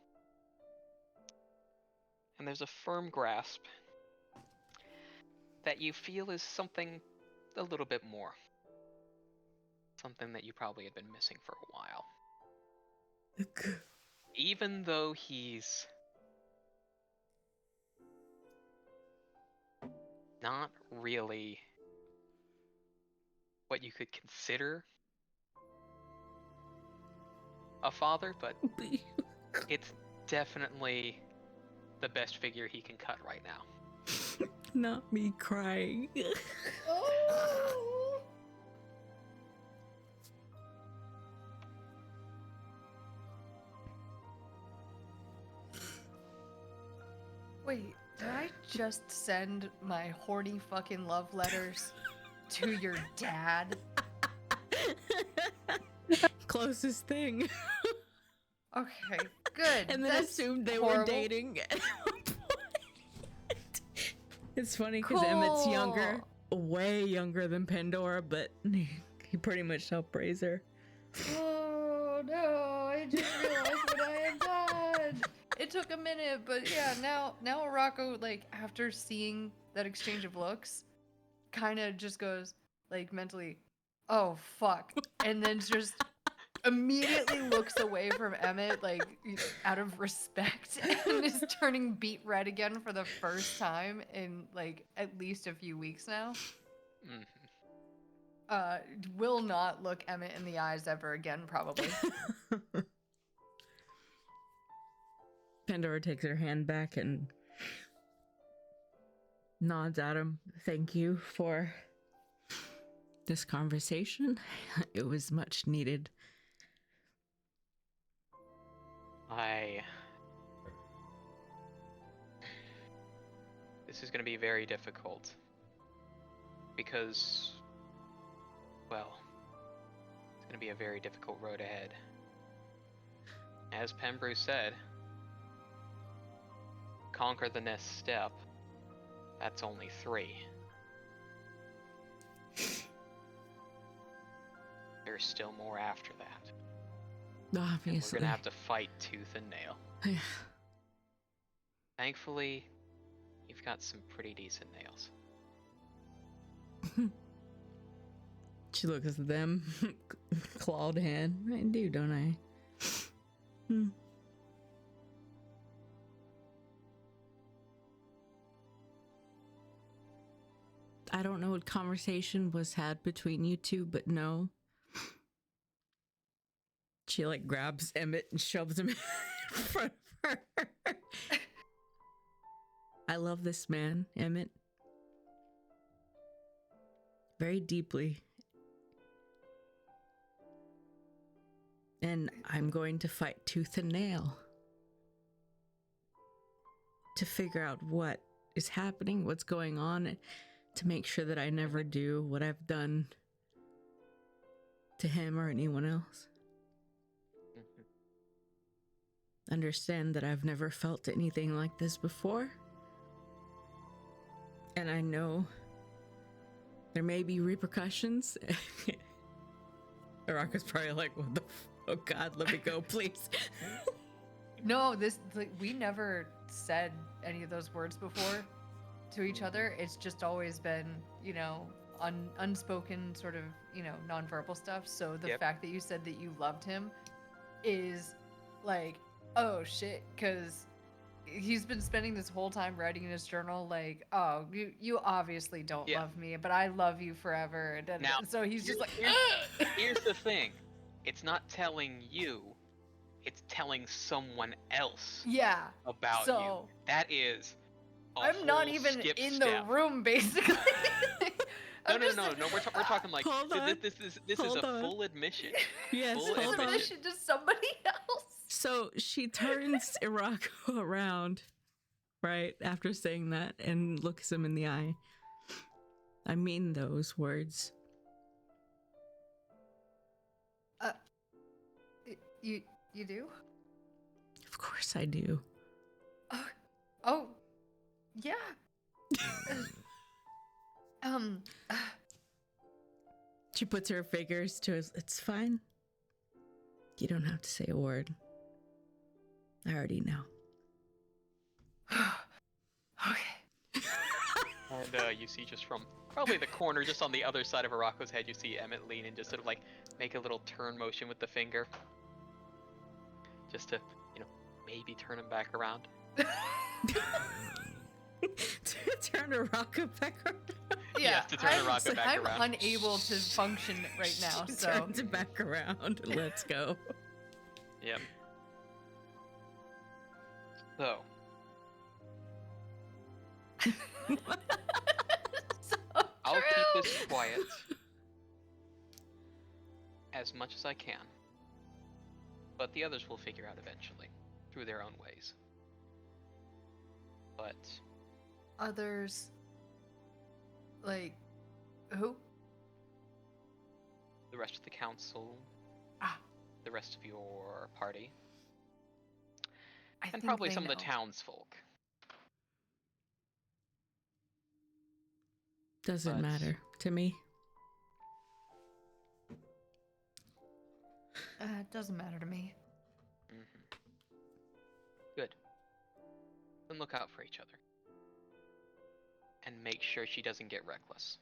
And there's a firm grasp that you feel is something a little bit more. Something that you probably had been missing for a while. Even though he's not really what you could consider a father, but it's definitely the best figure he can cut right now. Not me crying. Oh! Wait, did I just send my horny fucking love letters to your dad? Closest thing. Okay, good. And then That's assumed they horrible. were dating. It's funny because Emmett's younger, way younger than Pandora, but he pretty much helped raise her. Oh no, I just realized what I had done. It took a minute, but yeah, now Arako, like, after seeing that exchange of looks, kind of just goes, like, mentally, oh fuck, and then just immediately looks away from Emmett, like, out of respect, and is turning beet red again for the first time in, like, at least a few weeks now. Will not look Emmett in the eyes ever again, probably. Pandora takes her hand back and nods at him. Thank you for this conversation. It was much needed. This is going to be very difficult. Because, well, it's going to be a very difficult road ahead. As Pembrew said, conquer the next step. That's only 3. There's still more after that. Obviously. And we're gonna have to fight tooth and nail. Thankfully, you've got some pretty decent nails. She looks at them, clawed hand. I do, don't I? I don't know what conversation was had between you two, but no. She like grabs Emmett and shoves him in front of her. I love this man, Emmett. very deeply. And I'm going to fight tooth and nail to figure out what is happening, what's going on, to make sure that I never do what I've done to him or anyone else. Understand that I've never felt anything like this before. And I know there may be repercussions. Araka's probably like, what the oh God, let me go, please. No, we never said any of those words before to each other. It's just always been, unspoken sort of, nonverbal stuff. So the fact that you said that you loved him is like, oh shit, because he's been spending this whole time writing in his journal like, oh, you obviously don't love me, but I love you forever. And now, so he's just like, here's the thing. It's not telling you, it's telling someone else about you. That is I'm not even in the room, basically. No. We're talking like this is a full admission. Yes, full admission to somebody else. So she turns Irako around, right after saying that, and looks him in the eye. I mean those words. You do? Of course I do. Oh, yeah. She puts her fingers to his. It's fine. You don't have to say a word. I already know. Okay. And you see just from probably the corner, just on the other side of Arako's head, you see Emmett lean and just sort of like make a little turn motion with the finger. Just to, maybe turn him back around. Turn Araka back around. Yeah, to turn Araka back around. I'm unable to function right now, so. Turns it back around. Let's go. Yep. So. I'll keep this quiet as much as I can. But the others will figure out eventually, through their own ways. But... Others... Like... Who? The rest of the council. The rest of your party. And probably some of the townsfolk. Doesn't matter to me. It doesn't matter to me. Mm-hmm. Good. Then look out for each other. And make sure she doesn't get reckless.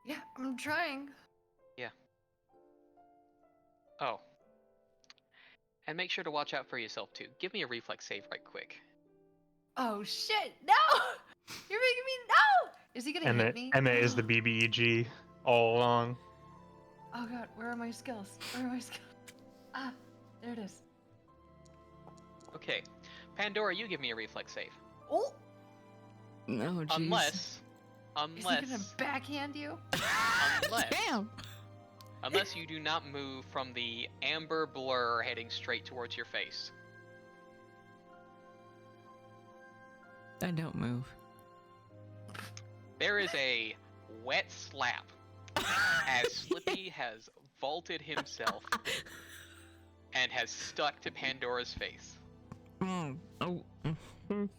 Yeah, I'm trying. Yeah. Oh. And make sure to watch out for yourself too. Give me a reflex save right quick. Oh shit, no! You're making me, no! Is he gonna hit me? Emma is the BBEG all along. Oh god, where are my skills? Where are my skills? Ah, there it is. Okay. Pandora, you give me a reflex save. Oh! No, jeez. Unless... Is he gonna backhand you? Damn! Unless you do not move from the amber blur heading straight towards your face. I don't move. There is a wet slap as Slippy has vaulted himself and has stuck to Pandora's face. Oh,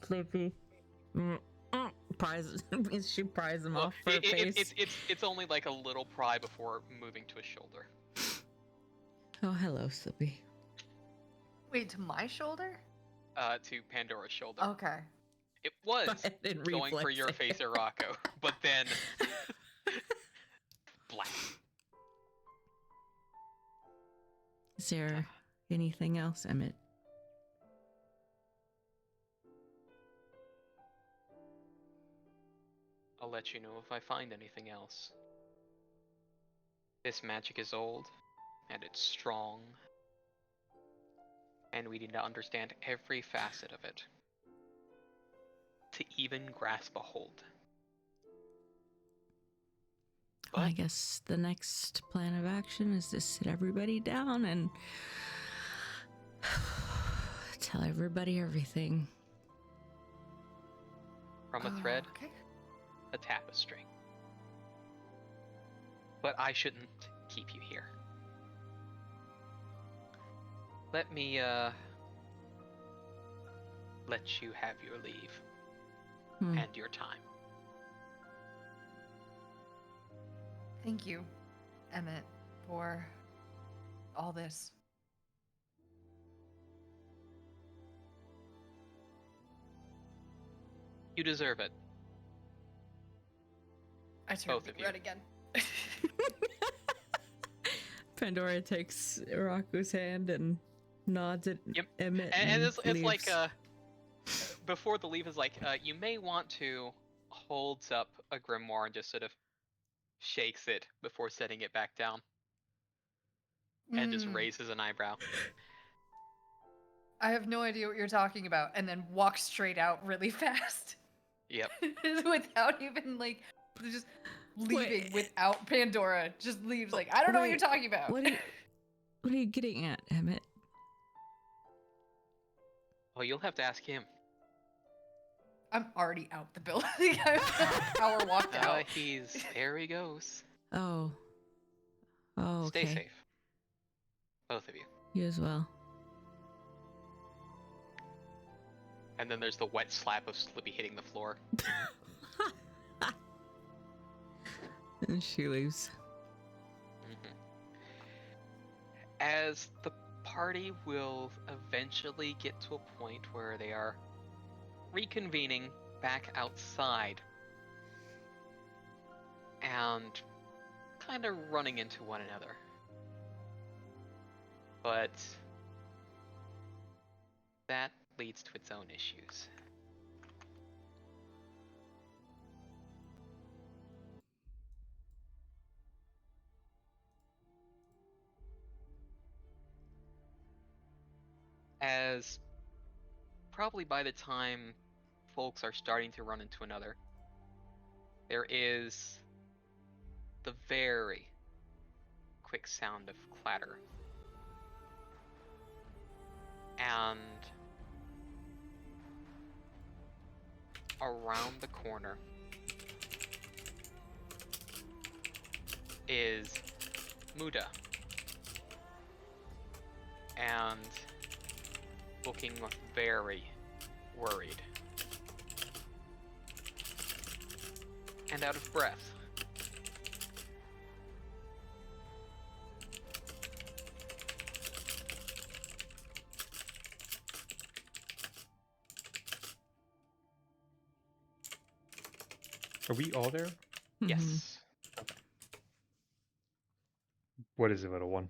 Slippy. She pries him off her face. It's only like a little pry before moving to his shoulder. Oh, hello, Slippy. Wait, to my shoulder? To Pandora's shoulder. Okay. It was going for your face, Irako, but then... black. Is there anything else, Emmett? I'll let you know if I find anything else. This magic is old, and it's strong, and we need to understand every facet of it to even grasp a hold. Well, I But guess the next plan of action is to sit everybody down and tell everybody everything. from a thread, Okay. a tapestry. But I shouldn't keep you here. Let me, let you have your leave and your time. Thank you, Emmett, for all this. You deserve it. I turn Both to of you. red again. Pandora takes Raku's hand and nods at Yep. Emmett And it's like, leaves. before the leave is like, you may want to holds up a grimoire and just sort of shakes it before setting it back down. And just raises an eyebrow. I have no idea what you're talking about, and then walks straight out really fast. Yep. Without even, like, just leaving Wait. without Pandora. Just leaves, like, I don't know what you're Wait, talking about. What are you getting at, Emmett? Well, you'll have to ask him. I'm already out the building. I've power walked out. There he goes. Oh. Oh, okay. Stay safe. Both of you. You as well. And then there's the wet slap of Slippy hitting the floor. And she leaves. As the party will eventually get to a point where they are reconvening back outside and kind of running into one another. But that leads to its own issues. As probably by the time folks are starting to run into another, there is the very quick sound of clatter. And around the corner is Muda. And looking very worried. And out of breath. Are we all there? Yes. What is it, little one?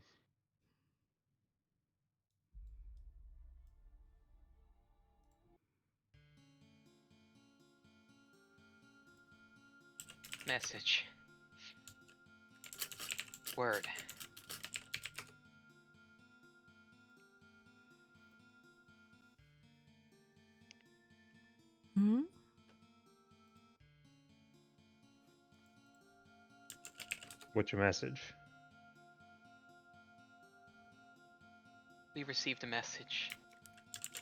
Message. Word. Hmm? What's your message? We received a message.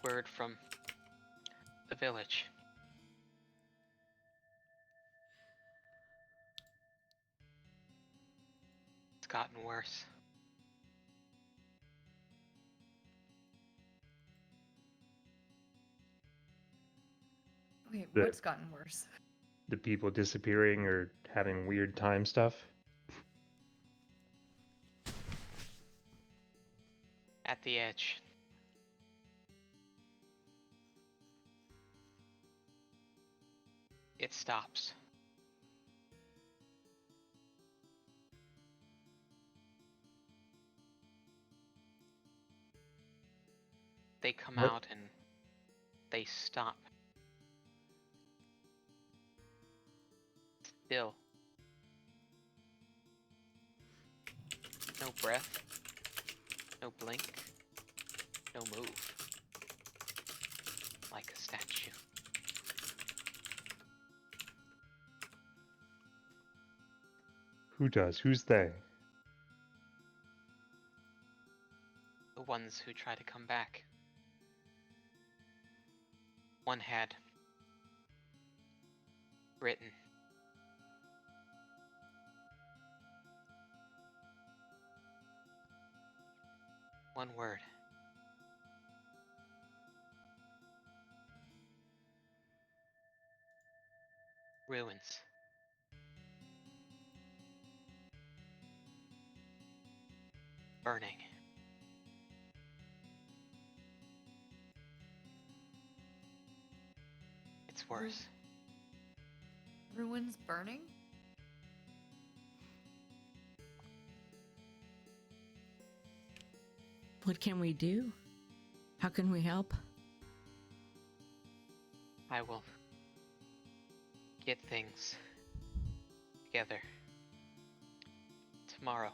Word from the village. It's gotten worse. Wait, The- what's gotten worse? The people disappearing or having weird time stuff? At the edge. It stops. They come What? out and they stop. Still. No breath. No blink. No move. Like a statue. Who does? Who's they? The ones who try to come back. One had written one word. Ruins. Burning. It's worse. Ruins burning? What can we do? How can we help? I will get things together tomorrow.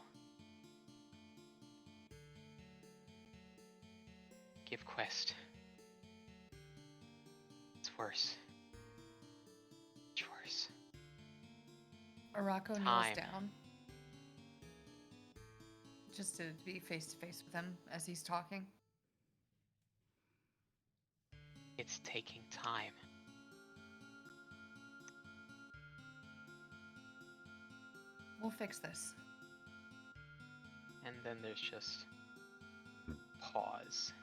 Give quest. It's worse. It's worse. Arako kneels Time. down. Just to be face to face with him as he's talking. It's taking time. We'll fix this. And then there's just pause.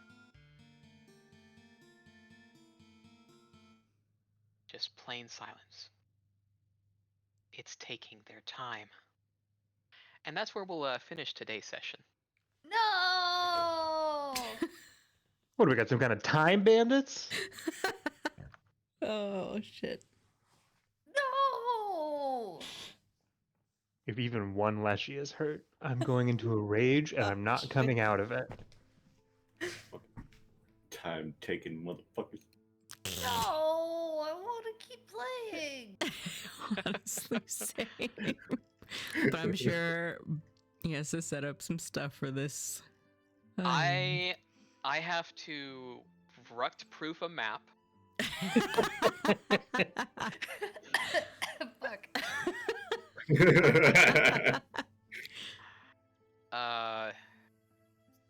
Just plain silence. It's taking their time. And that's where we'll finish today's session. No! What do we got? Some kind of time bandits? Oh, shit. No! If even one Leshy is hurt, I'm going into a rage and I'm not coming out of it. Time taking motherfuckers. No! I want to keep playing! Honestly, same. But I'm sure he has to set up some stuff for this. I have to ruct proof a map. Fuck.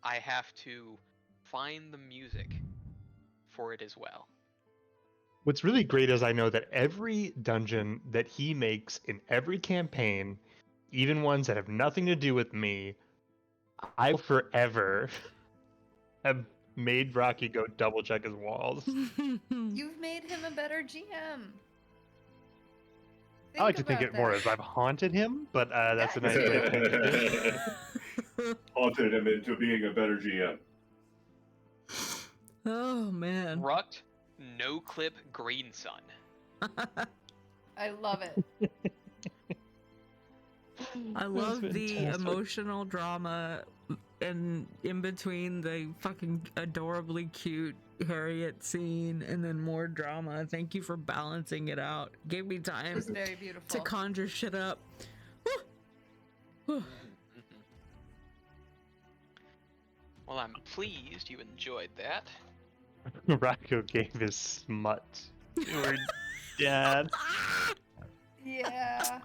I have to find the music for it as well. What's really great is I know that every dungeon that he makes in every campaign, even ones that have nothing to do with me, I will forever have made Rocky go double check his walls. You've made him a better GM. I like to think about it more that. as I've haunted him, but that's a nice way of thinking it. Haunted him into being a better GM. Oh, man. Ruct, no clip, green sun. I love it. I love the fantastic. emotional drama and in between the fucking adorably cute Harriet scene and then more drama. Thank you for balancing it out. Gave me It time was very beautiful. to conjure shit up. Well, I'm pleased you enjoyed that. Rocco gave his smut to her dad. Yeah.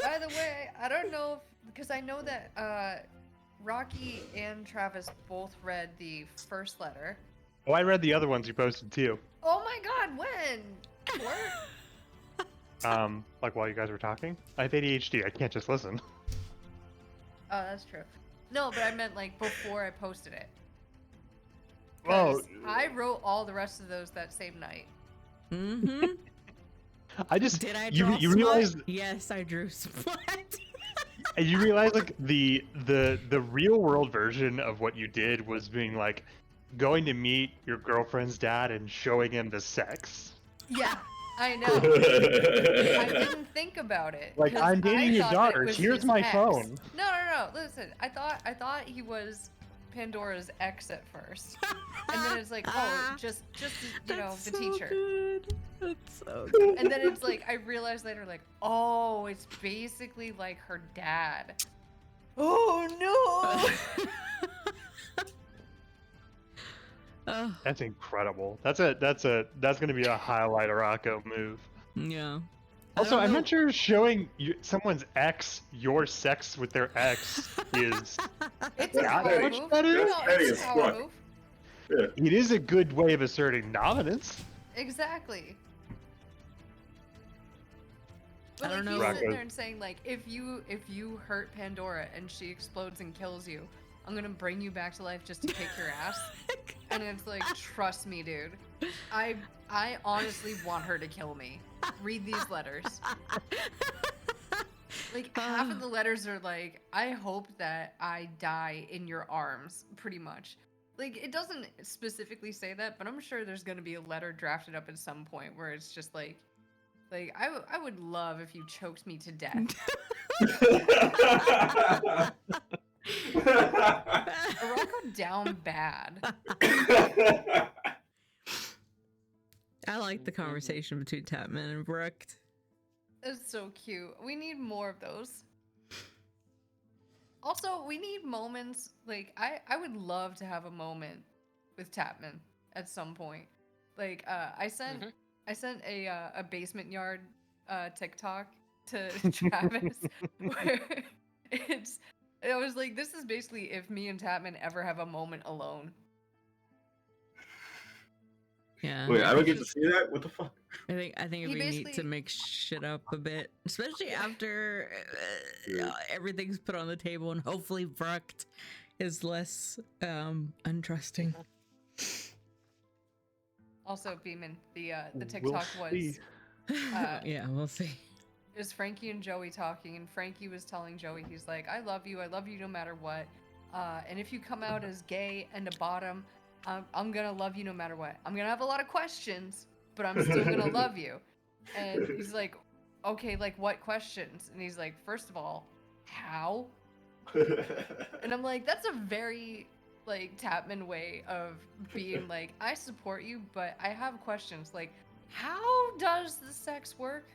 By the way, I don't know because I know that Rocky and Travis both read the first letter. Oh, I read the other ones you posted too. Oh my god, when? What? Like while you guys were talking. I have ADHD. I can't just listen. Oh, that's true. No, but I meant like before I posted it. Oh, 'Cause I wrote all the rest of those that same night. Mm-hmm. I just Did I you draw you smut? realize Yes, I drew smut. you realize like the real world version of what you did was being like going to meet your girlfriend's dad and showing him the sex. Yeah, I know. I didn't think about it. Like, 'cause I'm dating I your thought that daughter. it was Here's his my ex. phone. No. Listen, I thought he was Pandora's ex at first, and then it's like, oh, just you know, That's the so teacher. Good. That's so good. And then it's like I realized later, like, oh, it's basically like her dad. Oh no! Oh, That's incredible. That's gonna be a highlight Rocco move. yeah. Also, don't I'm know. not sure someone's ex your sex with their ex is It's a not power much move. better. No, That's petty it's a as power fuck. move. Yeah. It is a good way of asserting dominance. Exactly. But I don't like know. he's Rocco. sitting there and saying like, if you hurt Pandora and she explodes and kills you, I'm gonna bring you back to life just to kick your ass. And it's like, trust me, dude. I honestly want her to kill me. Read these letters. Like half of the letters are like, I hope that I die in your arms, pretty much. Like it doesn't specifically say that, but I'm sure there's gonna be a letter drafted up at some point where it's just like I would love if you choked me to death. Arako down bad. I like the conversation between Tapman and Brooke. It's so cute. We need more of those. Also, we need moments like I would love to have a moment with Tapman at some point. Like I sent a basement yard TikTok to Travis where I was like, this is basically if me and Tapman ever have a moment alone. Yeah. Wait, I don't get to see that? What the fuck? I think He we need to basically- make shit up a bit, especially after everything's put on the table, and hopefully Brucked is less untrusting. Also, Beeman, the We'll TikTok was see. Yeah, we'll see. it was Frankie and Joey talking, and Frankie was telling Joey, he's like, I love you no matter what. And if you come out as gay and a bottom, I'm gonna love you no matter what. I'm gonna have a lot of questions, but I'm still gonna love you. And he's like, okay, like what questions? And he's like, first of all, how? And I'm like, that's a very like Tapman way of being like, I support you, but I have questions. Like, how does the sex work?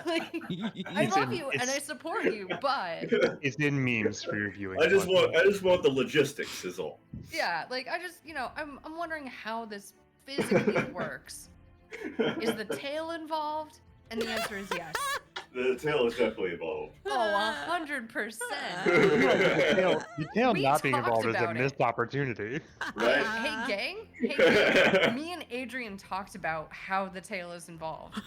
Like, I It's love in- you and I it's- support you, but It's in memes for your viewing. I just pleasure. want the logistics is all. yeah, like I just, I'm wondering how this physically works. Is the tail involved? And the answer is yes. The tail is definitely involved. Oh, 100%. The tail We not being talked involved is a about it. missed opportunity. Right? Hey, gang. Hey, gang. Me and Adrian talked about how the tail is involved.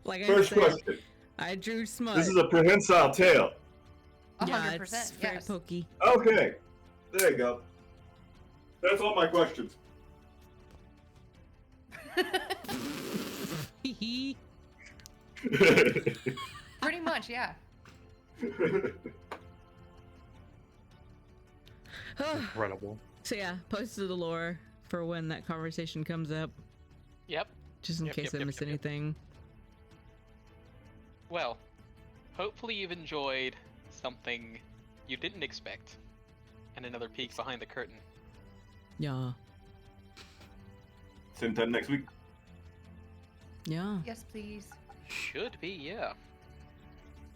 Like First I said, question. I drew smut. This is a prehensile tail. 100%. Yeah, it's very Yes. pokey. Okay. There you go. That's all my questions. Pretty much, yeah. Incredible. So yeah, posted the lore for when that conversation comes up, Yep. just in case I miss anything. Well, hopefully you've enjoyed something you didn't expect, and another peek behind the curtain. Yeah. Same time next week. Yeah. Yes, please. Should be, yeah.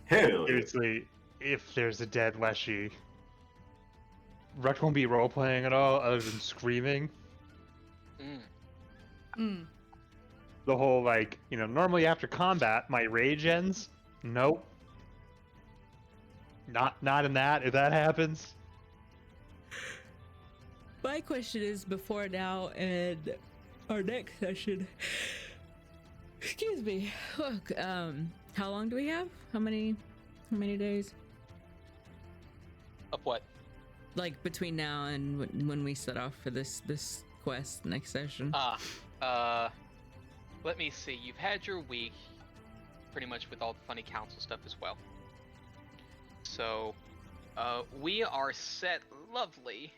Hell yeah. Seriously, if there's a dead Leshy, Ruck won't be role playing at all other than screaming. The whole like, normally after combat my rage ends. Nope. Not in that. If that happens. My question is, before now and our next session, excuse me, look, how long do we have? How many days? Of what? Like between now and when we set off for this quest next session? Let me see. You've had your week, pretty much with all the funny council stuff as well. So, we are set lovely,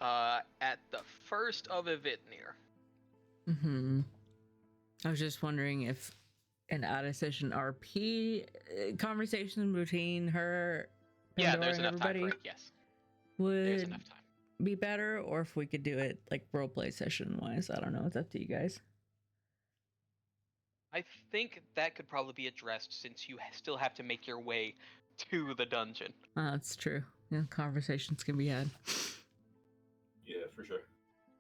at the first of Evitnir. Mm-hmm. I was just wondering if an out-of-session RP conversation between her, Yeah, Pandora, there's and enough time everybody for it, yes. There's would enough time. be better, or if we could do it like roleplay session-wise. I don't know. It's up to you guys. I think that could probably be addressed since you still have to make your way to the dungeon. That's true. Yeah, conversations can be had. Yeah, for sure.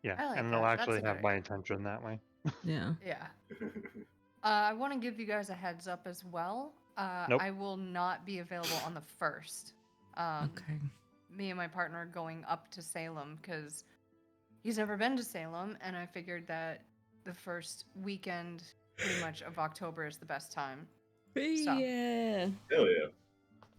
Yeah, I like and that. they'll That's actually a have good my attention that way. Yeah. Yeah. I want to give you guys a heads up as well. Nope. I will not be available on the 1st. Okay. Me and my partner are going up to Salem because he's never been to Salem, and I figured that the first weekend, pretty much, of October is the best time. Yeah. Hell yeah.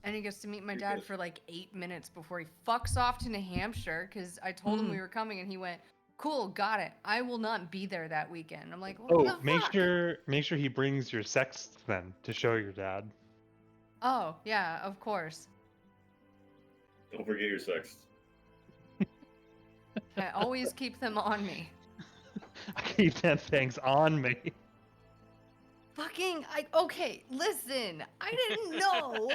And he gets to meet my dad for like 8 minutes before he fucks off to New Hampshire because I told him we were coming, and he went, "Cool, got it. I will not be there that weekend." I'm like, "What the make fuck?" sure he brings your sext then to show your dad. Oh, yeah, of course. Don't forget your sex. I always keep them on me. I keep them things on me. Okay, listen. I didn't know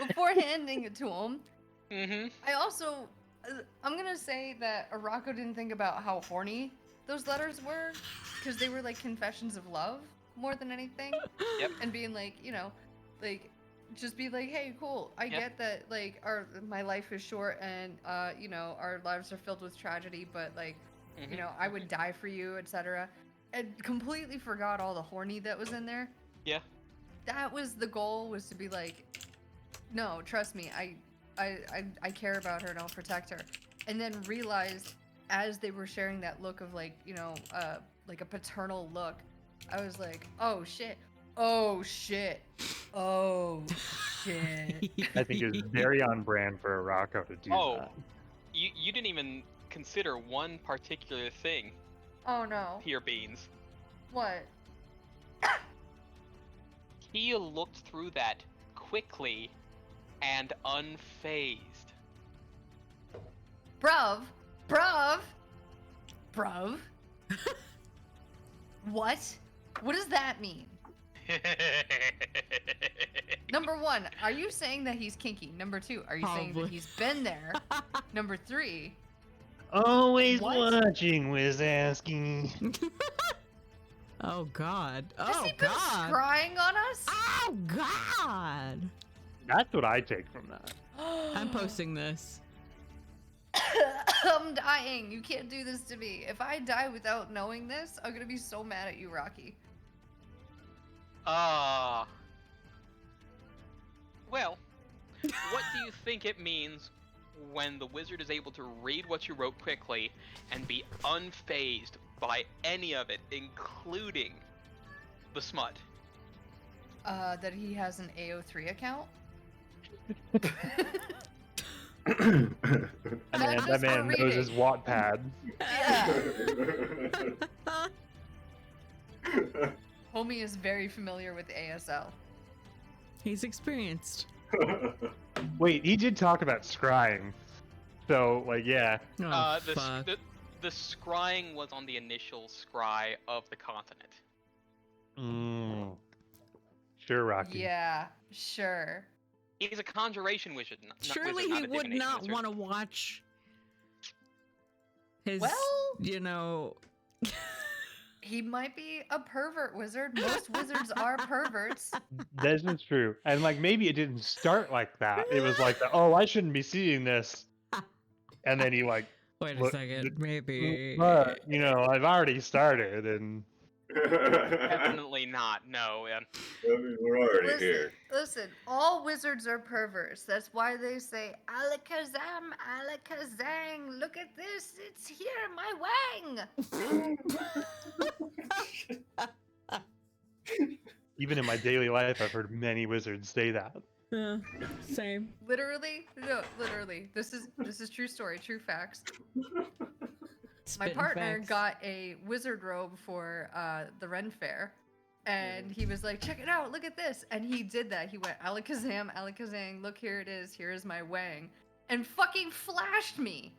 before handing it to him. Mm-hmm. I also, I'm gonna say that Arako didn't think about how horny those letters were, because they were like confessions of love more than anything. Yep. And being like, like, just be like, hey, cool. I Yep. get that, like, my life is short, and our lives are filled with tragedy, but like, I would die for you, etc. And completely forgot all the horny that was in there. Yeah. That was the goal, was to be like, no, trust me, I care about her and I'll protect her. And then realized, as they were sharing that look of like, like a paternal look, I was like, oh shit, oh shit, oh shit. I think it was very on brand for Arako to do that. You didn't even consider one particular thing, Oh no. Peter Beans. What? He looked through that quickly and unfazed. Bruv. What? What does that mean? Number 1, are you saying that he's kinky? Number 2, are you saying that Probably. he's been there? Number 3, Always What? watching, Wizaski. Oh God. has Oh he been God. scrying on us? Oh God. That's what I take from that. I'm posting this. I'm dying. You can't do this to me. If I die without knowing this, I'm gonna be so mad at you, Rocky. Well, what do you think it means when the wizard is able to read what you wrote quickly and be unfazed by any of it, including the smut? That he has an AO3 account? That man knows his Wattpad. Yeah. Homie is very familiar with ASL. He's experienced. Wait, he did talk about scrying. So, like, yeah. Oh, The fuck. scrying was on the initial scry of the continent. Sure, Rocky. Yeah, sure. He's a conjuration wizard. Surely wizard, not he a would divination not wizard. want to watch his, Well- He might be a pervert wizard. Most wizards are perverts. This is true. And, like, maybe it didn't start like that. It was like, oh, I shouldn't be seeing this. And then he, like, Wait a look, second, maybe. but, I've already started, and... Definitely not. No. We're already here. Listen, all wizards are perverts. That's why they say, Alakazam, Alakazang, look at this, it's here, my wang. Even in my daily life, I've heard many wizards say that. Yeah, same. Literally, no, literally. This is true story, true facts. My Spitting partner facts. got a wizard robe for the Ren Fair, and he was like, check it out, look at this. And he did that. He went, Alakazam, Alakazang, look, here it is, here is my wang. And fucking flashed me.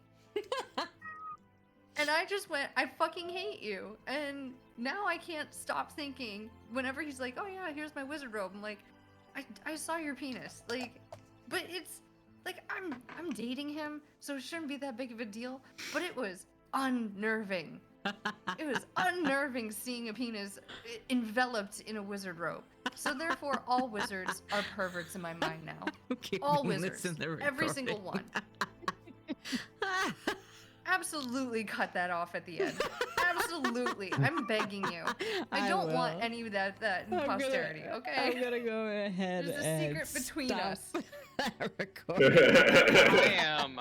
And I just went, I fucking hate you. And now I can't stop thinking, whenever he's like, oh yeah, here's my wizard robe, I'm like, I saw your penis. Like, but it's, like, I'm dating him, so it shouldn't be that big of a deal. But it was unnerving. It was unnerving seeing a penis enveloped in a wizard robe. So therefore, all wizards are perverts in my mind now. Keeping All this wizards, in the every single recording. one. absolutely cut that off at the end. Absolutely. I'm begging you. I don't want will. any of that in I'm posterity, gonna, okay? I'm gonna go ahead There's a and secret between stop us. that recording. I am